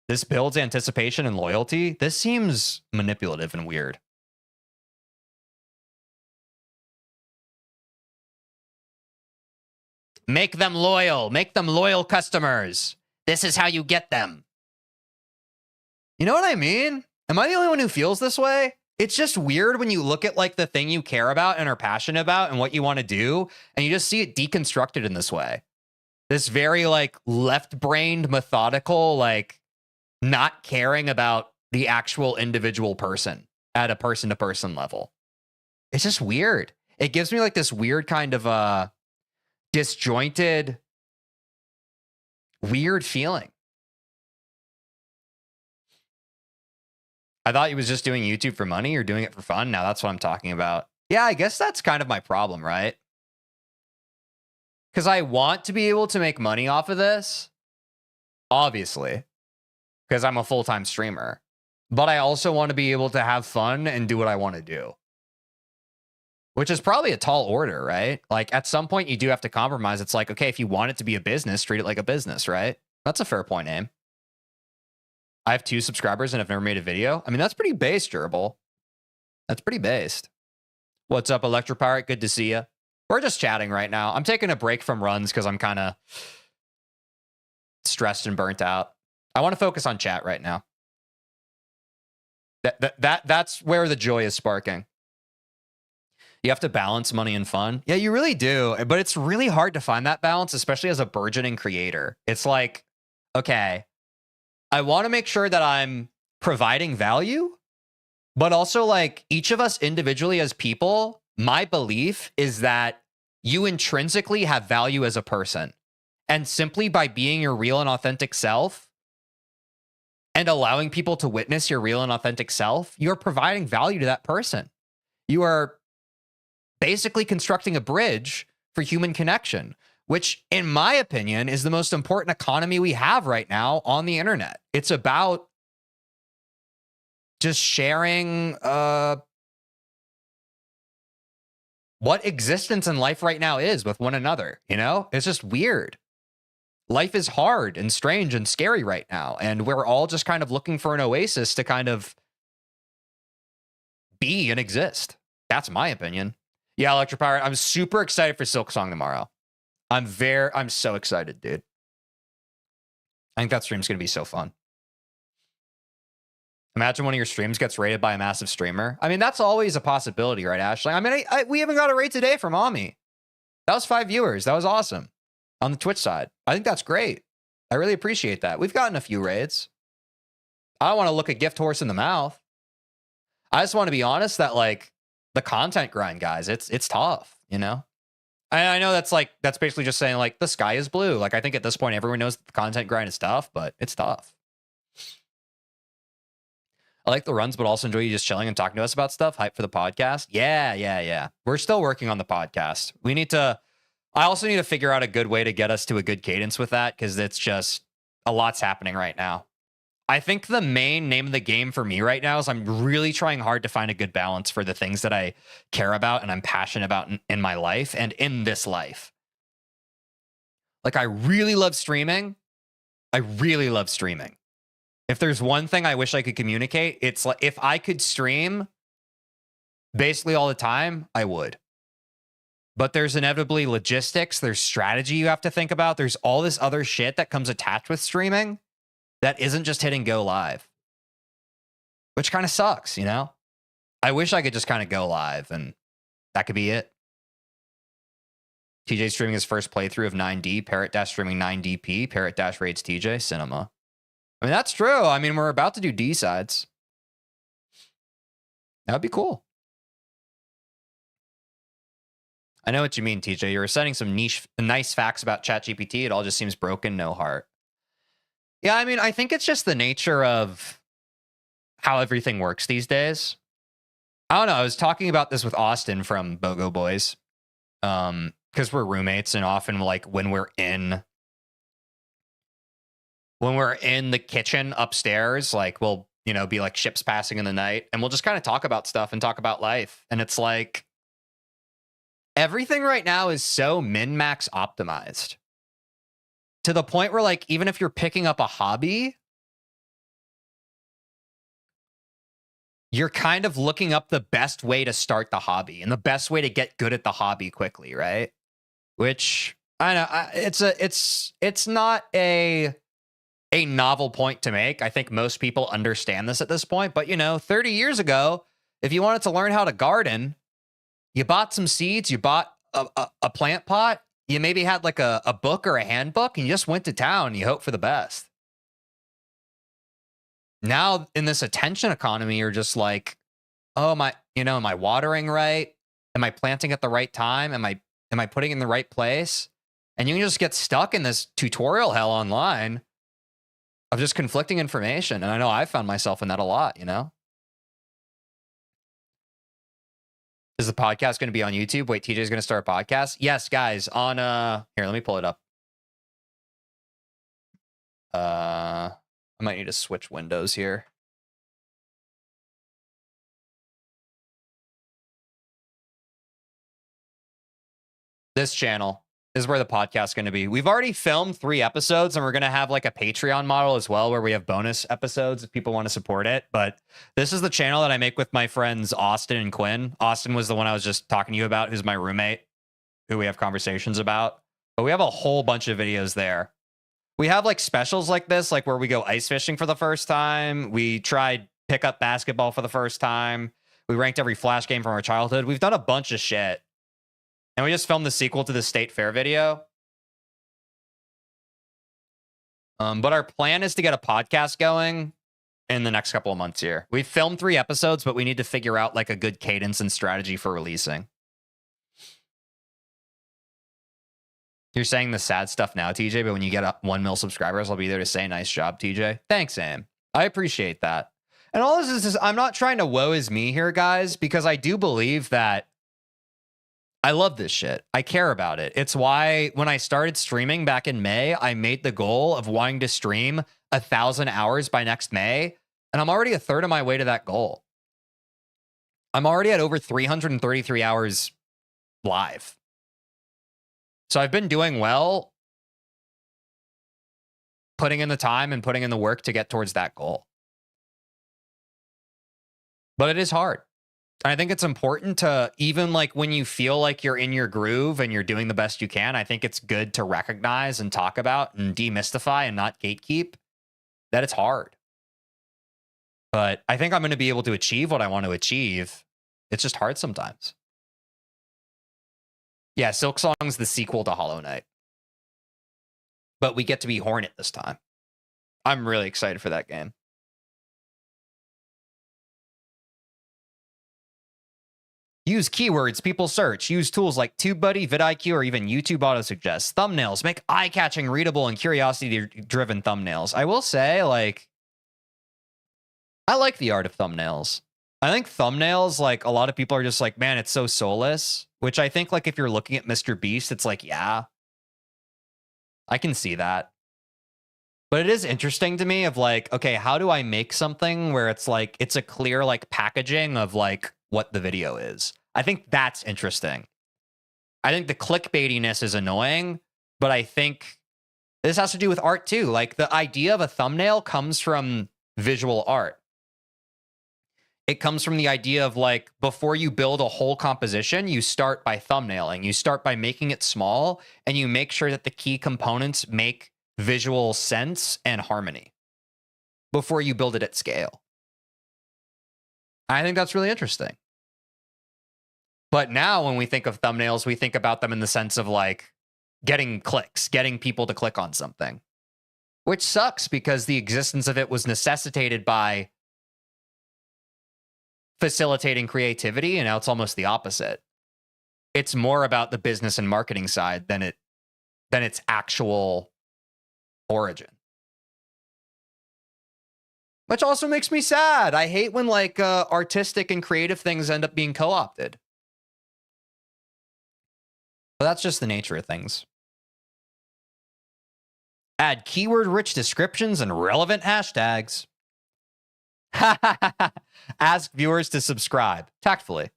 This builds anticipation and loyalty. This seems manipulative and weird. Make them loyal. Make them loyal customers. This is how you get them. You know what I mean? Am I the only one who feels this way? It's just weird when you look at like the thing you care about and are passionate about and what you want to do, and you just see it deconstructed in this way. This very like left-brained, methodical, like not caring about the actual individual person at a person-to-person level. It's just weird. It gives me like this weird kind of disjointed, weird feeling. I thought he was just doing YouTube for money or doing it for fun. Now that's what I'm talking about. Yeah, I guess that's kind of my problem, right? Because I want to be able to make money off of this, obviously, because I'm a full-time streamer. But I also want to be able to have fun and do what I want to do. Which is probably a tall order, right? Like, at some point, you do have to compromise. It's like, okay, if you want it to be a business, treat it like a business, right? That's a fair point, Aim. I have 2 subscribers and I've never made a video. I mean, that's pretty based, Gerbil. That's pretty based. What's up, Electropirate? Good to see you. We're just chatting right now. I'm taking a break from runs because I'm kind of stressed and burnt out. I want to focus on chat right now. That's where the joy is sparking. You have to balance money and fun. Yeah, you really do. But it's really hard to find that balance, especially as a burgeoning creator. It's like, okay, I want to make sure that I'm providing value, but also like each of us individually as people, my belief is that you intrinsically have value as a person. And simply by being your real and authentic self and allowing people to witness your real and authentic self, you're providing value to that person. You are basically constructing a bridge for human connection, which, in my opinion, is the most important economy we have right now on the internet. It's about just sharing what existence in life right now is with one another, you know? It's just weird. Life is hard and strange and scary right now, and we're all just kind of looking for an oasis to kind of be and exist. That's my opinion. Yeah, Electropirate, I'm super excited for Silk Song tomorrow. I'm so excited, dude. I think that stream's going to be so fun. Imagine one of your streams gets rated by a massive streamer. I mean, that's always a possibility, right, Ashley? I mean, we haven't got a rate today from Ami. That was 5 viewers. That was awesome. On the Twitch side. I think that's great. I really appreciate that. We've gotten a few raids. I don't want to look a gift horse in the mouth. I just want to be honest that, like, the content grind, guys, it's tough, you know? I know that's basically just saying, like, the sky is blue. Like, I think at this point, everyone knows the content grind is tough, but it's tough. I like the runs, but also enjoy you just chilling and talking to us about stuff. Hype for the podcast. Yeah. We're still working on the podcast. I also need to figure out a good way to get us to a good cadence with that, because it's just a lot's happening right now. I think the main name of the game for me right now is I'm really trying hard to find a good balance for the things that I care about and I'm passionate about in my life and in this life. Like, I really love streaming. If there's one thing I wish I could communicate, it's like, if I could stream basically all the time, I would. but there's inevitably logistics, there's strategy you have to think about, there's all this other shit that comes attached with streaming that isn't just hitting go live, which kind of sucks, you know? I wish I could just kind of go live and that could be it. TJ streaming his first playthrough of 9D, Parrot Dash streaming 9DP, Parrot Dash raids TJ, cinema. I mean, that's true. I mean, we're about to do D-sides. That would be cool. I know what you mean, TJ. You're reciting some nice facts about ChatGPT. It all just seems broken, no heart. Yeah, I mean, I think it's just the nature of how everything works these days. I don't know. I was talking about this with Austin from BOGO Boys. Because we're roommates, and often like when we're in the kitchen upstairs, like we'll, you know, be like ships passing in the night, and we'll just kind of talk about stuff and talk about life. And it's like everything right now is so min-max optimized to the point where, like, even if you're picking up a hobby, you're kind of looking up the best way to start the hobby and the best way to get good at the hobby quickly, right? Which I know it's not a novel point to make. I think most people understand this at this point, but you know, 30 years ago, if you wanted to learn how to garden, you bought some seeds, you bought a plant pot, you maybe had like a book or a handbook, and you just went to town and you hope for the best. Now in this attention economy, you're just like, oh, am I watering right? Am I planting at the right time? Am I putting it in the right place? And you can just get stuck in this tutorial hell online of just conflicting information. And I know I found myself in that a lot, you know? Is the podcast going to be on YouTube? Wait, TJ's going to start a podcast? Yes, guys, on here, let me pull it up. I might need to switch windows here. This channel is where the podcast is going to be. We've already filmed 3 episodes, and we're going to have like a Patreon model as well, where we have bonus episodes if people want to support it. But this is the channel that I make with my friends Austin and Quinn. Austin was the one I was just talking to you about, who's my roommate, who we have conversations about. But we have a whole bunch of videos there. We have like specials like this, like where we go ice fishing for the first time. We tried pickup basketball for the first time. We ranked every Flash game from our childhood. We've done a bunch of shit. And we just filmed the sequel to the State Fair video. But our plan is to get a podcast going in the next couple of months here. We've filmed 3 episodes, but we need to figure out like a good cadence and strategy for releasing. You're saying the sad stuff now, TJ, but when you get up 1 mil subscribers, I'll be there to say nice job, TJ. Thanks, Am. I appreciate that. And all this is I'm not trying to woe is me here, guys, because I do believe that I love this shit. I care about it. It's why when I started streaming back in May, I made the goal of wanting to stream 1,000 hours by next May. And I'm already a third of my way to that goal. I'm already at over 333 hours live. So I've been doing well, putting in the time and putting in the work to get towards that goal. But it is hard. And I think it's important to, even like when you feel like you're in your groove and you're doing the best you can, I think it's good to recognize and talk about and demystify and not gatekeep that it's hard. But I think I'm going to be able to achieve what I want to achieve. It's just hard sometimes. Yeah, Silk Song's the sequel to Hollow Knight. But we get to be Hornet this time. I'm really excited for that game. Use keywords people search. Use tools like TubeBuddy, vidIQ, or even YouTube Autosuggest. Thumbnails. Make eye-catching, readable, and curiosity-driven thumbnails. I will say, like, I like the art of thumbnails. I think thumbnails, like, a lot of people are just like, man, it's so soulless. Which I think, like, if you're looking at Mr. Beast, it's like, yeah. I can see that. But it is interesting to me of like, okay, how do I make something where it's like, it's a clear, like, packaging of, like, what the video is. I think that's interesting. I think the clickbaitiness is annoying, but I think this has to do with art too. Like the idea of a thumbnail comes from visual art. It comes from the idea of like, before you build a whole composition, you start by thumbnailing. You start by making it small, and you make sure that the key components make visual sense and harmony before you build it at scale. I think that's really interesting. But now when we think of thumbnails, we think about them in the sense of like getting clicks, getting people to click on something, which sucks because the existence of it was necessitated by facilitating creativity, and now it's almost the opposite. It's more about the business and marketing side than its actual origin. Which also makes me sad. I hate when like artistic and creative things end up being co-opted. But that's just the nature of things. Add keyword-rich descriptions and relevant hashtags. Ask viewers to subscribe tactfully.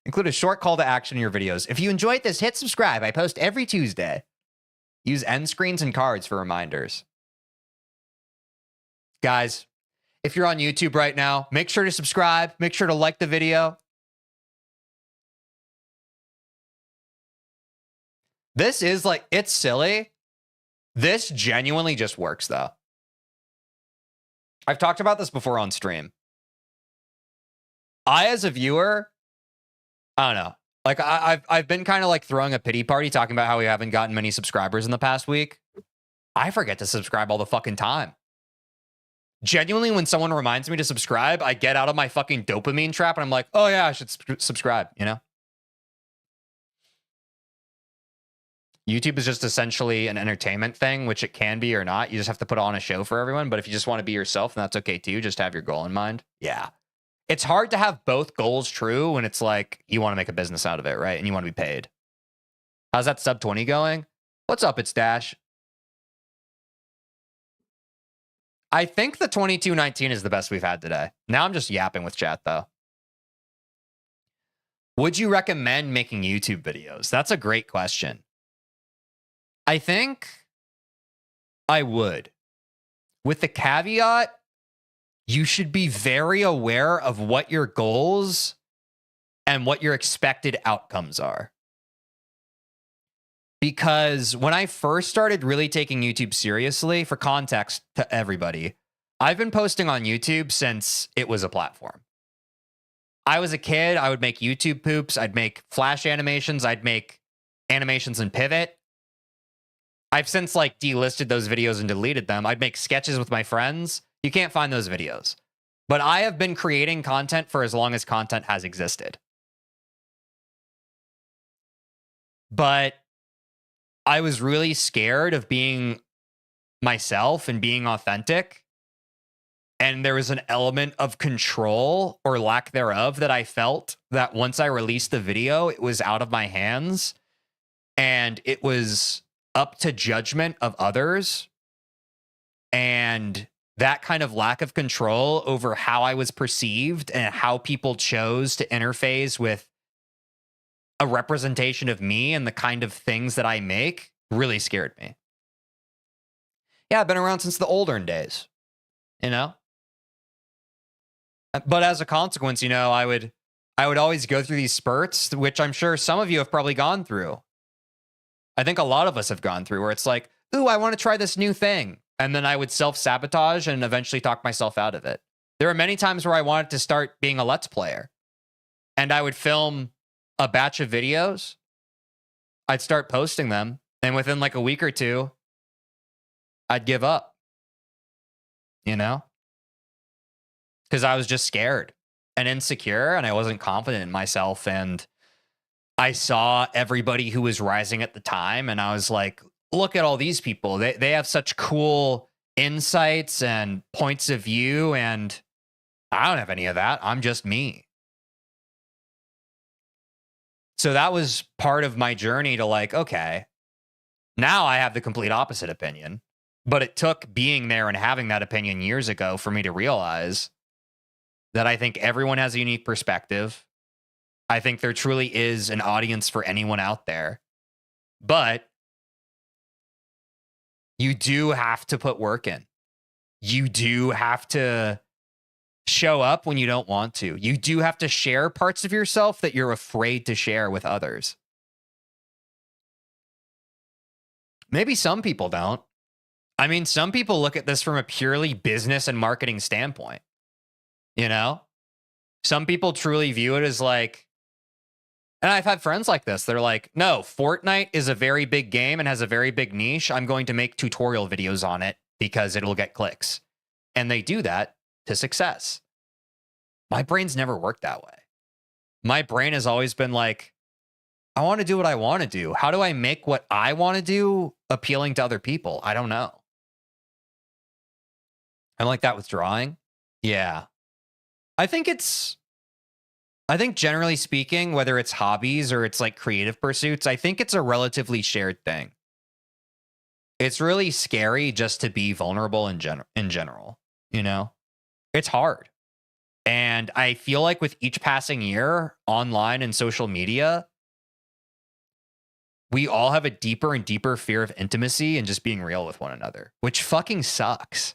Include a short call to action in your videos. If you enjoyed this, hit subscribe. I post every Tuesday. Use end screens and cards for reminders. Guys, if you're on YouTube right now, make sure to subscribe. Make sure to like the video. This is like, it's silly. This genuinely just works though. I've talked about this before on stream. I, as a viewer, I don't know. Like I've been kind of like throwing a pity party talking about how we haven't gotten many subscribers in the past week. I forget to subscribe all the fucking time. Genuinely, when someone reminds me to subscribe, I get out of my fucking dopamine trap and I'm like, oh yeah, I should subscribe, you know? YouTube is just essentially an entertainment thing, which it can be or not. You just have to put on a show for everyone. But if you just want to be yourself, then that's okay too. Just have your goal in mind. Yeah. It's hard to have both goals true when it's like you want to make a business out of it, right? And you want to be paid. How's that sub 20 going? What's up, it's Dash. I think the 2219 is the best we've had today. Now I'm just yapping with chat though. Would you recommend making YouTube videos? That's a great question. I think I would. With the caveat, you should be very aware of what your goals and what your expected outcomes are. Because when I first started really taking YouTube seriously, for context to everybody, I've been posting on YouTube since it was a platform. I was a kid, I would make YouTube poops, I'd make Flash animations, I'd make animations in Pivot. I've since like delisted those videos and deleted them. I'd make sketches with my friends. You can't find those videos. But I have been creating content for as long as content has existed. But I was really scared of being myself and being authentic. And there was an element of control or lack thereof that I felt that once I released the video, it was out of my hands and it was up to judgment of others. And that kind of lack of control over how I was perceived and how people chose to interface with a representation of me and the kind of things that I make really scared me. Yeah, I've been around since the olden days, you know? But as a consequence, you know, I would always go through these spurts, which I'm sure some of you have probably gone through. I think a lot of us have gone through where it's like, ooh, I want to try this new thing. And then I would self-sabotage and eventually talk myself out of it. There are many times where I wanted to start being a Let's Player. And I would film a batch of videos. I'd start posting them. And within like a week or two, I'd give up. You know? Because I was just scared and insecure and I wasn't confident in myself. And I saw everybody who was rising at the time and I was like, look at all these people. They have such cool insights and points of view and I don't have any of that. I'm just me. So that was part of my journey to like, okay, now I have the complete opposite opinion. But it took being there and having that opinion years ago for me to realize that I think everyone has a unique perspective. I think there truly is an audience for anyone out there. But you do have to put work in. You do have to show up when you don't want to. You do have to share parts of yourself that you're afraid to share with others. Maybe some people don't. I mean, some people look at this from a purely business and marketing standpoint. You know? Some people truly view it as like, and I've had friends like this. They're like, no, Fortnite is a very big game and has a very big niche. I'm going to make tutorial videos on it because it'll get clicks. And they do that to success. My brain's never worked that way. My brain has always been like, I want to do what I want to do. How do I make what I want to do appealing to other people? I don't know. I'm like that with drawing. Yeah. I think generally speaking, whether it's hobbies or it's like creative pursuits, I think it's a relatively shared thing. It's really scary just to be vulnerable in general, you know? It's hard. And I feel like with each passing year online and social media, we all have a deeper and deeper fear of intimacy and just being real with one another, which fucking sucks.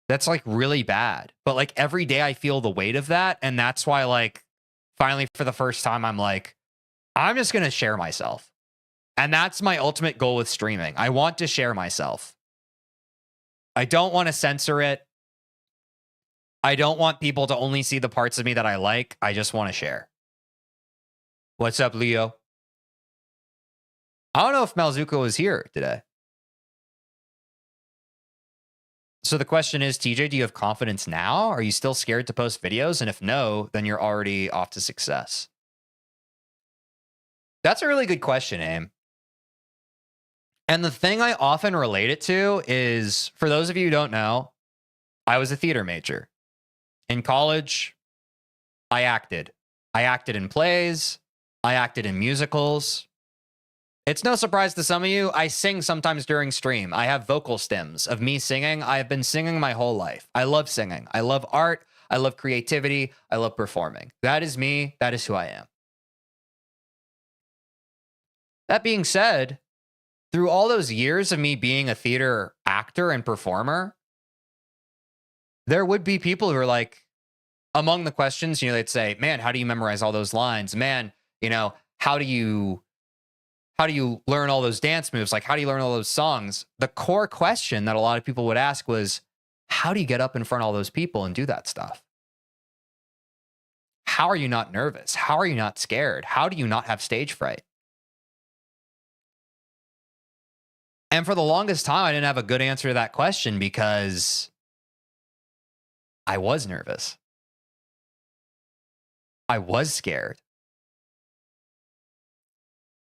That's like really bad. But like every day I feel the weight of that. And that's why like finally for the first time, I'm like, I'm just going to share myself. And that's my ultimate goal with streaming. I want to share myself. I don't want to censor it. I don't want people to only see the parts of me that I like. I just want to share. What's up, Leo? I don't know if Malzuka was here today. So the question is, TJ, do you have confidence now? Are you still scared to post videos? And if no, then you're already off to success. That's a really good question, Aim. And the thing I often relate it to is, for those of you who don't know, I was a theater major. In college, I acted. I acted in plays. I acted in musicals. It's no surprise to some of you, I sing sometimes during stream. I have vocal stems of me singing. I have been singing my whole life. I love singing. I love art. I love creativity. I love performing. That is me. That is who I am. That being said, through all those years of me being a theater actor and performer, there would be people who are like, among the questions, they'd say, man, how do you memorize all those lines? Man, how do you learn all those dance moves? Like, how do you learn all those songs? The core question that a lot of people would ask was, how do you get up in front of all those people and do that stuff? How are you not nervous? How are you not scared? How do you not have stage fright? And for the longest time, I didn't have a good answer to that question because I was nervous. I was scared.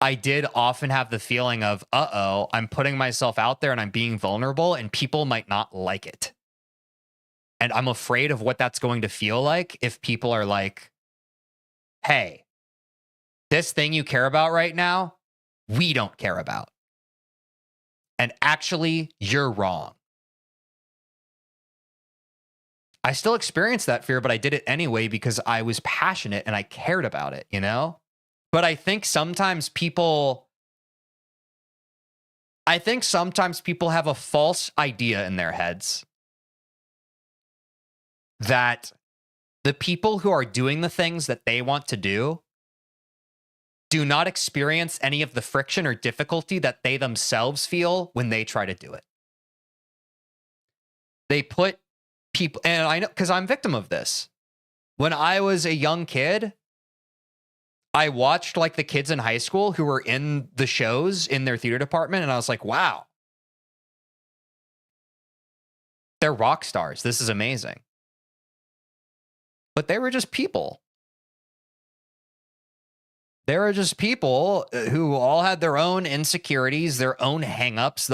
I did often have the feeling of, uh-oh, I'm putting myself out there and I'm being vulnerable and people might not like it. And I'm afraid of what that's going to feel like if people are like, hey, this thing you care about right now, we don't care about. And actually, you're wrong. I still experienced that fear, but I did it anyway because I was passionate and I cared about it, But I think sometimes people have a false idea in their heads that the people who are doing the things that they want to do not experience any of the friction or difficulty that they themselves feel when they try to do it. They put people, and I know because I'm a victim of this. When I was a young kid, I watched like the kids in high school who were in the shows in their theater department, and I was like, wow, they're rock stars. This is amazing. But they were just people. They were just people who all had their own insecurities, their own hangups,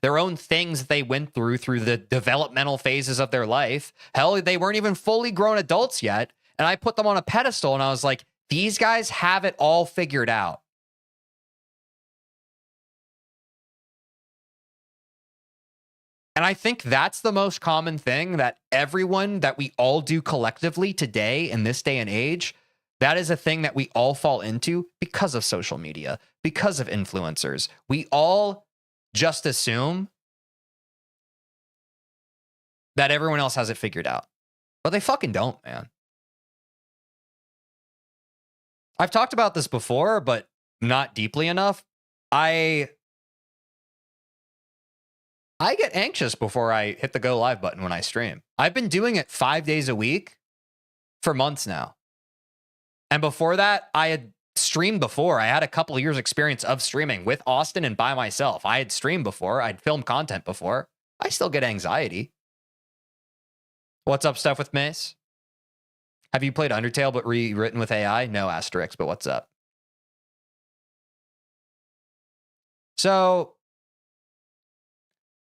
their own things that they went through the developmental phases of their life. Hell, they weren't even fully grown adults yet. And I put them on a pedestal and I was like, these guys have it all figured out. And I think that's the most common thing that we all do collectively today in this day and age. That is a thing that we all fall into because of social media, because of influencers. We all just assume that everyone else has it figured out. But they fucking don't, man. I've talked about this before, but not deeply enough. I get anxious before I hit the go live button when I stream. I've been doing it 5 days a week for months now. And before that, I had streamed before. I had a couple of years experience of streaming with Austin and by myself. I had streamed before. I'd filmed content before. I still get anxiety. What's up, Stuff with Mace? Have you played Undertale but rewritten with AI? No, asterisk, but what's up? So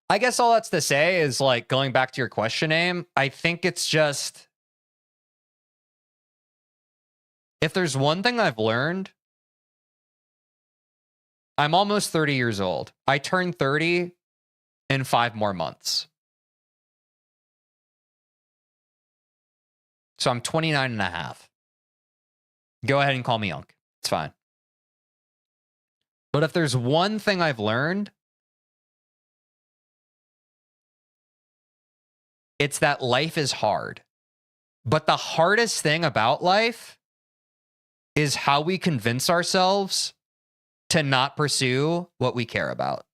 I guess all that's to say is, like, going back to your question, Aim, I think it's just, if there's one thing I've learned, I'm almost 30 years old. I turn 30 in 5 more months. So I'm 29 and a half. Go ahead and call me Unc. It's fine. But if there's one thing I've learned, it's that life is hard. But the hardest thing about life is how we convince ourselves to not pursue what we care about.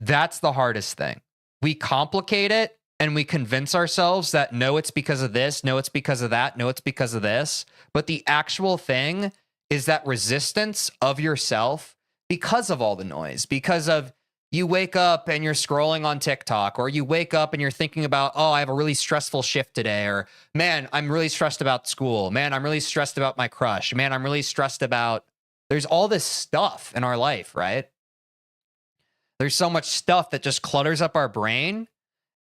That's the hardest thing. We complicate it and we convince ourselves that no, it's because of this, no, it's because of that, no, it's because of this. But the actual thing is that resistance of yourself because of all the noise, because of you wake up and you're scrolling on TikTok, or you wake up and you're thinking about, oh, I have a really stressful shift today, or man, I'm really stressed about school. Man, I'm really stressed about my crush. Man, I'm really stressed about, there's all this stuff in our life, right? There's so much stuff that just clutters up our brain,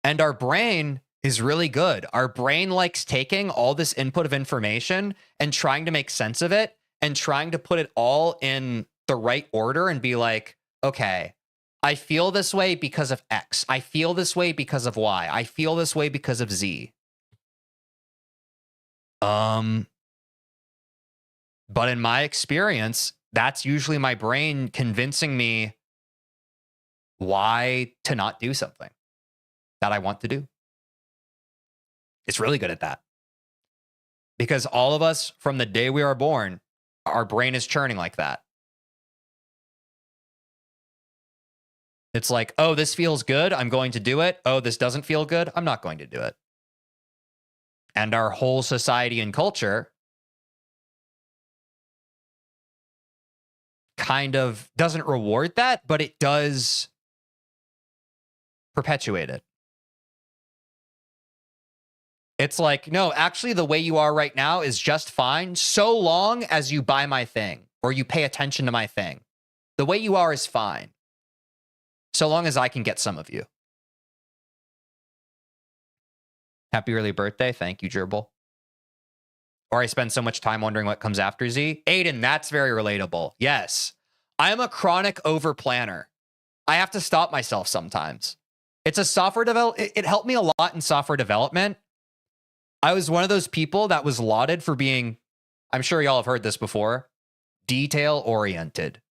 and our brain is really good. Our brain likes taking all this input of information and trying to make sense of it and trying to put it all in the right order and be like, okay, I feel this way because of X. I feel this way because of Y. I feel this way because of Z. But in my experience, that's usually my brain convincing me why to not do something that I want to do. It's really good at that. Because all of us, from the day we are born, our brain is churning like that. It's like, oh, this feels good, I'm going to do it. Oh, this doesn't feel good, I'm not going to do it. And our whole society and culture kind of doesn't reward that, but it does perpetuate it. It's like, no, actually the way you are right now is just fine, so long as you buy my thing or you pay attention to my thing. The way you are is fine, so long as I can get some of you. Happy early birthday. Thank you, Gerbil. Or I spend so much time wondering what comes after Z. Aiden, that's very relatable. Yes. I am a chronic over planner. I have to stop myself sometimes. It's a software development. It helped me a lot in software development. I was one of those people that was lauded for being, I'm sure y'all have heard this before, detail oriented.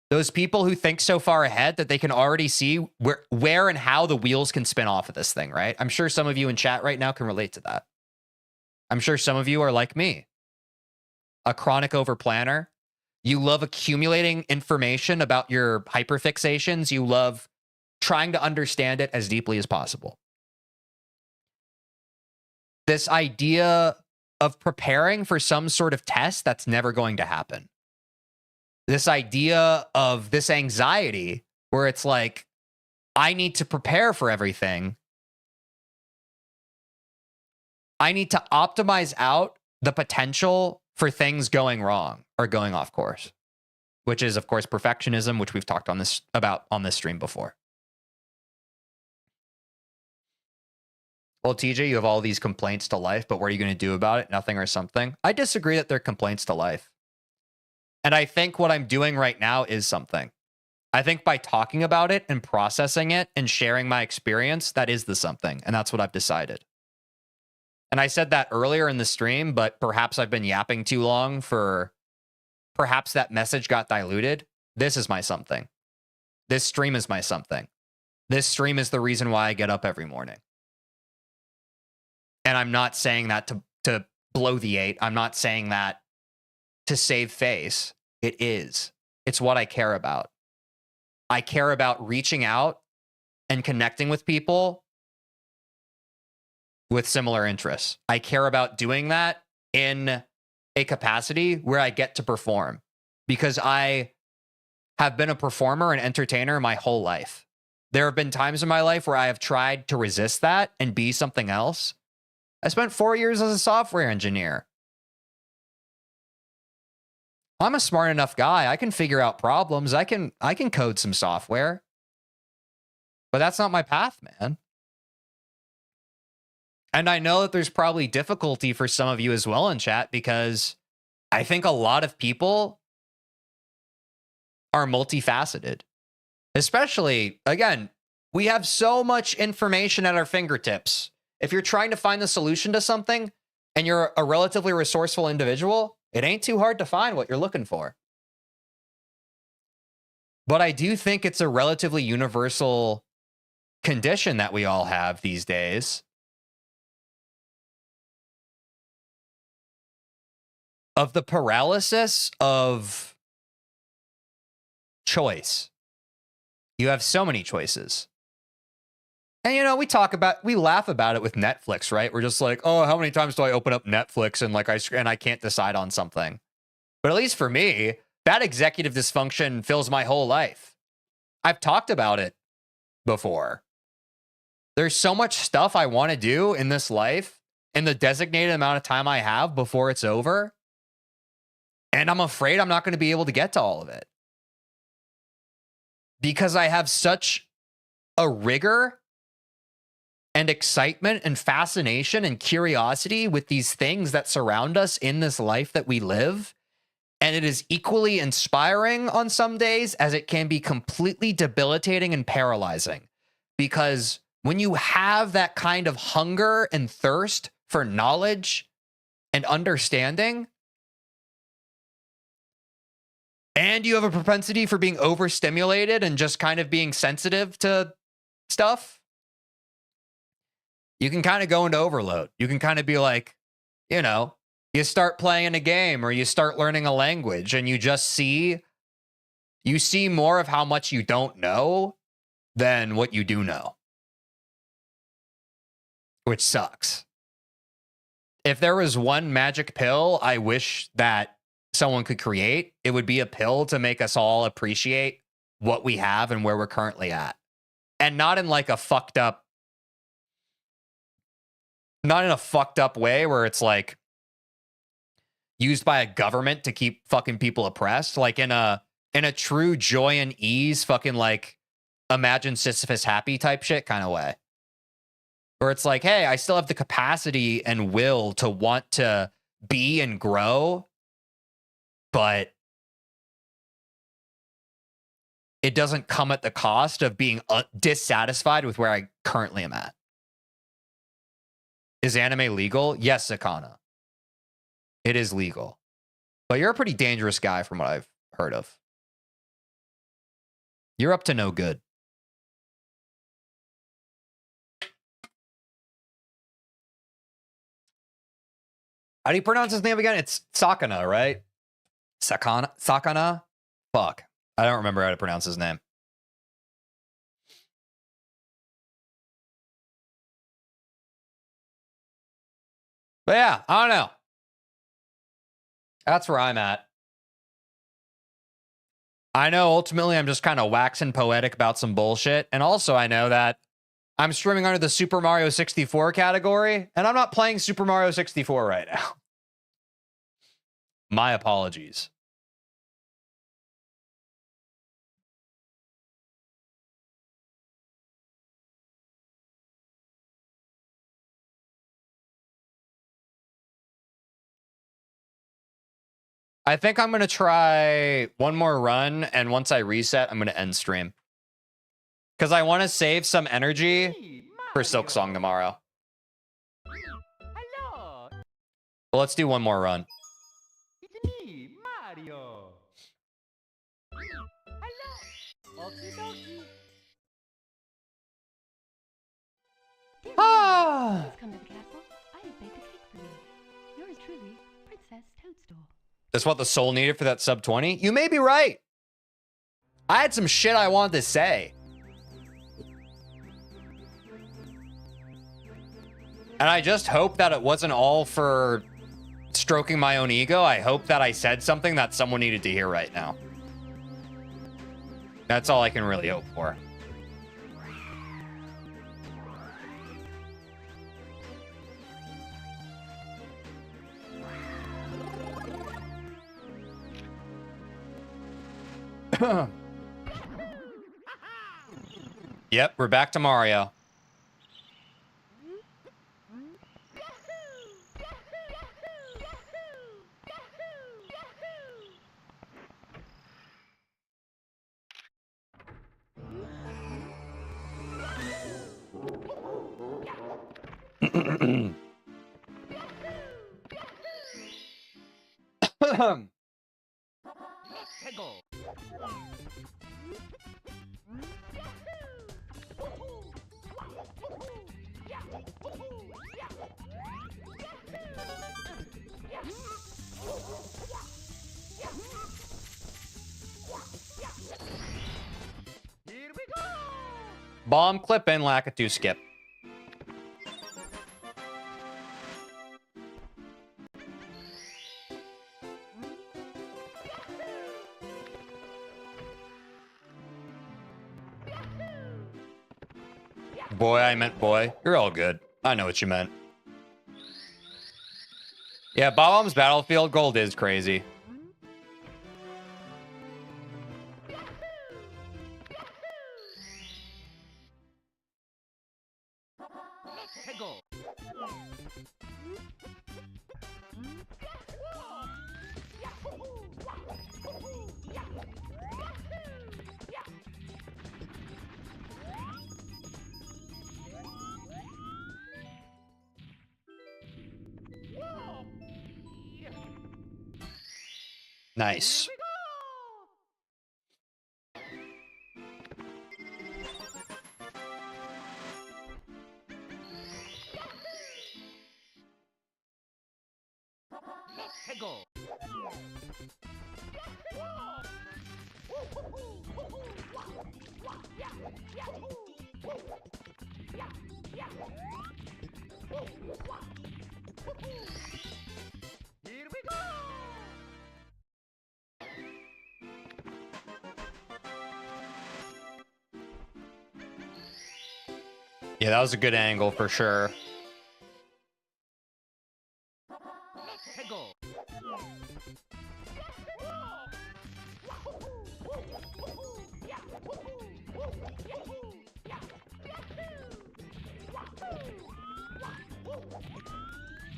Those people who think so far ahead that they can already see where and how the wheels can spin off of this thing, right? I'm sure some of you in chat right now can relate to that. I'm sure some of you are like me, a chronic overplanner. You love accumulating information about your hyperfixations. You love trying to understand it as deeply as possible. This idea of preparing for some sort of test that's never going to happen. This idea of this anxiety where it's like, I need to prepare for everything. I need to optimize out the potential for things going wrong or going off course, which is, of course, perfectionism, which we've talked about on this stream before. Well, TJ, you have all these complaints to life, but what are you going to do about it? Nothing or something? I disagree that they're complaints to life. And I think what I'm doing right now is something. I think by talking about it and processing it and sharing my experience, that is the something. And that's what I've decided. And I said that earlier in the stream, but perhaps I've been yapping too long for perhaps that message got diluted. This is my something. This stream is my something. This stream is the reason why I get up every morning. And I'm not saying that to blow the 8. I'm not saying that to save face. It is. It's what I care about. I care about reaching out and connecting with people with similar interests. I care about doing that in a capacity where I get to perform, because I have been a performer and entertainer my whole life. There have been times in my life where I have tried to resist that and be something else. I spent 4 years as a software engineer. I'm a smart enough guy. I can figure out problems. I can code some software. But that's not my path, man. And I know that there's probably difficulty for some of you as well in chat, because I think a lot of people are multifaceted. Especially, again, we have so much information at our fingertips. If you're trying to find the solution to something and you're a relatively resourceful individual, it ain't too hard to find what you're looking for. But I do think it's a relatively universal condition that we all have these days of the paralysis of choice. You have so many choices. And, you know, we laugh about it with Netflix, right? We're just like, oh, how many times do I open up Netflix and I can't decide on something? But at least for me, that executive dysfunction fills my whole life. I've talked about it before. There's so much stuff I want to do in this life in the designated amount of time I have before it's over. And I'm afraid I'm not going to be able to get to all of it, because I have such a rigor and excitement and fascination and curiosity with these things that surround us in this life that we live. And it is equally inspiring on some days as it can be completely debilitating and paralyzing. Because when you have that kind of hunger and thirst for knowledge and understanding, and you have a propensity for being overstimulated and just kind of being sensitive to stuff, you can kind of go into overload. You can kind of be like, you know, you start playing a game or you start learning a language and you see more of how much you don't know than what you do know, which sucks. If there was one magic pill I wish that someone could create, it would be a pill to make us all appreciate what we have and where we're currently at. And not in like a fucked up, not in a fucked up way where it's like used by a government to keep fucking people oppressed, like in a true joy and ease, fucking like imagine Sisyphus happy type shit kind of way. Where it's like, hey, I still have the capacity and will to want to be and grow, but it doesn't come at the cost of being dissatisfied with where I currently am at. Is anime legal? Yes, Sakana. It is legal. But you're a pretty dangerous guy from what I've heard of. You're up to no good. How do you pronounce his name again? It's Sakana, right? Sakana? Fuck. I don't remember how to pronounce his name. But yeah, I don't know. That's where I'm at. I know ultimately I'm just kind of waxing poetic about some bullshit. And also I know that I'm streaming under the Super Mario 64 category, and I'm not playing Super Mario 64 right now. My apologies. I think I'm going to try one more run, and once I reset, I'm going to end stream. Because I want to save some energy for Silk Song tomorrow. Hello, But let's do one more run. it's me, Mario. Hello, okie dokie. That's what the soul needed for that sub 20? You may be right. I had some shit I wanted to say. And I just hope that it wasn't all for stroking my own ego. I hope that I said something that someone needed to hear right now. That's all I can really hope for. Yep, we're back to Mario. Bomb clip and Lakitu skip. Boy, I meant boy. You're all good. I know what you meant. Yeah, Bob-omb's Battlefield Gold is crazy. Nice. Yeah, that was a good angle for sure.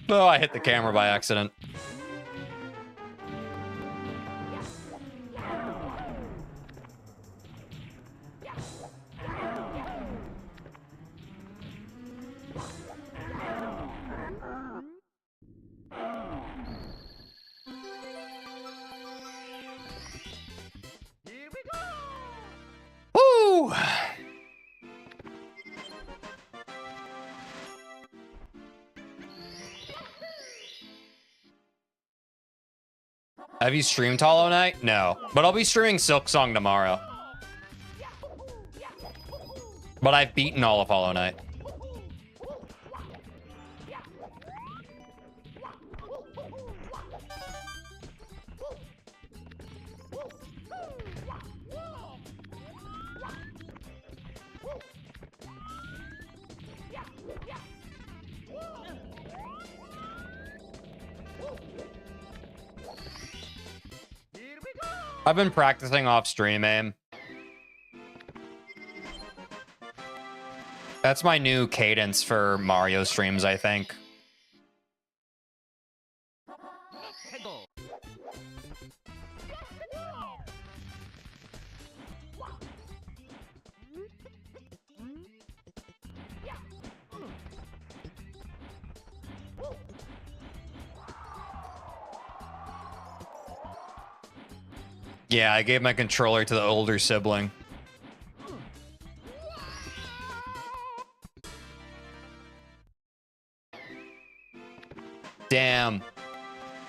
Oh, I hit the camera by accident. Woo! Have you streamed Hollow Knight? No, but I'll be streaming Silk Song tomorrow. But I've beaten all of Hollow Knight. I've been practicing off stream aim. That's my new cadence for Mario streams, I think. Yeah, I gave my controller to the older sibling. Damn.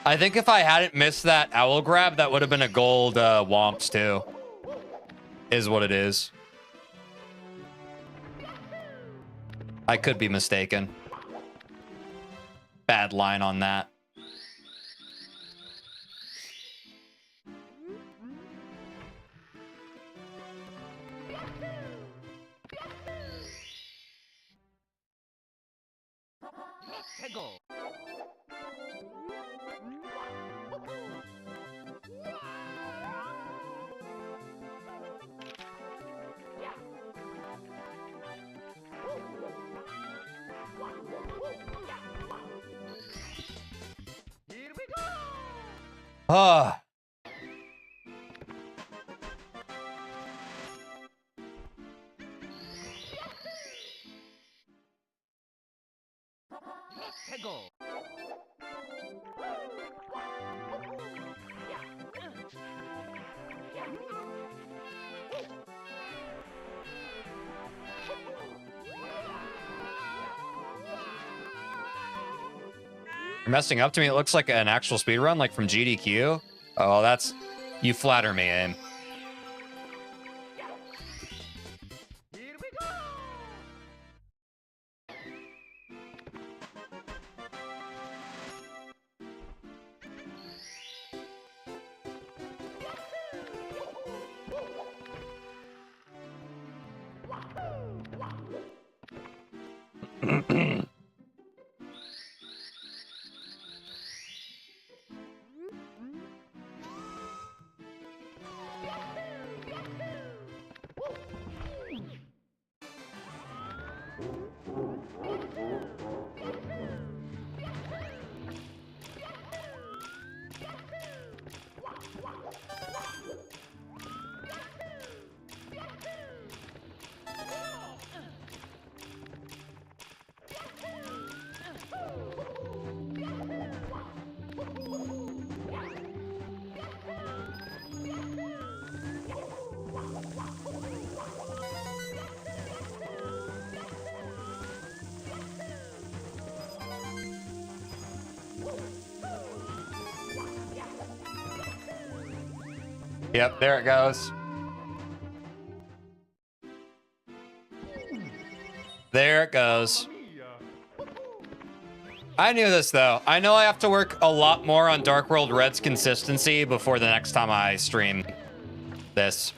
I think if I hadn't missed that owl grab, that would have been a gold Womps too. Is what it is. I could be mistaken. Bad line on that. Ah. You're messing up to me. It looks like an actual speed run, like from GDQ. Oh, that's... You flatter me, Aim. Yep, there it goes. There it goes. I knew this, though. I know I have to work a lot more on Dark World Red's consistency before the next time I stream this.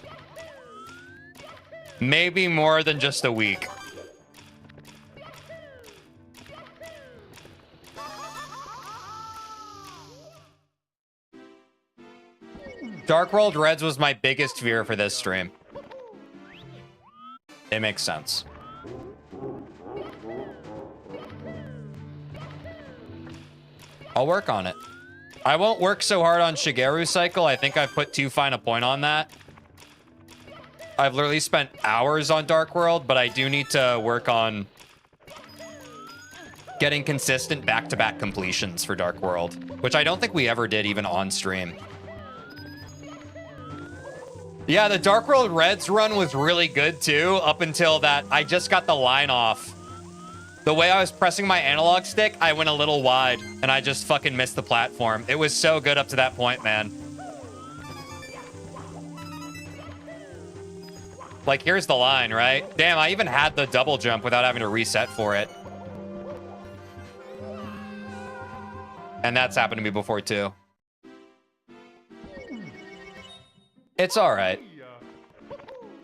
Maybe more than just a week. Dark World Reds was my biggest fear for this stream. It makes sense. I'll work on it. I won't work so hard on Shigeru Cycle. I think I've put too fine a point on that. I've literally spent hours on Dark World, but I do need to work on getting consistent back-to-back completions for Dark World, which I don't think we ever did even on stream. Yeah, the Dark World Reds run was really good too, up until that I just got the line off. The way I was pressing my analog stick, I went a little wide, and I just fucking missed the platform. It was so good up to that point, man. Like, here's the line, right? Damn, I even had the double jump without having to reset for it. And that's happened to me before, too. It's all right.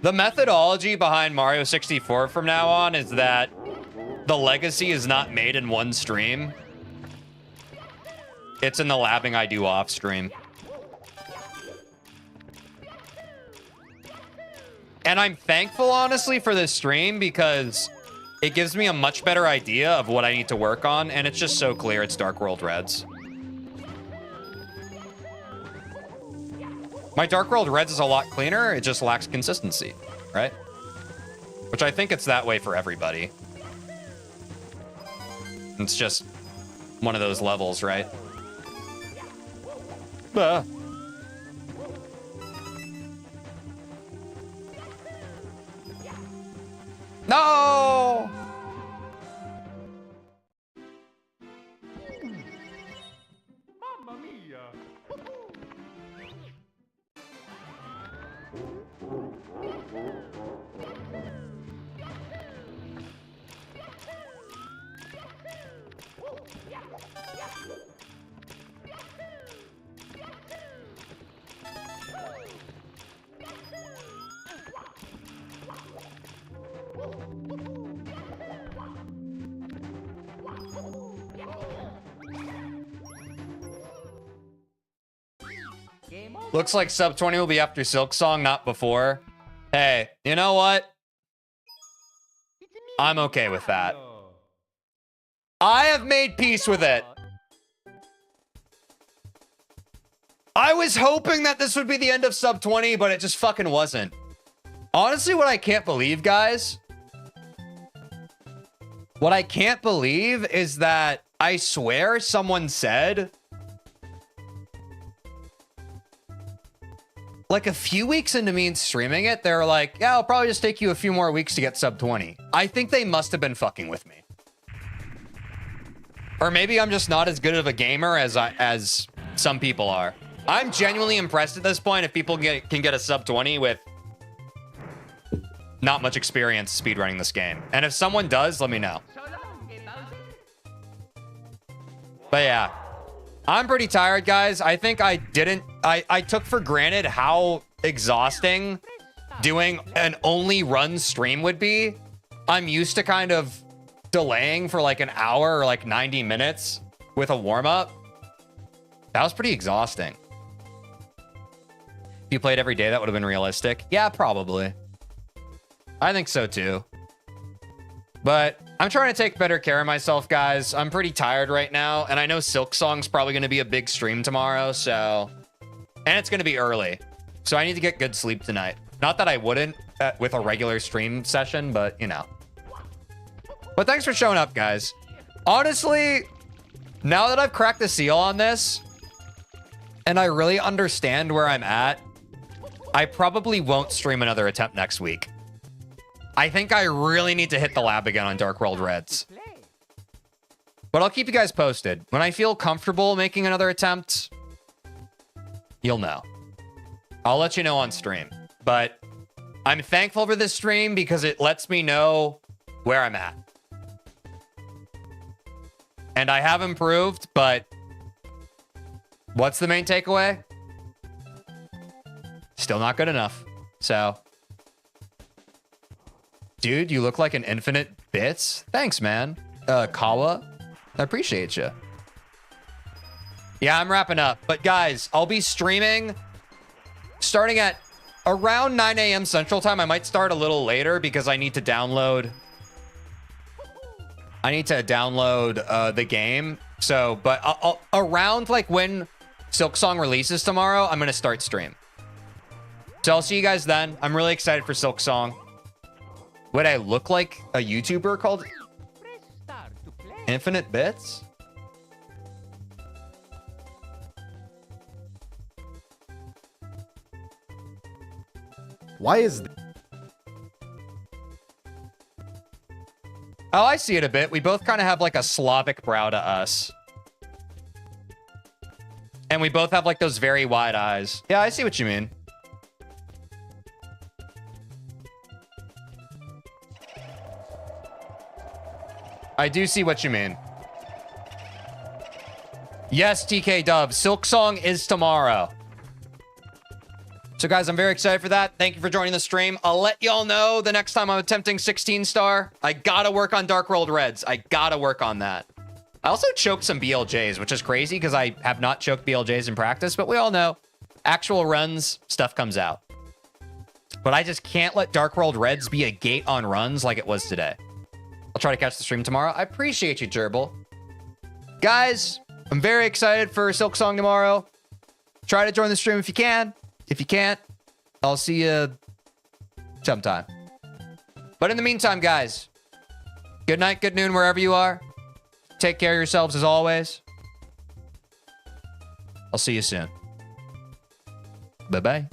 The methodology behind Mario 64 from now on is that the legacy is not made in one stream. It's in the labbing I do off stream. And I'm thankful, honestly, for this stream because it gives me a much better idea of what I need to work on, and it's just so clear it's Dark World Reds. My Dark World Reds is a lot cleaner, it just lacks consistency, right? Which I think it's that way for everybody. It's just one of those levels, right? No! Mamma mia! Looks like sub 20 will be after Silk Song, not before. Hey, you know what? I'm okay with that. I have made peace with it. I was hoping that this would be the end of sub 20, but it just fucking wasn't. Honestly, what I can't believe, guys, what I can't believe is that I swear someone said, like a few weeks into me streaming it, they were like, yeah, it'll probably just take you a few more weeks to get sub 20. I think they must have been fucking with me. Or maybe I'm just not as good of a gamer as some people are. I'm genuinely impressed at this point if people can get a sub 20 with not much experience speedrunning this game. And if someone does, let me know. But yeah, I'm pretty tired, guys. I think I took for granted how exhausting doing an only run stream would be. I'm used to kind of delaying for like an hour or like 90 minutes with a warm-up. That was pretty exhausting. If you played every day, that would have been realistic. Yeah, probably. I think so too. But I'm trying to take better care of myself, guys. I'm pretty tired right now, and I know Silk Song's probably going to be a big stream tomorrow, so... And it's going to be early, so I need to get good sleep tonight. Not that I wouldn't with a regular stream session, but, you know. But thanks for showing up, guys. Honestly, now that I've cracked the seal on this, and I really understand where I'm at, I probably won't stream another attempt next week. I think I really need to hit the lab again on Dark World Reds. But I'll keep you guys posted. When I feel comfortable making another attempt, you'll know. I'll let you know on stream. But I'm thankful for this stream because it lets me know where I'm at. And I have improved, but what's the main takeaway? Still not good enough. So... Dude, you look like an infinite bits. Thanks, man. Kawa, I appreciate you. Yeah, I'm wrapping up. But guys, I'll be streaming starting at around 9 a.m. Central Time. I might start a little later because I need to download. The game. So, but I'll around like when Silk Song releases tomorrow, I'm going to start stream. So I'll see you guys then. I'm really excited for Silk Song. Would I look like a YouTuber called Infinite Bits? Why is... Oh, I see it a bit. We both kind of have like a Slavic brow to us. And we both have like those very wide eyes. Yeah, I see what you mean. I do see what you mean. Yes, TK Dub. Silk Song is tomorrow. So, guys, I'm very excited for that. Thank you for joining the stream. I'll let y'all know the next time I'm attempting 16 star. I gotta work on Dark World Reds. I gotta work on that. I also choked some BLJs, which is crazy because I have not choked BLJs in practice, but we all know actual runs, stuff comes out. But I just can't let Dark World Reds be a gate on runs like it was today. I'll try to catch the stream tomorrow. I appreciate you, Gerbil. Guys, I'm very excited for Silk Song tomorrow. Try to join the stream if you can. If you can't, I'll see you sometime. But in the meantime, guys, good night, good noon, wherever you are. Take care of yourselves as always. I'll see you soon. Bye-bye.